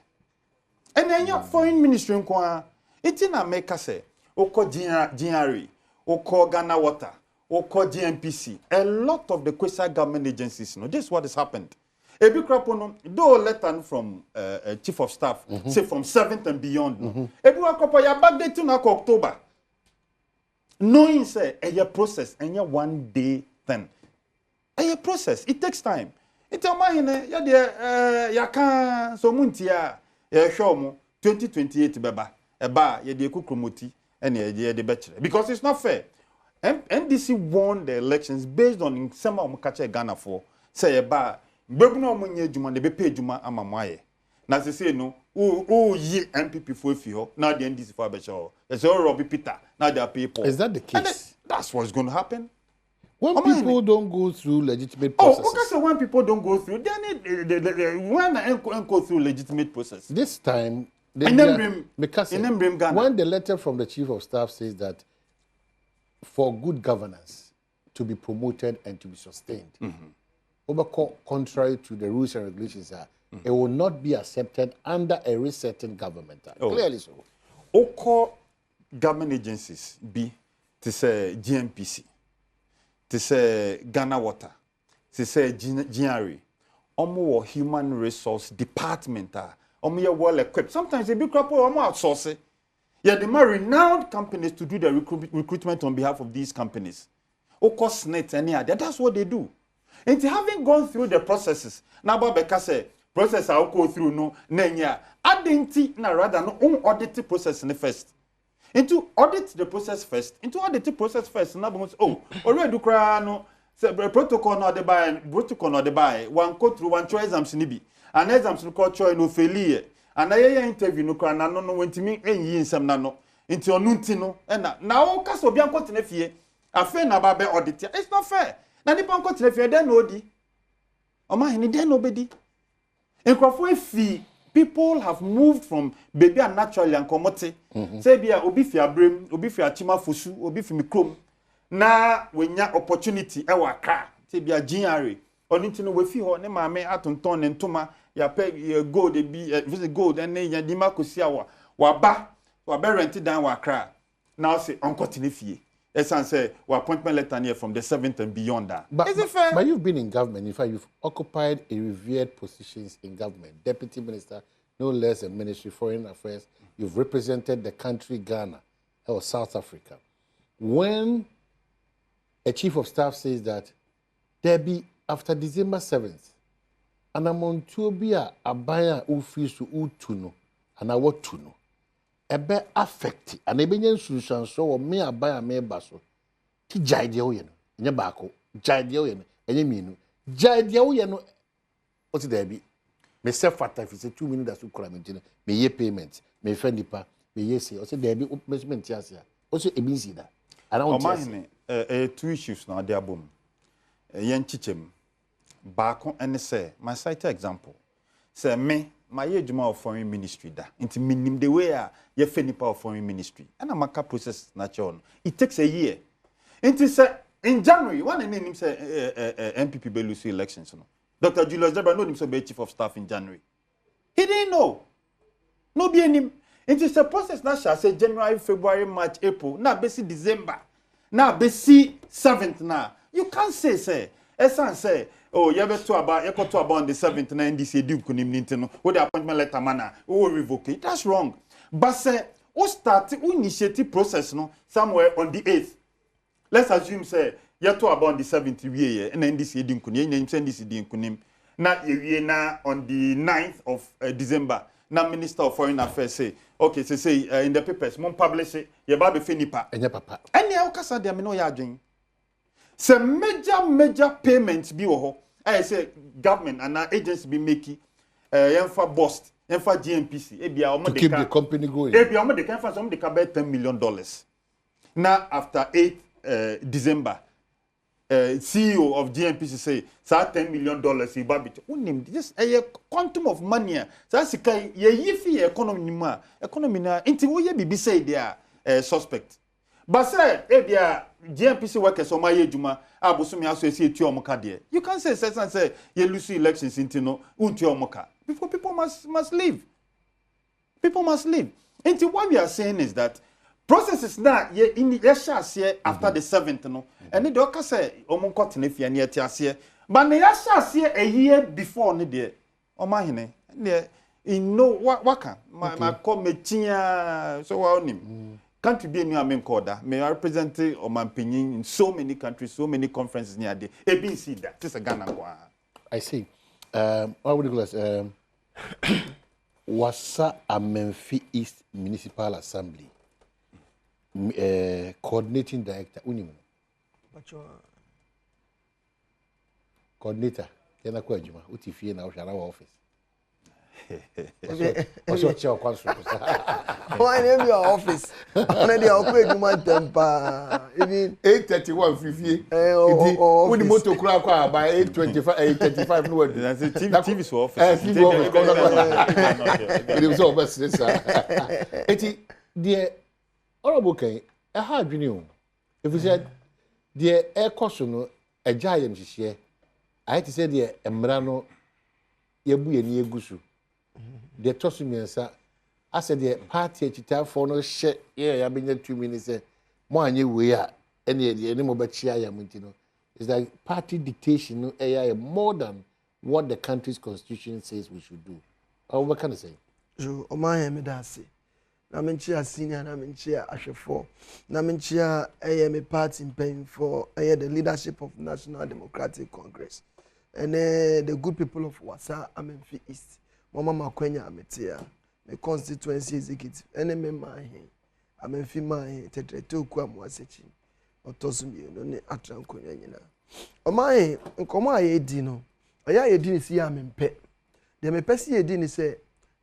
And and then your foreign ministry nko it na make say oko GRE oko Ghana Water oko GNPC a lot of the Kwesa government agencies this is what has happened. Ebi krapono do letter from chief of staff say from 7th and beyond ebi wakopo ya back to na October knowing say a process and ya one day thing a process it takes time it amahine ya de ya kan so muntia ya hwe omo 2028 beba eba ya de kukromoti and ya de bachelor because it's not fair. NDC won the elections based on some of kache Ghana for say eba bebu no munye adwuma de be pay adwuma amamwaye na se say no o yi MPP for fi ho na the NDC for abecha ho say Robbie Peter na their people. Is that the case? That's what's going to happen. When people don't go through legitimate processes. Oh, okay, so when people don't go through, then when I go through legitimate process. This time, when the letter from the chief of staff says that for good governance to be promoted and to be sustained, contrary to the rules and regulations, it will not be accepted under a resetting government. Clearly so. All government agencies be to say GNPC. To say Ghana Water, to say GRE, omo human resource department, omo ye well equipped. Sometimes they be crap omo outsource. Yeah, the more renowned companies to do the recruitment on behalf of these companies. Oko SNET any other. That's what they do. And having gone through the processes, now Babeka say process I go through no nenya. Adenti na rather no audit the process in the first. Into audit the process first. Into audit the process first. Now, already do cry no. Protocol no de buy. One go through one choice exams nibi. An exams no call choice no failure. And I interview no cry no when to me in some nano. Into your nuntino. And now caso bianco tenefie. A fair na babe audit. It's not fair. Now the banco tenefie then no di. Oma hini then nobody. In Crawford fee. People have moved from baby and naturally and commodity. Say bia obi fi abrem, obi fi achima fosu, obi fi mikrom. Na wenya opportunity e waka. Say bia GRE. Oniti no we fi ho ne maame atonton ne ntoma ya pe gold e bi visit gold and ya di makosi awa. Wa be rent down wakra. Now say onkotine fie. Esan say wa appointment letter near from the 7th and beyond that. Is it fair? But you've been in government. In fact, you've occupied a revered positions in government. Deputy Minister, no less than Ministry of Foreign Affairs. You've represented the country Ghana or South Africa. When a chief of staff says that there be after December 7th, and among two be a abaya ufis to utuno and our tuno. Ebe affect and ebenya solution so me abaya me baso ti jaide wo ye no nya baako jaide wo ye no enye mienu jaide wo ye no o ti da bi me self fata fi say 2 minutes so kura me jina me ye payment me fa nipa me ye say o ti da bi measurement ti ase o so ebi nsi da ana on ti two issues na dey abom yen chichem baako ene say my cite example say me my ejuma of foreign ministry da into minim the way ye fenipa of foreign ministry and amaka process natural it takes a year into say in January one name him say MPP Belusi elections no Dr. Julius Zebra know him so be chief of staff in January he didn't know no be him into say process na say January February March April na be see December na be see 7th na you can't say esan say oh, you ever talk about on the 7th na NDC do kunim nintino. What the appointment letter mana? Oh, revoke it. That's wrong. But say, start initiative process no somewhere on the 8th. Let's assume say you talk about the 7th year and NDC do kunim. NDC do kunim. Na on the 9th of December. Na Minister of Foreign Affairs say, okay, say in the papers, mon publish it. You babe finipa. Enya papa. Any okasa de me no ya adwen. Some major payments be I say government and our agency be making for bust, for GNPC. To keep the company going. They can for some they can buy $10 million. Now after 8 December, CEO of GNPC say, $10 million he babit. This a quantum of money. So that's a ye economy na into we be say they are suspect. But say GNPC workers on my ejuma abusumi associate to omoka there. You can't say you lose elections into no unti omoka. People must leave. People must live. And what we are saying is that processes now in the year after the 7th, no, and the doctor say, "Omo cotton if you near Tiasia." But the year a year before, no dear, oh my, in no what can my committee so well name. Country be near main corda. May I represent or my opinion in so many countries, so many conferences near the ABC that is a Ghana. I see. What would you call us? Wasa Amenfi East Municipal Assembly coordinating director Unimo. Coordinator, Yana Kwajima, Utifi in our office. What's your chair council? Why name your office? Already I'll pay you my temper. 8:31 50. With the motor crack by 8:25, 8:35 no. That's it. TV is office. TV office. It was all best this. Eti the honorable king a hard renew. If we said the air caution a giant share, I had to say the embrano yebu ye gusu. The Tosumiansa, I said the party to for no shit. Yeah, I've been 2 minutes. More new we are any more but Chia Mintino. It's like party dictation more than what the country's constitution says we should do. What can I say? So, Omaya Medasi. Namenchia senior, Namenchia Asher4. Namenchia a party in paying for the leadership of National Democratic Congress. And the good people of Wasa, Amenfi East. Mama Makwenya Ametia, the constituency executive, enemy my Amenfi my Tetre Kwa Mwasechi, or Tosumi, no Atran Kunyana. O my, Nkoma Edino, Aya Edin see am pet. The me pesi Edin say,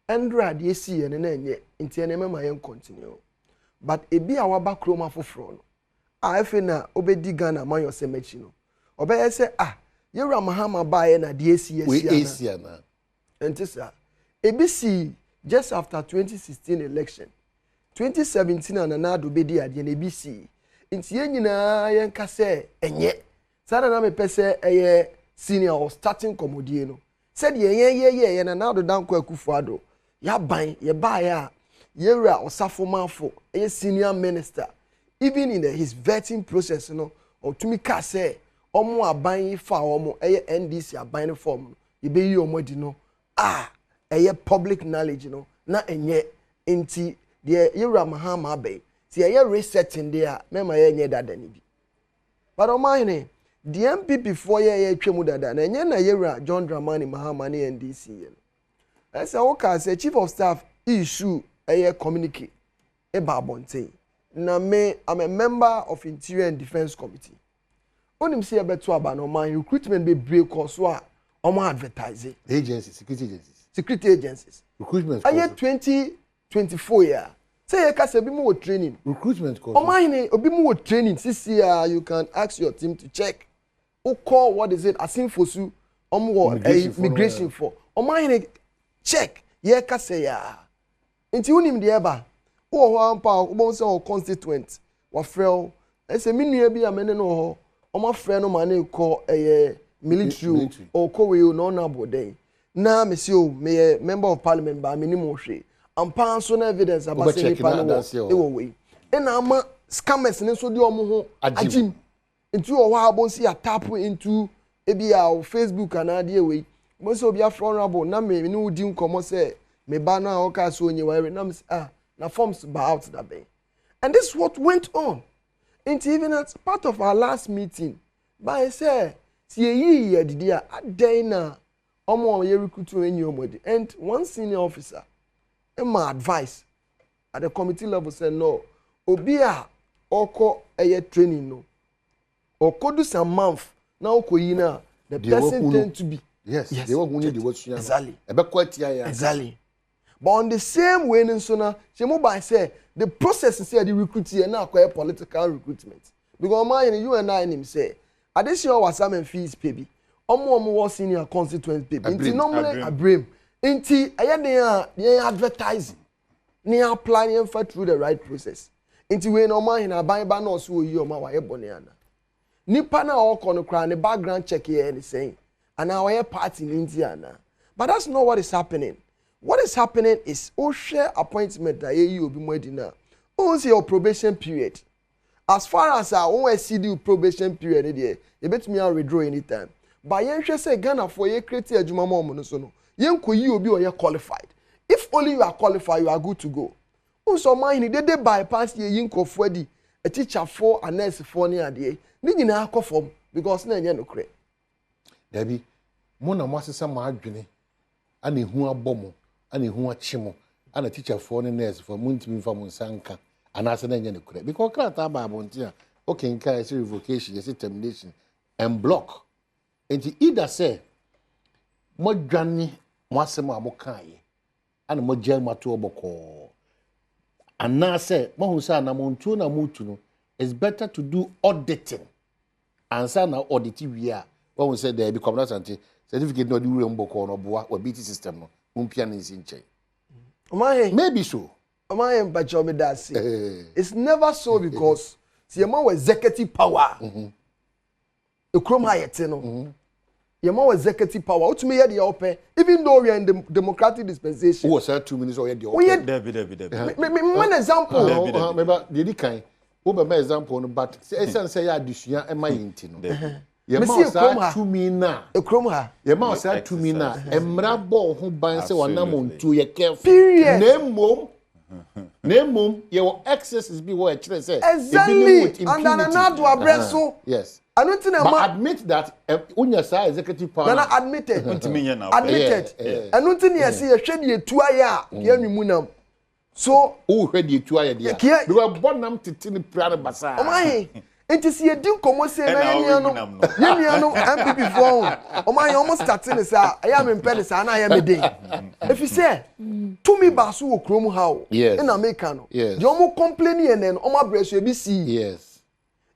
Andra, ye see, and then yet, in Tianema my own continue. But a be our back chroma for front. I feel obedi Ghana, my semechino. Obey say, you're a Mahama by and a DAC. We Asiana. And this ABC just after 2016 election, 2017 and another bedi at the ABC. Inti nyina yenka se enye. Sada na me pese eye senior or starting comedy no. Said ye na now do dan kwa Kufuado. Ya ban ye ba ya yera osafomanfo eye senior minister. Even in his vetting process no or to me ka say omo aban fa omo eye NDC aban form. Ye be yi omo di no. Eye public knowledge, na enye inti de yura mahama bay. See eye resetting there, mema ye nye dada ni bi. But o mine, the MP before ye twemu dada, na enye na yura John Dramani Mahama ni NDC ye. I say okay, say chief of staff issue eye communicate e ba bonten. Na me I'm a member of Interior and Defense Committee. Onim see beto aba no man recruitment be break so a omo advertise agencies, security agencies. Security agencies. Recruitment. Aye 2024 year. Say you can say be more training. Recruitment course. O mine obi more training. This year you can ask your team to check. Who call what is it? Asin fosu. Immigration for. O mine check. Ye ka say ya. Inti unim de eba. O ho ampa o say o constituent. Wa frel. E say me nua bi amene no ho. O ma frel no ma na call military or ko we no na bodai. Na monsieur me member of parliament ba me ni mo hwe ampa so na evidence about say ni pa no e wo we e na ama scammers ni so de omo ho agim into o wa abon si tap into ebi a Facebook and ade we mo so obi afrontable na me ni udi nkomo say me ba na o ka so onye wa na me na forms ba out that bay. And this is what went on into even as part of our last meeting by say si yi didi a adan na omo ye recruit any omodi. And one senior officer in my advice at the committee level said no obia oko eye training no oko do some month na oko yi na the person tend to be yes they were who need the what exactly exactly but on the same way nso na she mo by say the process say the recruit here na acquire political recruitment because man you and I him say additional wasamen fees pay omo wo senior constituent people inti normally abrem inti aye advertising ni apply and through the right process inti we no man na ban ba no so yi o ma wa ye bone ana nipa na o ko no kra ne background check here and saying and our party in India ana but that's not what is happening what is happening is share appointment that you be more dinner. See your probation period. As far as our own CD probation period, you bet me I'll withdraw anytime. But you say Ghana for you create a juma mom so no. You be or you qualified. If only you are qualified, you are good to go. So mine they bypass ye yinko fwedi a teacher for a nurse for near day. Nini na form because na no cre. Debbie, Mona Master Margini, and a who bomo, and a who chimo, and a teacher for a nurse for Muntim from Sanka, and as an engine cre. Because Crata Babontia, okay, in case revocation, yes, termination, and block. And he either say, Modjani, Masema Mokai, and Mojama to Oboko. And now say, Mahusana Montuna Mutuno, it's better to do auditing. And say now auditing we are. When we say there become not anti certificate no do Mboko no boa or BT system no. Umpian is in chain. Maybe so. It's never so because see a more executive power. The chroma yet your more executive power. What me the open, even though we are in the democratic dispensation. Who was 2 minutes already open? One example. Remember the kind. Who be example but say ya adusua e ma yinti no. Ye ma sa 2 minutes. E krom ha. Ye ma sa 2 minutes. Emra bo ho ban say wona montu ye careful. Name your excesses be what I say. Exactly. And then another abreso. Yes. I don't think but admit that unya sa executive power. No, admitted. Admitted. I don't think you see a shady tuaya. Munam. So who heard you tuaya there? You are born nam titini prana basa. Oh Enti si edin komo se na yeniano MPP for o man almost starting sa I am impede sa na ya meden if you say to me ba so wo krom how in America no you almost complaining and then o ma breso e bi see yes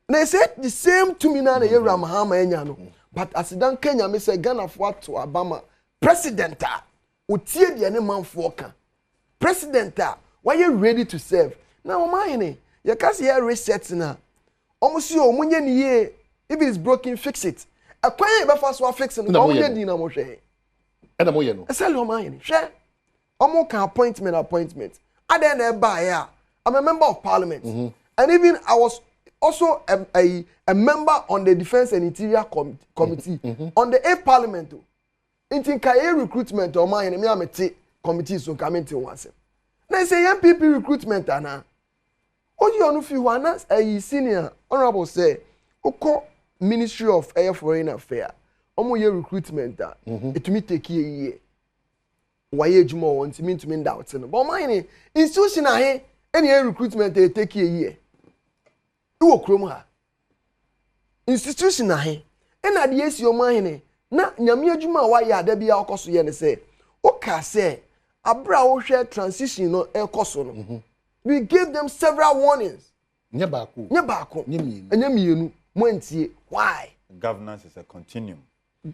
na say the same to me na na yewra mahama enya no but as dan Kenya me say Ghana for to Obama president o tie de ne manfo ka president why you ready to serve now o man ni you can see here reset na almost you munye ni ye if it's broken fix it akwan e be fa so fix it no munye din na mo hwe e na mo ye no esale o man ni hwe omo kan appointment aden na e ba ya I'm a member of parliament and even I was also a member on the defense and interior committee on the 8th parliament intin kai recruitment o man ni me amete committee so committee once na say MPP recruitment ana oji onu fi wana senior honorable say oko Ministry of Foreign Affairs omo ye recruitment etumi take ye waye ejuma won ti ntumi ndawt no but mine institution ahe any recruitment take ye iwo krom ha institution ahe na de esi o mine na nyame ejuma wa ya da bia okoso ye ne say o ka say abra wo hwe transition no ekoso no we gave them several warnings. Nyebako. Nyemienu. Mwentie. Why? Governance is a continuum.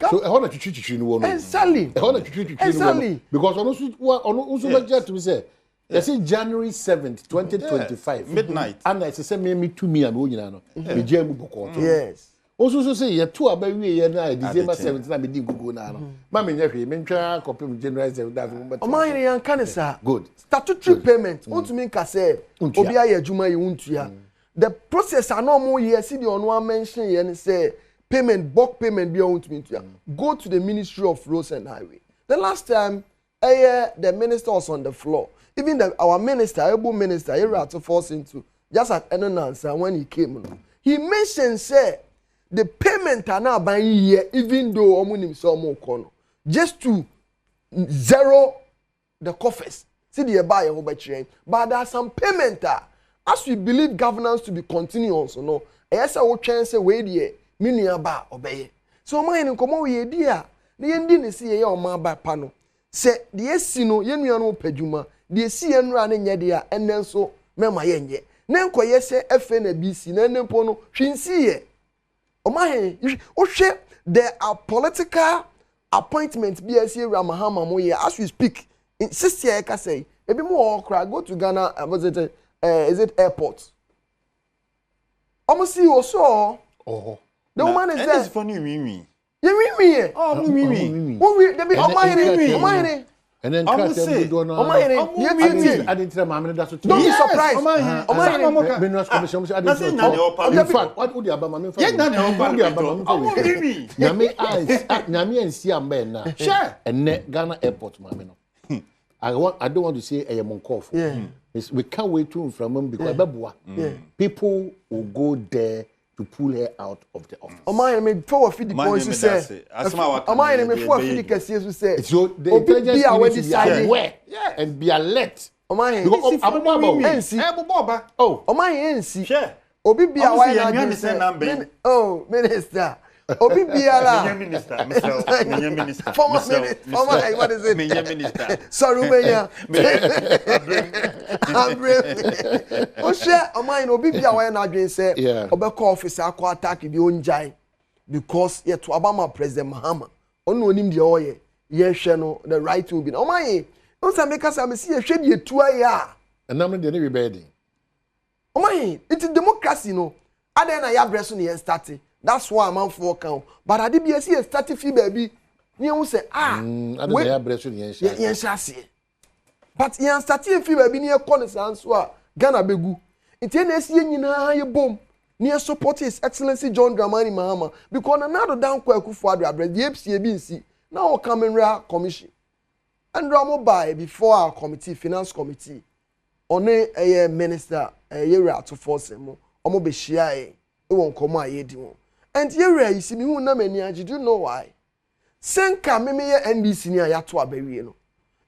So I want to chichi no one. Exactly. I want to chichi no one. Because on budget to say. You see January 7th, 2025. Midnight. And I say me to me am onyina no. Me jam boko. Yes. Also say ye two abawie ye na December 7th na me di gugu na no. Ma me nya hwe me ntwa copy January 7th that moment. O man yan kanisa. Good. Statutory payment. Want to mean ka say obi aye adwuma ye wuntua. The process anormal ye see the onwa mention ye say payment bulk payment be want to mean to go to the Ministry of Roads and Highway. The last time the minister was on the floor. Even our minister, able minister, he had to force into just at an answer when he came. He mentioned say the payment are now buying here, even though omunim so more kono, just to zero the coffers. See the buy a but there are some payment as we believe governance to be continuous, no. Yes, I will chance away the minia ba obey. So mine come away dear. The ending is here on my back panel. Say the esino yenuano pejuma, the see and running yedia, and then so mema yenye. Nenko yese FNBC, Nenempono, Shinsi. There are political appointments BSC Ramahama Moye as we speak. In sister I can say, a bit more cry, go to Ghana, is it airport? Almost see you saw. Oh, the woman is there. It's funny, Mimi. You Mimi? Oh, Mimi. Who we? There be Omani. And then I'm say, don't be surprised. I don't want to say I am on call for. We can't wait to from him because people will go there to pull her out of the office. Me for feed the points you say. Me for feed the cases you say. So the intelligence community decide where and be alert. Because Obi be aware na oh minister Obi biara minister former what is it sorry menya o share oman Obi biara na adwen say obeka office akọ attack bi onjai because yet to Obama President Mahama onu onim de oye ye hwe no the right will be oman o say make us am see ye hwe de etua ya enam de ne be bed oman it's democracy no aden na ya breso ne start. That's why I'm on for count. But I did be a starting fee baby. You say we but you starting fee baby near corners answer Ghana begu. It NSC nyina ye bomb near support His Excellency John Dramani Mahama because another down kwaku for the address the FCABC now coming rare commission. And Ramo by before our committee finance committee on a minister a year to force him omo be share e won komo ayedi won. And here you see me who na many do you know why? Senka me NBC ni ayato abawie no.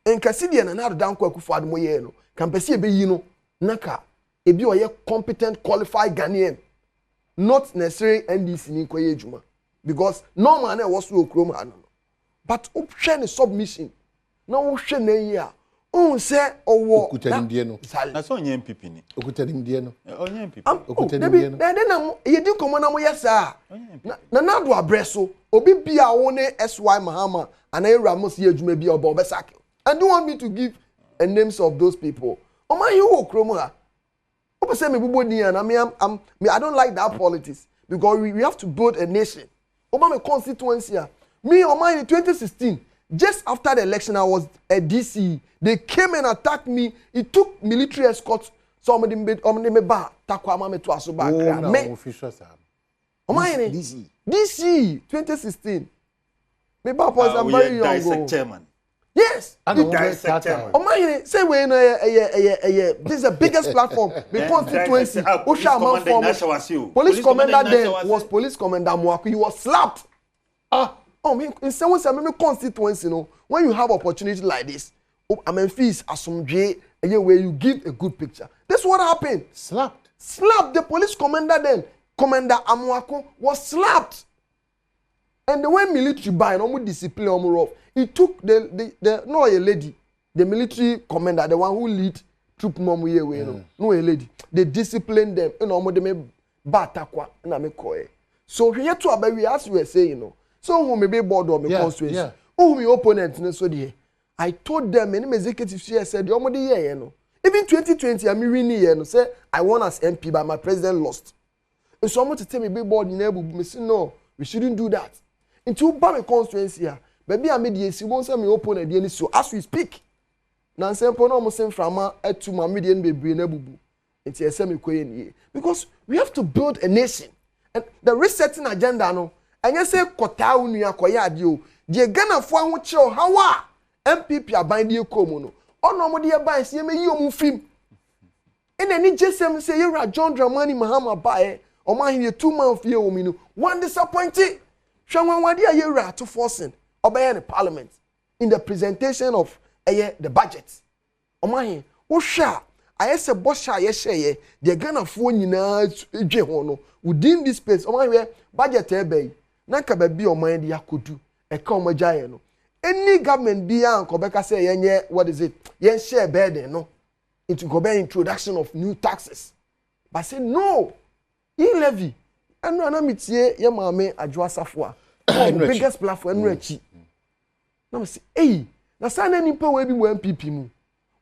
Enka sidie na na dan kwaku fo admo ye no. Kampesi e be yi no naka ebi oye competent qualified Ghanaian. Not necessarily NBC ni koye adwuma because normal na was so okrom ha no. But option is submission. Na wo hwe na yi a say owo okutanim no. Na so onye MPP ni. Okutanim die no. Onye MPP. Okutanim die no. Na ye di komo na mo yesa. Na do abreso obi bia wo ne SY Mahama and Ramos ye adwuma bia oba obesake. And don't want me to give names of those people. O man you wo kromo ha. Obo say me bubo din na me I don't like that politics because we have to build a nation. Oba me constituency me o man in 2016 just after the election I was at DC. They came and attacked me. It took military escorts. Somebody made me ba takwama me to asoba kra. Me officials DC 2016. Me ba was I'm very young. Chairman. Yes. Say we this is the biggest platform. The constituency. Police commander then was police commander Mwaku. He was slapped. In some ways, I constituency, when you have opportunity like this, fees asumdwe where you give a good picture. That's what happened. Slapped. The police commander then, Commander Amwako, was slapped. And the way military buy, no discipline off. He took the no a lady, the military commander, the one who lead troop no a lady. They disciplined them. Batakwa na me koe. So here to about as you were saying, so who may be board or me constituency. Who me opponent so there. I told them any executive chair said you year no. Even 2020 I'm winning year no say I won as MP but my president lost. And so I'm to tell me big board in able me say no, we shouldn't do that. Into my constituency here. Baby I made the AC won't say me opponent the so as we speak. Now say no mo say from to my median baby in ebubu. It's a semi koye because we have to build a nation. And the resetting agenda no and you say kota unu ya koye ade o je Ghana fo ho kire hawa MPP aban de komu no ono mo de ban se me yi omu fim ene ni jesem say you John Dramani Mahama bae o ma hin 2 months fie o mi no one disappointed hwanwan wade a you to forcing obey in parliament in the presentation of the budget o ma hin wo hwa ayese bosha ye hye de Ghana fo nyina dwe ho no within this space o ma hwe budget e bai na ka ba bi o man de yakodu e ka o ma jaye no any government be an ko beka say yenye what is it yen share burden no into go be introduction of new taxes but say no in levy and na mitie ye maame adwoasafo a the biggest platform no achi na me say eh na say na nimpa we bi mo MPP mu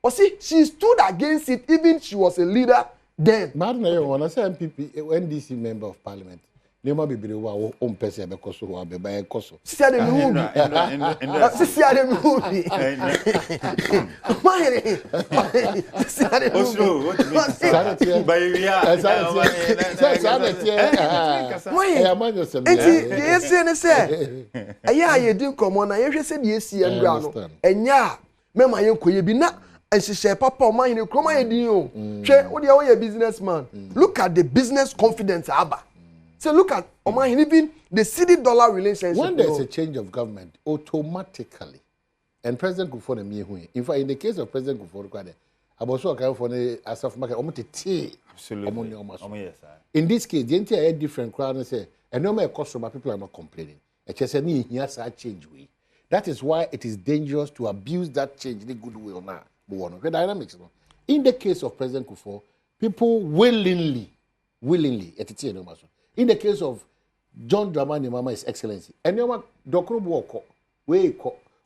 o see she stood against it even she was a leader then madam you wanna say MPP NDC member of parliament Nema be wa o mpese e be koso wa be ba e koso. Sisi ade mi hu bi. Sisi ade mi hu bi. Mahiri. Sisi ade mi hu bi. Sare Ba yia. Sare tie. Mahiri. Enti de ese ne se. Aya ye di komo na ye hwe se de esi engra no. Enya mema ye koye bi na ehihye papa Mahiri kroma ye din o. Hwe wo de wo ye businessman. Look at the business confidence aba. So look at even the city-dollar relationship. When there's a change of government, automatically, and President Kufuor in fact, in the case of President Kufuor, I'm also account for the Asaf market. Absolutely. In this case, the entire different crowd and say, and no matter cost, but people are not complaining. Here's a change way. That is why it is dangerous to abuse that change in goodwill now. The dynamics. In the case of President Kufuor, people willingly, in the case of John Dramani Mama, His Excellency, and you want Dokro Boko, where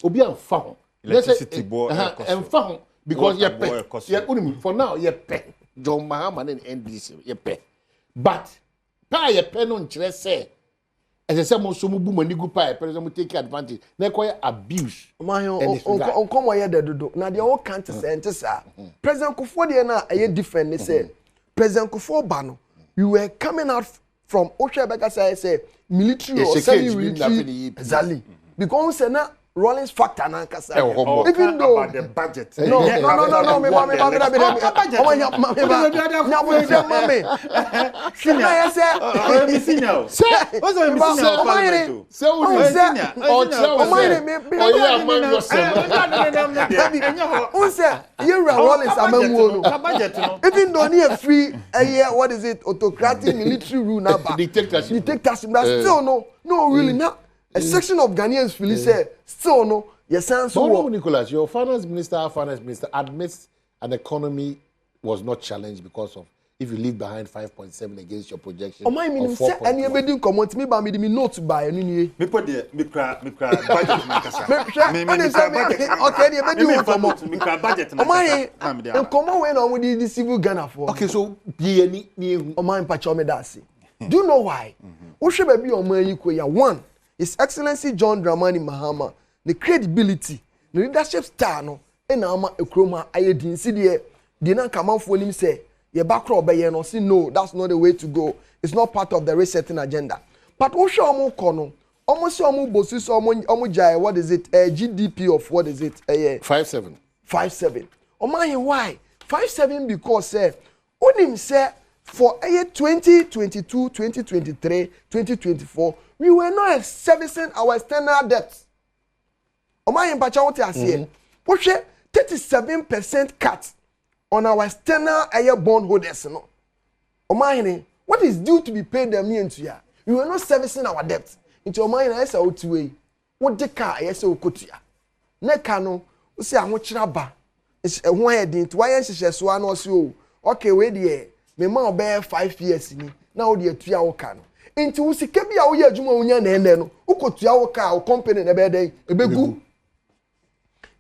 Obi and found electricity board and found because for now you pay John Mahama and NDC you pay, but pay a pen on say as I said, most of money go pay, president take advantage. They call abuse. My on come where they do. Now they all can't say, President Kufuor they na a different. They say President Kufuor Bano, you were coming out from Oshebeka say military or semi-military Zali. Because say na Rollins factor na kasa. Even though about the budget. No, me even though near free what is it autocratic military rule now dictatorship but still no really not a section of Ghanaians feel say still no yes so Nicholas, your finance minister admits an economy was not challenged because of if you leave behind 5.7 against your projection. Oh my meaning say any ebedi comment me ba me note by any nie. Me put the me cry budget na kasa. Me budget. Okay, the ebedi comment me cry budget na kasa. Oh my comment when on the civil Ghana for. Okay, so be any oh my pacho me that say. Do you know why? Wo hwe ba bi o man yi ko ya one His Excellency John Dramani Mahama, the credibility, the leadership star no, and ama ekroma ayedin si de na kamanfo nim say ye backro obeye no say no, that's not the way to go. It's not part of the resetting agenda. But wo hwe omo ko no, omo se omo bosi so omo jai what is it? GDP of what is it? 57. 57. Omo why? 57 because say onim say for 2022, 2023, 2024 we were not servicing our external debts. Omo yin pacha what you say? Wo hwe 37% cut on our external bondholders no. Omo yin what is due to be paid them into ya? We were not servicing our debts. Into omo yin esa otuwe. Wo de car esa okotua. Na ka no wo se ahokyira ba. Ehun ayedin to waye nhyehyɛ so ana ose o. Okay we dey me ma obe 5 years ni. Na wo dey atua wo ka no. Inti wo sika bia wo ye adwuma wonya na ene no. Ukotua wo ka wo company na be den ebegu.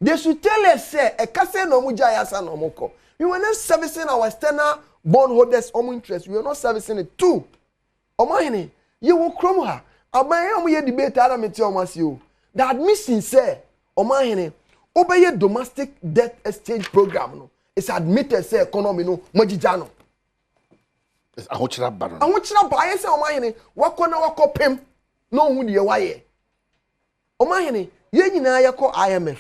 They should tell us say e kase no mu jaya sa no moko. We were not servicing our external bondholders own interest. We were not servicing it too. Omahini, you will crom her. Abaye ye debate ara meti omasi o. The admission say omahini obeye domestic debt exchange program no. It's admitted say economy no majija no. It's ahochira ba no. Ahochira ba ye say omahini wakọ na wakọ pem no hu de ye waye. Omahini ye nyina ye kọ IMF.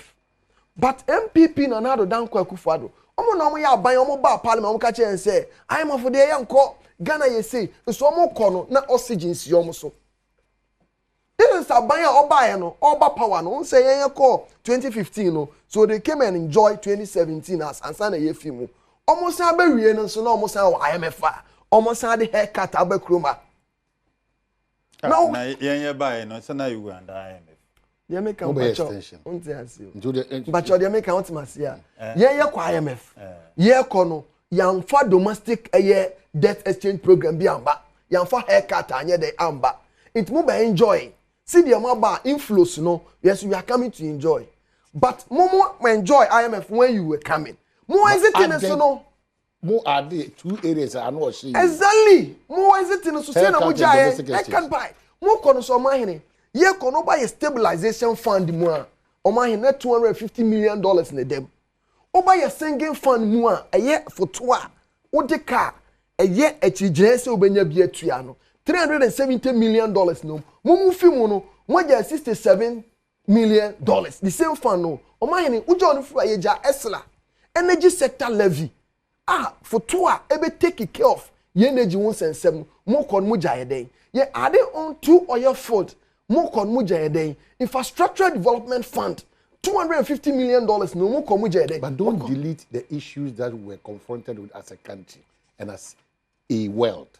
But MPP na Nado Dankwa Akufo-Addo omo na omo ya aban omo ba parliament omo ka che say IMF de ye nko Ghana ye say so omo kọ no na oxygen si omo so. This is aban ya oba ye no oba power no say ye kọ 2015 no so they came and enjoy 2017 as ansa na ye film. Omo san ba wie no so na omo san IMF a omo san de haircut abakroma. Now ye ba ye no say na you and IMF. They make a extension. But you make a ultimacy. Yeah, IMF. Yeah, Kono. Young for domestic debt exchange program be amba. Young for haircut and the amba. It move enjoy. See the amount inflows, no. Yes, we are coming to enjoy. But more enjoy IMF when you were coming. More is it in so no. Mo are the 2 areas I know she. Exactly. Mo is it in so say na mo jaye. I can buy. Mo kono so mahene. Ye kono buy a stabilization fund mo a. O mahene $250 million in dem. O buy a singing fund mo a ye for toa. O de car a ye echigire se obenya bi atua no. $370 million no. Mo mu fi mo no. Mo ja $67 million. The same fund no. O mahene ujo no fu ayeja esla. Energy sector levy. For toa ebe take care of ye energy 177 mo kon mo jaye den ye ade on 2 oil field mo kon mo jaye den infrastructure development fund $250 million no mo kon mo jaye den. But don't delete the issues that we were confronted with as a country and as a world.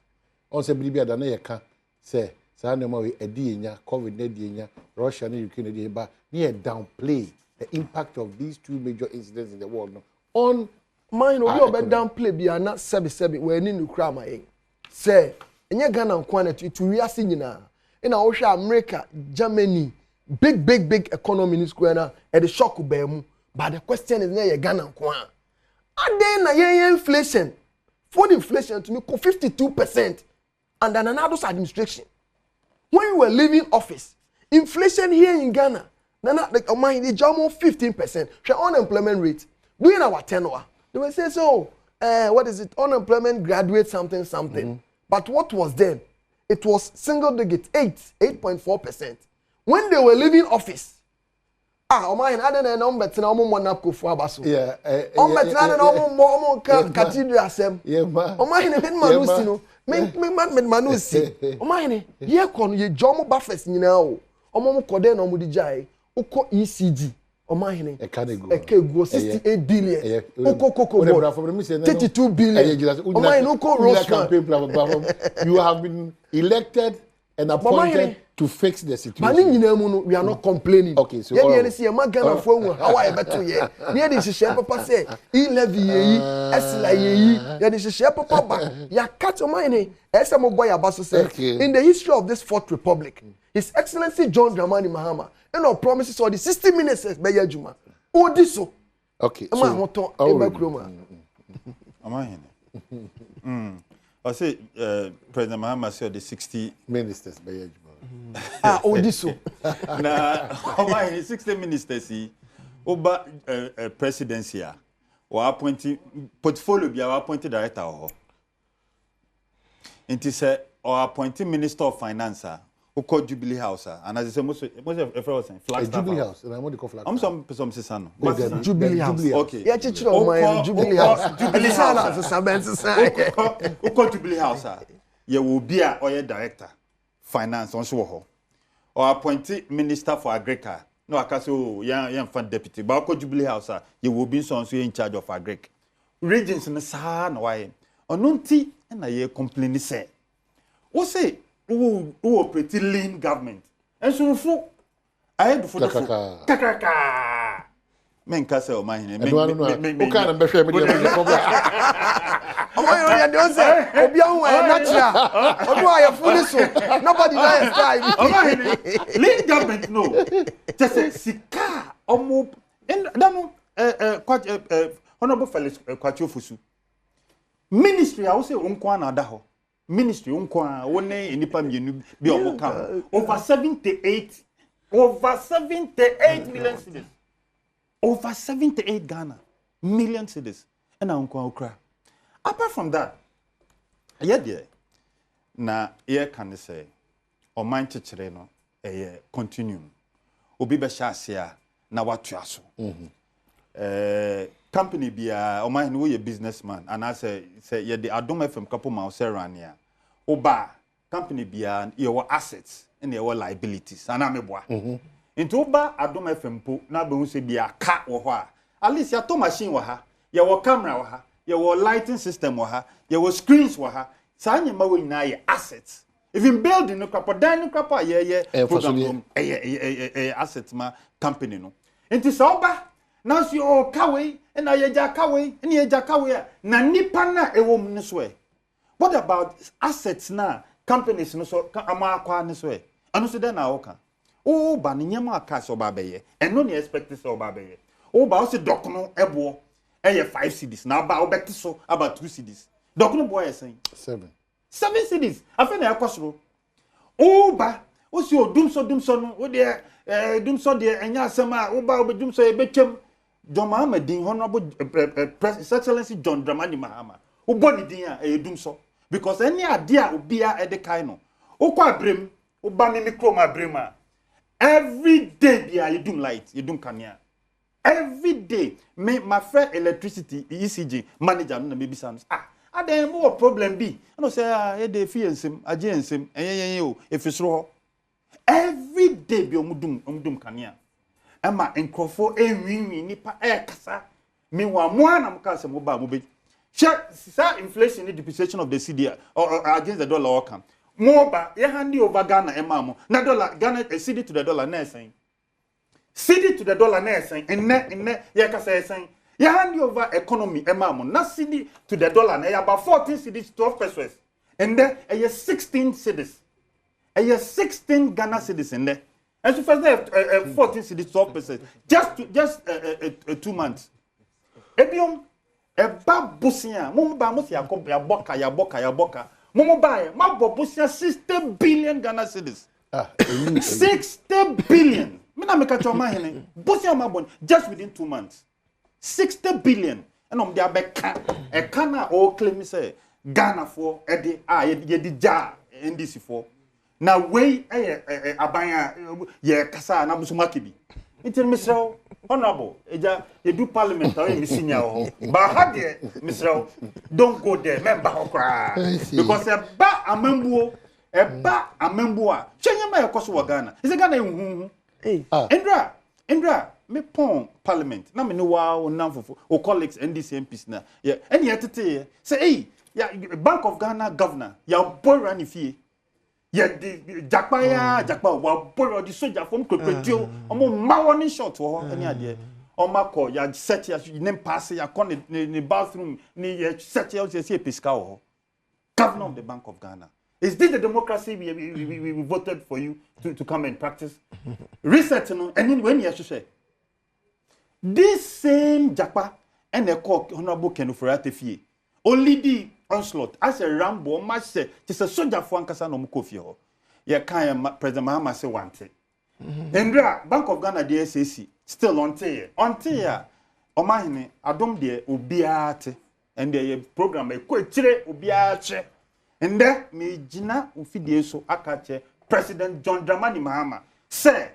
On se bibia da na ye ka say sa na ma we edi enya covid na edi enya Russia na Ukraine edi ba na downplay the impact of these 2 major incidents in the world no on mine obi obe downplay bia na sebi we ni nukura ma yen say enye Ghana nkwana to wiase nyina ina wo hwe America Germany big economy ni square na e de shock ba mu but the question is na Ghana nkwa ade na yen inflation food inflation to me 52% under Nanado's administration when you were leaving office inflation here in Ghana nana like mine the jamo 15% share unemployment rate during our tenure. They will say, so, what is it? Unemployment graduate something. But what was then? It was single digit, 8.4%. When they were leaving office, Omahin, I don't know, but now more napko for Abaso. Yeah, but now more cathedral sem. Yeah, Omahin, Manusino, make Manusi. Omahin, ye con ye Jomo Buffets, you know, Omo Coden Omudijai, Oko ECG. Omahine ekego 68 billion okokoko 32 billion omahine oko rose campaign you have been elected and appointed to fix the situation. Mani nyina mu no we are not complaining. Okay, so ye dey say e magana fo hu how I beto ye ne dey hihye papa say e-levy yeyi esla yeyi ye dey hihye papa ba ya cat omahine esem boy abaso say in the history of this fourth republic His Excellency John Dramani Mahama and our promises all the 60 minutes be yajuma odi so okay so am hoton eba kroma I say President Mahama said the 60 ministers be yajuma odi so na amahine 60 ministers oba presidency or appointing portfolio be appointed director ho inti say or appointing minister of finance Uko Jubilee House, and as I say, most of flag Jubilee House, and I want to call flag. I'm some sisano. Jubilee House. Okay. Yeah, chicho my Jubilee House. Jubilee House. Uko Jubilee House. You will be a or director, finance on so or appointed minister for agriculture. No, I can say young fund deputy. But Uko Jubilee House, you will be so in charge of agric. Regions in the Sahara, why? On nunti and I complain say. What say? Who pretty lean government. And so I had for the kakaka. Men kase o mahine. Men kind of better me the problem. Oh, you don't say. Obi ahu e natural. Obi ahu foolish so. Nobody knows time. O mahine. Lean government no. Just say sika omo and damo honorable fellows Kwachu Fusu. Ministry I will say unkwa na da ho. Ministry unkwa wone enipa mienu bi omoka over 78 million cedis over 78 Ghana million cedis and unkwa okra. Apart from that there na here can say o man chechere no continue obi be shasia na watu aso company bia o man no ye businessman and I say ye the Adom FM couple ma say rania oba company bia your assets and your liabilities and ameboa into oba Adom FM po na be hu se bia ka wo ho a at least ya to machine wo ha ya wo camera wo ha ya wo lighting system wo ha ya wo screens wo ha sa nyema wo nyina ye assets even building no kwapa dan no kwapa ye program assets ma company no into so oba now see oh kawe na yeja kawe na yeja kawe na nipa na ewom ne so what about assets na companies no so amakwa ne so anu so den na oka o ba ne nyama aka so ba beye eno ne expect so ba beye o ba o se dokono ebo ɛyɛ 5 cedis na aba wobɛte so about 2 cedis dɔkono boy yɛ sɛn 7 cedis afei na ɛkɔ soro oba osi odumso no wo de dumso de enya asɛm a woba obedumso ebetwam John Mahama din honorable His Excellency John Dramani Mahama wo bɔ ne din a edumso because any idea obia edekai no okɔ abrem wo ba me micro ma abrem a every day bia you do light you do kanea every day me my friend electricity ECG manager no na me bisa no adan mo problem bi no say e dey fi ensem age ensem enyen o efisro ho every day bi omudum kanea ema enkrofo enwinwi nipa kasa me wa mo ana mo ka se mo ba mo be sa inflation and depreciation of the cedi or against the dollar or come more ba ye handi over Ghana ema mo na dollar Ghana cedi to the dollar na esen cedi to the dollar na esen enne ye ka say esen ye handi over economy ema mo na cedi to the dollar na ya about 14 cedis 12 pesos and then 16 cedis 16 Ghana cedis in there and so first 14 cedis 12 pesos just 2 months ebiom eba busia mo ba mo si akob ya boka mo ba e ma bo busia 60 billion Ghana cedis 60 billion me na me ka choma hene busia ma bon just within 2 months 60 billion and on the abeka e kana o claim say Ghana for e de ye di ja NDC for na we abanya ye kasa na busuma kibi intin misraw honorable eja you do parliament or you senior ho ba ha de misraw don't go there member ho kra because e ba amambuo a chenye ma yakoso wa Ghana is Ghana ehunhu Indra me pon parliament na me ne wa o namfofo o colleagues NDC MPs na yeah any etete say Bank of Ghana governor ya boy run ifie yeah, the Jakpa wa borrow the soldier from Kokretio, omo mawoni shot ho any idea. Omako ya set ya name pass ya kon the bathroom ni set ya say piska ho. Governor of the Bank of Ghana. Is this the democracy we voted for you to come and practice? Reset no and then when you say this same Jakpa and the court honorable Kenufurate fie. Only the onslaught as a rambo match say just a soldier for ankasa no mkofi ho ye kan President Mahama say wante Ndra Bank of Ghana the SAC still on ya omahene Adom de obiate and the program e ko tire obiache ende me gina ofidie so akache President John Dramani Mahama say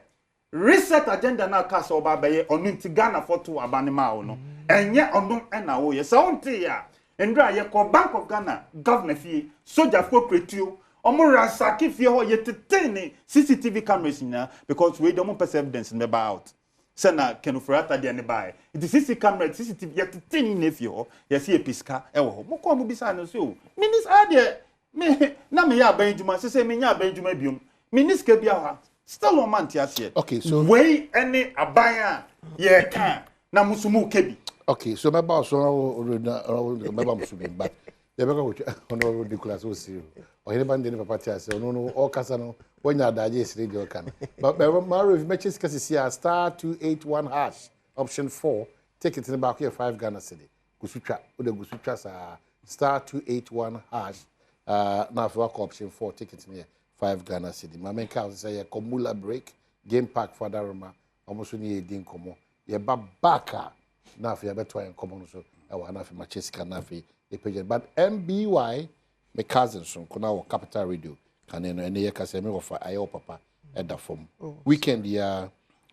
reset agenda na kasa oba baye onunti Ghana for to abanima o no enye ondom na wo ye say onte ya Ndra ye ko Bank of Ghana governor fee soldier for Kretio omo ransaki fie ho ye tetene CCTV cameras na because we don't perceive evidence in the out say na Kenufurata de ne bae it CCTV camera CCTV ye tetene na fie ho ye see episka e wo ho mo ko mo bisa no so minis ade me na me ya banjuma say me nya banjuma biom minis ka bia ha still on man tiase okay so we any abaya ye kan na musumu kebi. Okay, so maybe also maybe musubi, but the beka which honorable ridiculous was zero. Or anybody in the party say no all casano when you are digest radio can. But Mario if matches kasi see star 281 hash option 4 take it in the back here 5 Ghana cedi. Gusucha the gusucha star 281 hash now for option 4 take it in here 5 Ghana cedi. My main count say a Komula break game pack for Daruma almost ni edin komo. Ye babaka na fi abeto en common so e wa na fi Manchester na fi e page but MBY my cousins so kuna wo Capital Radio kan eno ene ye kase me wo fa ayo papa e da form weekend ya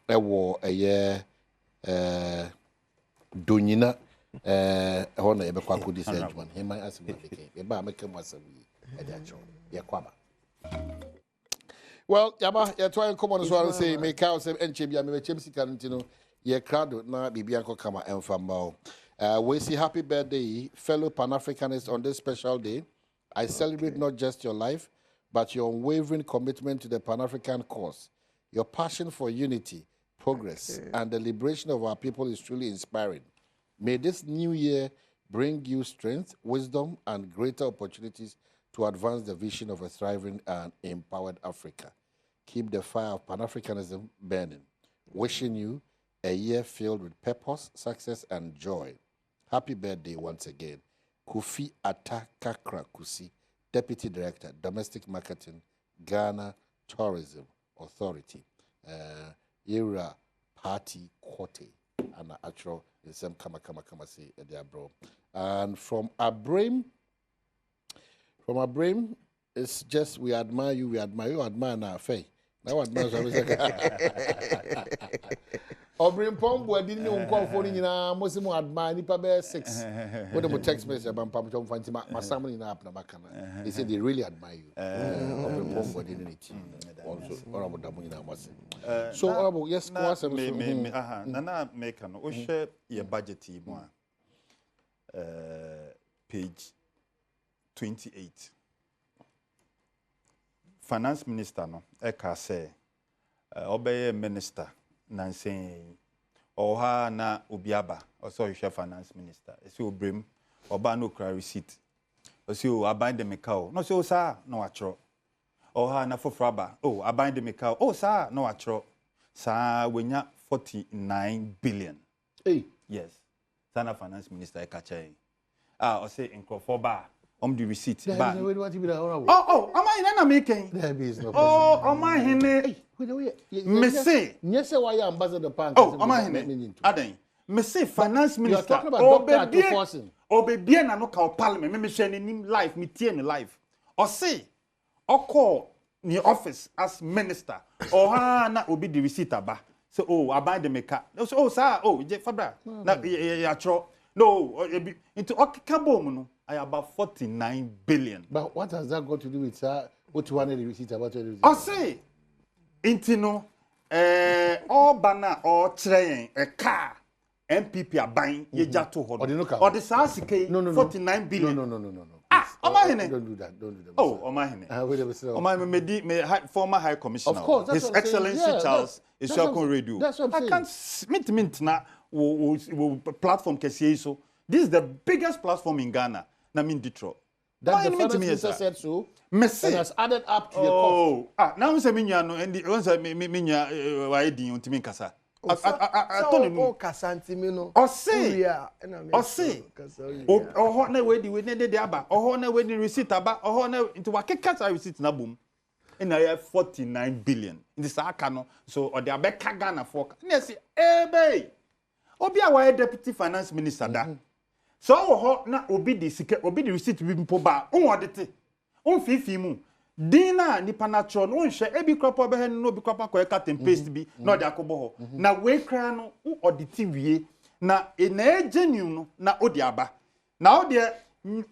e wo eye donyina ho na ye be kwa kodi se adwan he man asem ke e ba make mo asem e da cho ye kwaba. Well yaba ye to en common so I say make house enchebia me chemsi kan ntino ye crowd na bibianko kama enfamba. We say happy birthday, fellow Pan-Africanists, on this special day. I celebrate not just your life, but your unwavering commitment to the Pan-African cause. Your passion for unity, progress, and the liberation of our people is truly inspiring. May this new year bring you strength, wisdom, and greater opportunities to advance the vision of a thriving and empowered Africa. Keep the fire of Pan-Africanism burning. Wishing you a year filled with purpose, success, and joy. Happy birthday once again. Kofi Atakakra Kusi, Deputy Director, Domestic Marketing, Ghana Tourism Authority. Era Party Kote. And actual in some kama say their bro. And from Abraham, it's just we admire you admire now Faye. Now admire Obrim Pombo didn't know call for you know most of admire nipa bear 6. What the text message about Pam Fancy my family in Apnabakana. They said they really admire you. Obrim Pombo didn't it. Also honorable Damina was. So honorable yes Nana make an share your budget page 28. Finance Minister no eka say obeye minister nansen oha na obiaba also you Finance Minister esi obrem oba no kra receipt osi o aban de mekao no so sa no atro oha na fofraba oh aban de mekao oh sa no atro sa wenya 49 billion. Hey yes sana Finance Minister eka chai osi nkrofoba the receipt. Oh, am I in making? There is no. Oh, am I in? Messy. Yes, why you ambassador Pan? Oh, am I in? Aden. Messy Finance Minister. You are talking about Dr. Forcing. Oh, baby, I no call Parliament. Me sharing him life. Me tear life. Or say, or call the office as minister. Or na obi the receipt aba. So I buy the maker. Oh, sir. Oh, Fabra. Na yeah, true. No, into Okikabo no. About 49 billion. But what has that got to do with what you wanted to receipt about? I say, intino, all banner or train, a car, MPP are buying, ye jato hold. Or the Sasike, no, 49 billion. No. Ah, Omahine. Don't do that. Oh, Omahine. Omahine, former High Commissioner. Of course, His Excellency Charles is your radio. That's what I'm saying. I can't mint na platform kesiye so. This is the biggest platform in Ghana. Na mean Detroit. That the Finance Minister said so. Messi. And has added up to the cost. Oh, now we say minya no and once minya wa edi ontimi kasa. I told him. Oh, kasantimi no. O say. O na we di we ne de aba. O na we di receipt aba. O na into wa kekasa receipt na boom. And I have 49 billion. In this akano. So or the abeka Ghana for. Na say, "Eh be. Obi a wa deputy finance minister da." So ho na obi the receipt bi mpo ba on odete on fifi mu din na nipa na tro no nhwe ebi kropo be he no obi kropo ko cut and paste bi na odi akobo ho na we kra no odete wie na na genuine no na odi aba na odi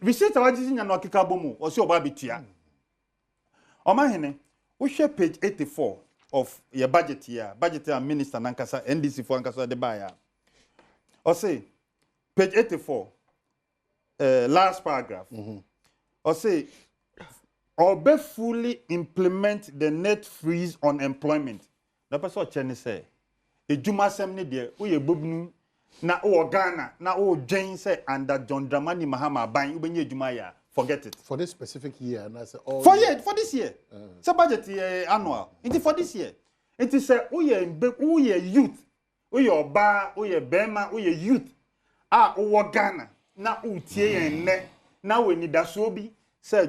receipt wa jiji nya no keka bomu o se oba betua o ma hene wo hwe page 84 of your budget here minister nankasa NDC for nankasa de ba ya o say page 84 last paragraph. Or say, or be fully implement the net freeze on employment. The person Chenny say, a Juma Semni dear, we a bubnu, na o Ghana, na o Jane say, and that John Dramani Mahama buying when you Jumaya. Forget it. For this specific year, and I say, oh, for this year. So budget annual. It is for this year. It is say, we are youth, we are bar, we are Bema, we are youth. O Ghana. Na utie enne na we ni dasobi say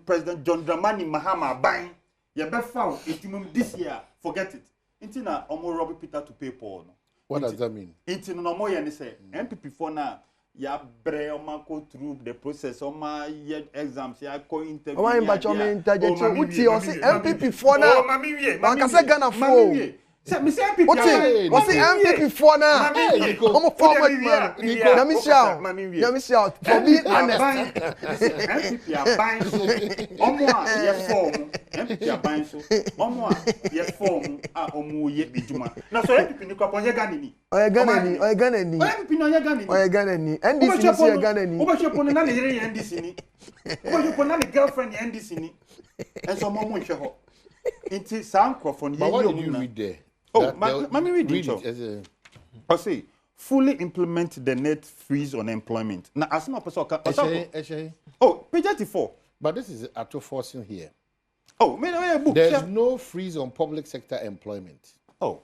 President John Dramani Mahama buying ye be found itimum this year forget it inti na omo Robbie Peter to pay Paul no. What does that mean? Inti no mo ye ni say MPP for na ya bre omo go through the process omo exams ya ko interview omo imba chome interview uti o say MPP for na maka say Ghana for me say MPP what's MPP for now? I'm forward man. Let me shout. For being honest. MPP are buying so. Omo ye form. MPP are buying so. Omo ye form omo ye ejuma. Na so MPP ni kwa ponye Ghana ni. Oye Ghana ni. MPP no ye Ghana ni. Oye Ghana ni. NDC ni ye Ghana ni. Oba she pon na le yere ye NDC ni. Oba she pon na le girlfriend ye NDC ni. Enso mo mo hwe ho. Inti sa microphone ye what did you read there? Oh, let me read it. I say, fully implement the net freeze on employment. Now, as my person, oh, page 84. But this is auto forcing here. Oh, there's no freeze on public sector employment. Oh,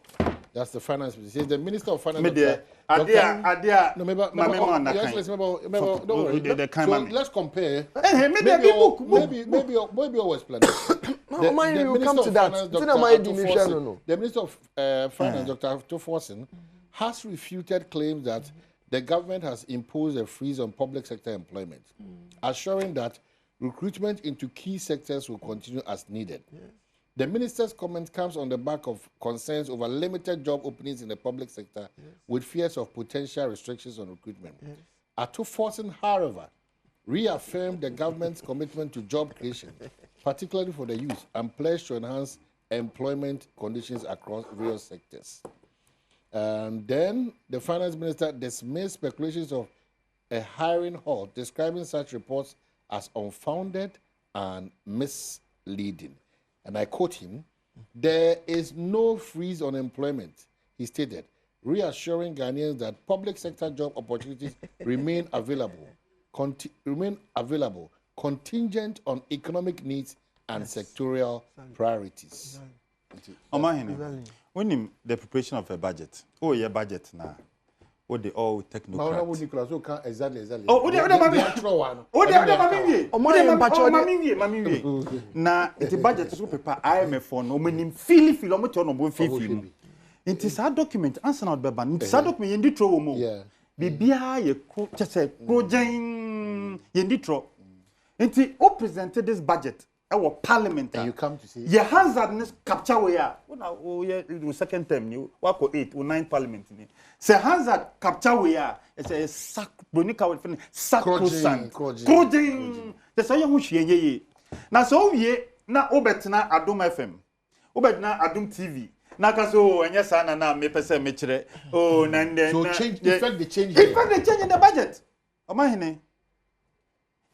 That's the finance minister. He's the minister of finance. Let's compare. Maybe always plan. The minister of finance, Dr. Toforson, has refuted claims that the government has imposed a freeze on public sector employment, assuring that recruitment into key sectors will continue as needed. Yes. The minister's comment comes on the back of concerns over limited job openings in the public sector, with fears of potential restrictions on recruitment. Yes. Atoforson, however, reaffirmed the government's commitment to job creation, particularly for the youth, and pledged to enhance employment conditions across various sectors. And then the finance minister dismissed speculations of a hiring halt, describing such reports as unfounded and misleading. And I quote him, "There is no freeze on employment," he stated, reassuring Ghanaians that public sector job opportunities remain available, contingent on economic needs and sectorial priorities. When the preparation of a budget, your budget now. What they all technocrats. Exactly. Oh, na the budget is prepare IMF for no meaning feel no feel. It is a document answer not beba. It is a document yendi tro mo. Bibia ye ko chese projen yendi tro. Nti o presented this budget our parliament and you come to see your hazardness capture where the second term you work 8 or 9 parliament ni say hazard capture where it's a sac bronica with sacrosanct coding the say you hwie na so wie na obetena Adom FM obetena Adom TV na ka so enye sa na me pese me kire oh na so change effect the change in the budget omahene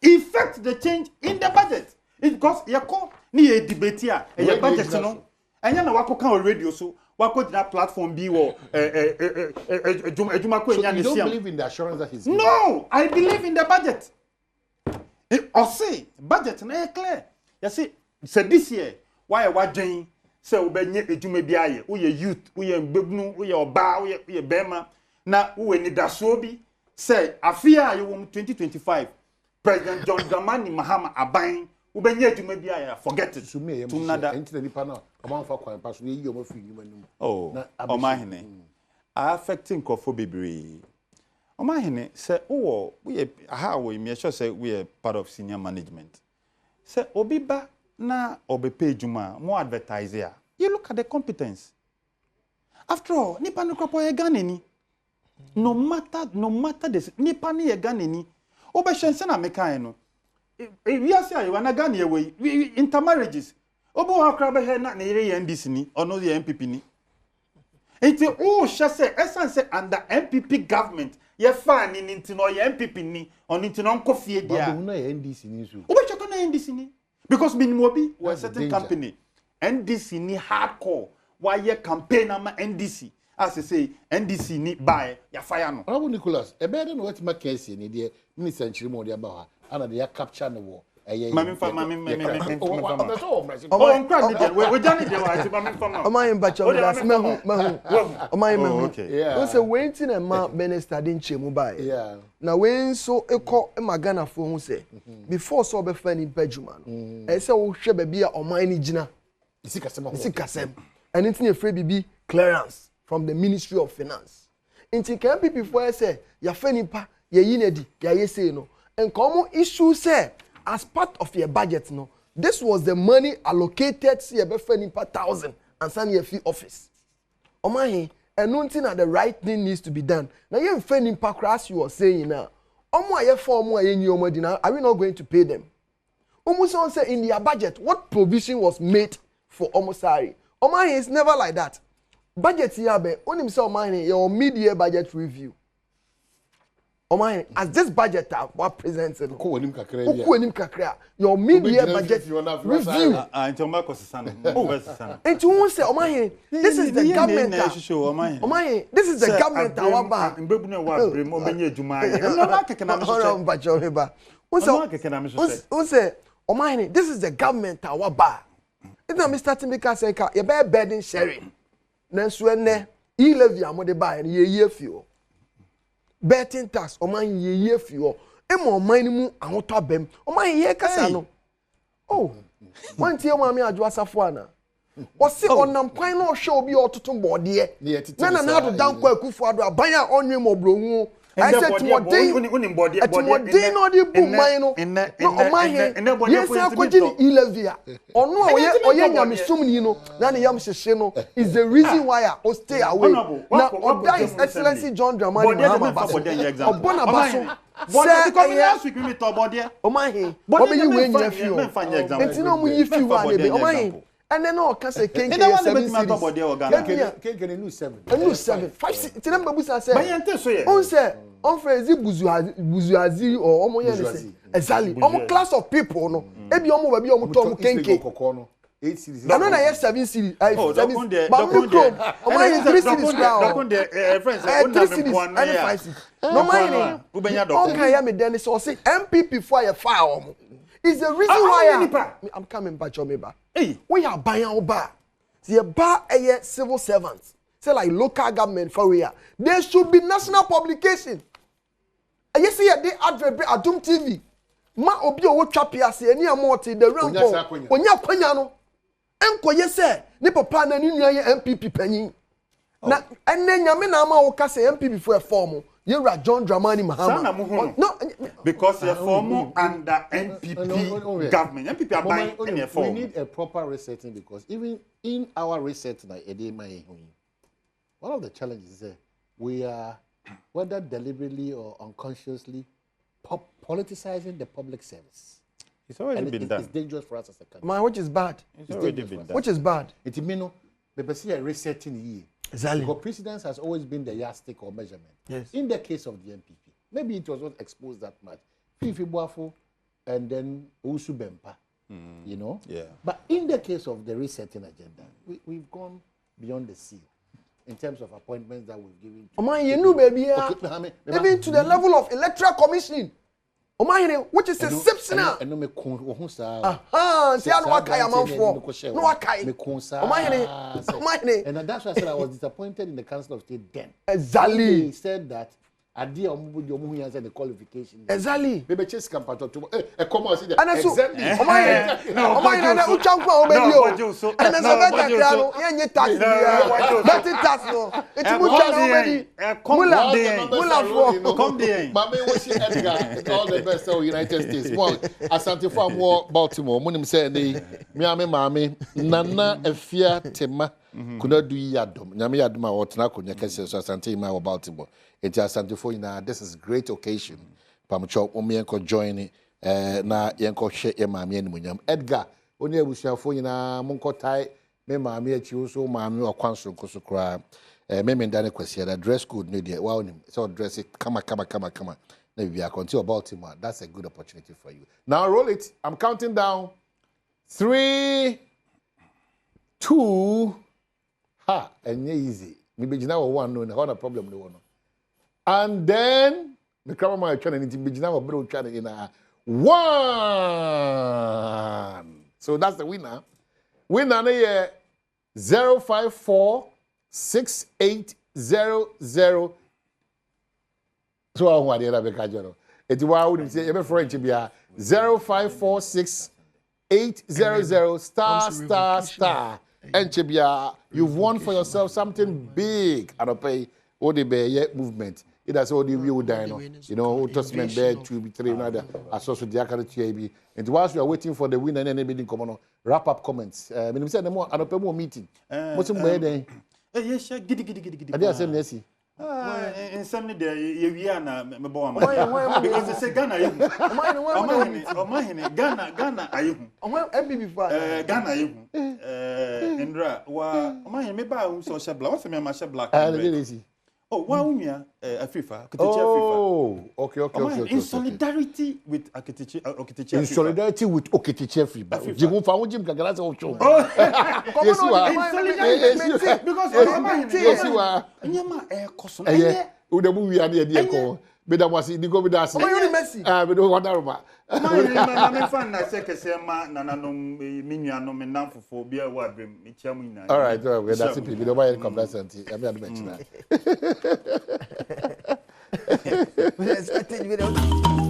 effect the change in the budget. It's because you call ni a debate here, a budget no. And you know wako kan radio so wako that platform be wo So you don't believe in the assurance that he's giving? No, I believe in the budget. Or say budget na clear. You see, say this year why wadwen say obenye ejuma bi aye, wo ye youth, wo ye mbebunu, wo ye oba, wo ye bema na wo ni daso bi say afia you 2025 President John Dramani Mahama Aban ubenye djuma bia ya forget it to me nada enti nipa na amanfa kwan pa so yi omo fi nyuma nim omahene affecting kofo bebre omahene say we aha we me sure say we are part of senior management say obiba na obepe djuma mo advertiser you look at the competence after all nipa no kropo ye ganeni no matter this nipa ne ye ganeni obehyense na mekan no we are saying when Ghana way intermarriages. Obo akraba he na yere NDC ni ono the MPP ni. Enti o shase essence under MPP government ye fa ni nti no ye MPP ni ono nti no nkofie dia. Obo na ye NDC ni so. Obo choko na NDC ni because minimobi was certain company NDC ni hardcore why ye campaign ama NDC as I say NDC ni buy ya fire no. Honorable Nicholas, e be no what make case ni de minister nchirimo de ba ana they capture the war. Mami say waiting and ma minister din chemu bai. Na when so eko magana fo hu say before so be fa ni badwuma no. E say wo hwe ba bia oman ni gina. Isikasem. And it na free bibi clearance from the Ministry of Finance. Inti can people for say ya fa nipa ya yinedi ya yese no. And common issue say as part of your budget no, this was the money allocated to your 1,000 and send your fee office. Omahi, and nothing that the right thing needs to be done. Now you fending pakras you were saying now. Omo ye for more in your money now. Are we not going to pay them? Almost say in their budget, what provision was made for Omosari? Omahi is never like that. Budget here be only say Omahi your mid-year budget review. Omahi, as this budget what presented your mid-year budget review. And you say Omahi, this is the government. Omahi, this is the government. Omahi, this is the government. It's not Mr. Timika say you better burden sharing. levy amode buy ye fio betting tax oman ye fio emo oman ni mu ahoto abem oman ye kasa no oh one tie mama adwo asafo ana o se onam kwan na o hwe obi ototo bode na na do dan kwa akufu ado aban a onwe mobrohu I said to what day no the boom mine no oman he yes akogini ilevia onu oye nyame sumni no na ne yam hyehye no is the reason why I stay away na oda his excellency John Dramani Mahama Baso obona baso say come last week me to body oman he obi yi we nya fi o enti no mu yi fi wa ne be oman he and then no can say kenke 7 kenke new 7 5 ti number busa say on say on frezi buzuazi or omo ye say exactly omo class of people no e bi omo ba bi omo to omo kenke 8 series no na yes 7 series 7 but we come omo ye 3 series now friends on 5 series no mind okay ya me then so say MPP for ya file omo is the reason why I'm coming back to me ba we are buying oba the bar a civil servants say like local government for we are there should be national publication and you see they advert Adom TV ma obi o twa piase ani amoti the rank onya kwanya no enko ye say ni papa na ni nua ye MPP panyin na enne nyame na ma wo ka say MPP for a form You're John Dramani Mahama. No, because you're former under NPP government. NPP are buying in a form. We need a proper resetting because even in our resetting, one of the challenges is that we are, whether deliberately or unconsciously, politicizing the public service. It's already been done. It's dangerous for us as a country. Man, which is bad. It's already been done. Which is bad. It means we see a resetting here. Exactly. Because precedence has always been the yardstick or measurement. Yes. In the case of the MPP, maybe it was not exposed that much. Fifi Boafo and then Usu Bempa, you know? Yeah. But in the case of the resetting agenda, we've gone beyond the sea in terms of appointments that we've given. Oh man, you know, baby, even to the level of electoral commission. Oh man, which is exceptional. And no me konsa. Aha, see I no akaya man for. No akai. Me konsa. Oh man, and that's why I said I was disappointed in the Council of State then. Exactly. He said that Adia omu answer the qualification. Exactly. Maybe chase campaign to come on see that. Exactly. Oh man, na uchanku o baby o. And so better piano, yenye tax dia. Better tax no. It's mucha na baby. Mula for. Come there. Mama we see Edgar. All the best of United States. Well, Asante for more Baltimore. Munim say dey mame nana efia tema kuna du yadom. Nyame yadom a wotena konya kese so Asante ma wo Baltimore. It's Asante for na this is great occasion. Pamcho omienko join na yenko hye ye mame animunyam. Edgar oni abusuafo nyina monko tai me mame achi so mame okwanso nkoso kra me ndane kwasi da dress code no dia wa onim so dress it kama na we are continue Baltimore. That's a good opportunity for you. Now roll it. I'm counting down. 3 2 ha and easy. Me begina one no na problem no one. And then the camera trying to begina we bro trying in a 1. So that's the winner. Winner na 0546800. So I want to be casual. It's why I would say every French be 0546800 star. And Chibia, you've won for yourself something big. And I pay all the movement. It has all the real dino. You know, Testament bed 2 3 another associate the TAB. And whilst we are waiting for the winner and anybody come on, wrap up comments. When we said the more and a more meeting. What's the yes, giddy. I dare say Nessie. In some day, you are not because they say Ghana. Ghana, are you? Ghana, you. Indra, my maybe social black. What's the social black? Oh, wow, Afrifa. Oh, okay. In solidarity with Okitiche. In solidarity with Okitiche Afrifa. Jimu fa wujim kagalasa ocho. Yes, you are. In solidarity because yes, you are. Nyama koso. Udebu wi ade ko. Beda wasi Digo Bidasi. Oh, you Messi. We don't want that. My fan na check sema na no minya no me nam fofo bia wa brem me chiamu ina. All right, we that's it. We don't buy any complacent. I mean, I do mention that.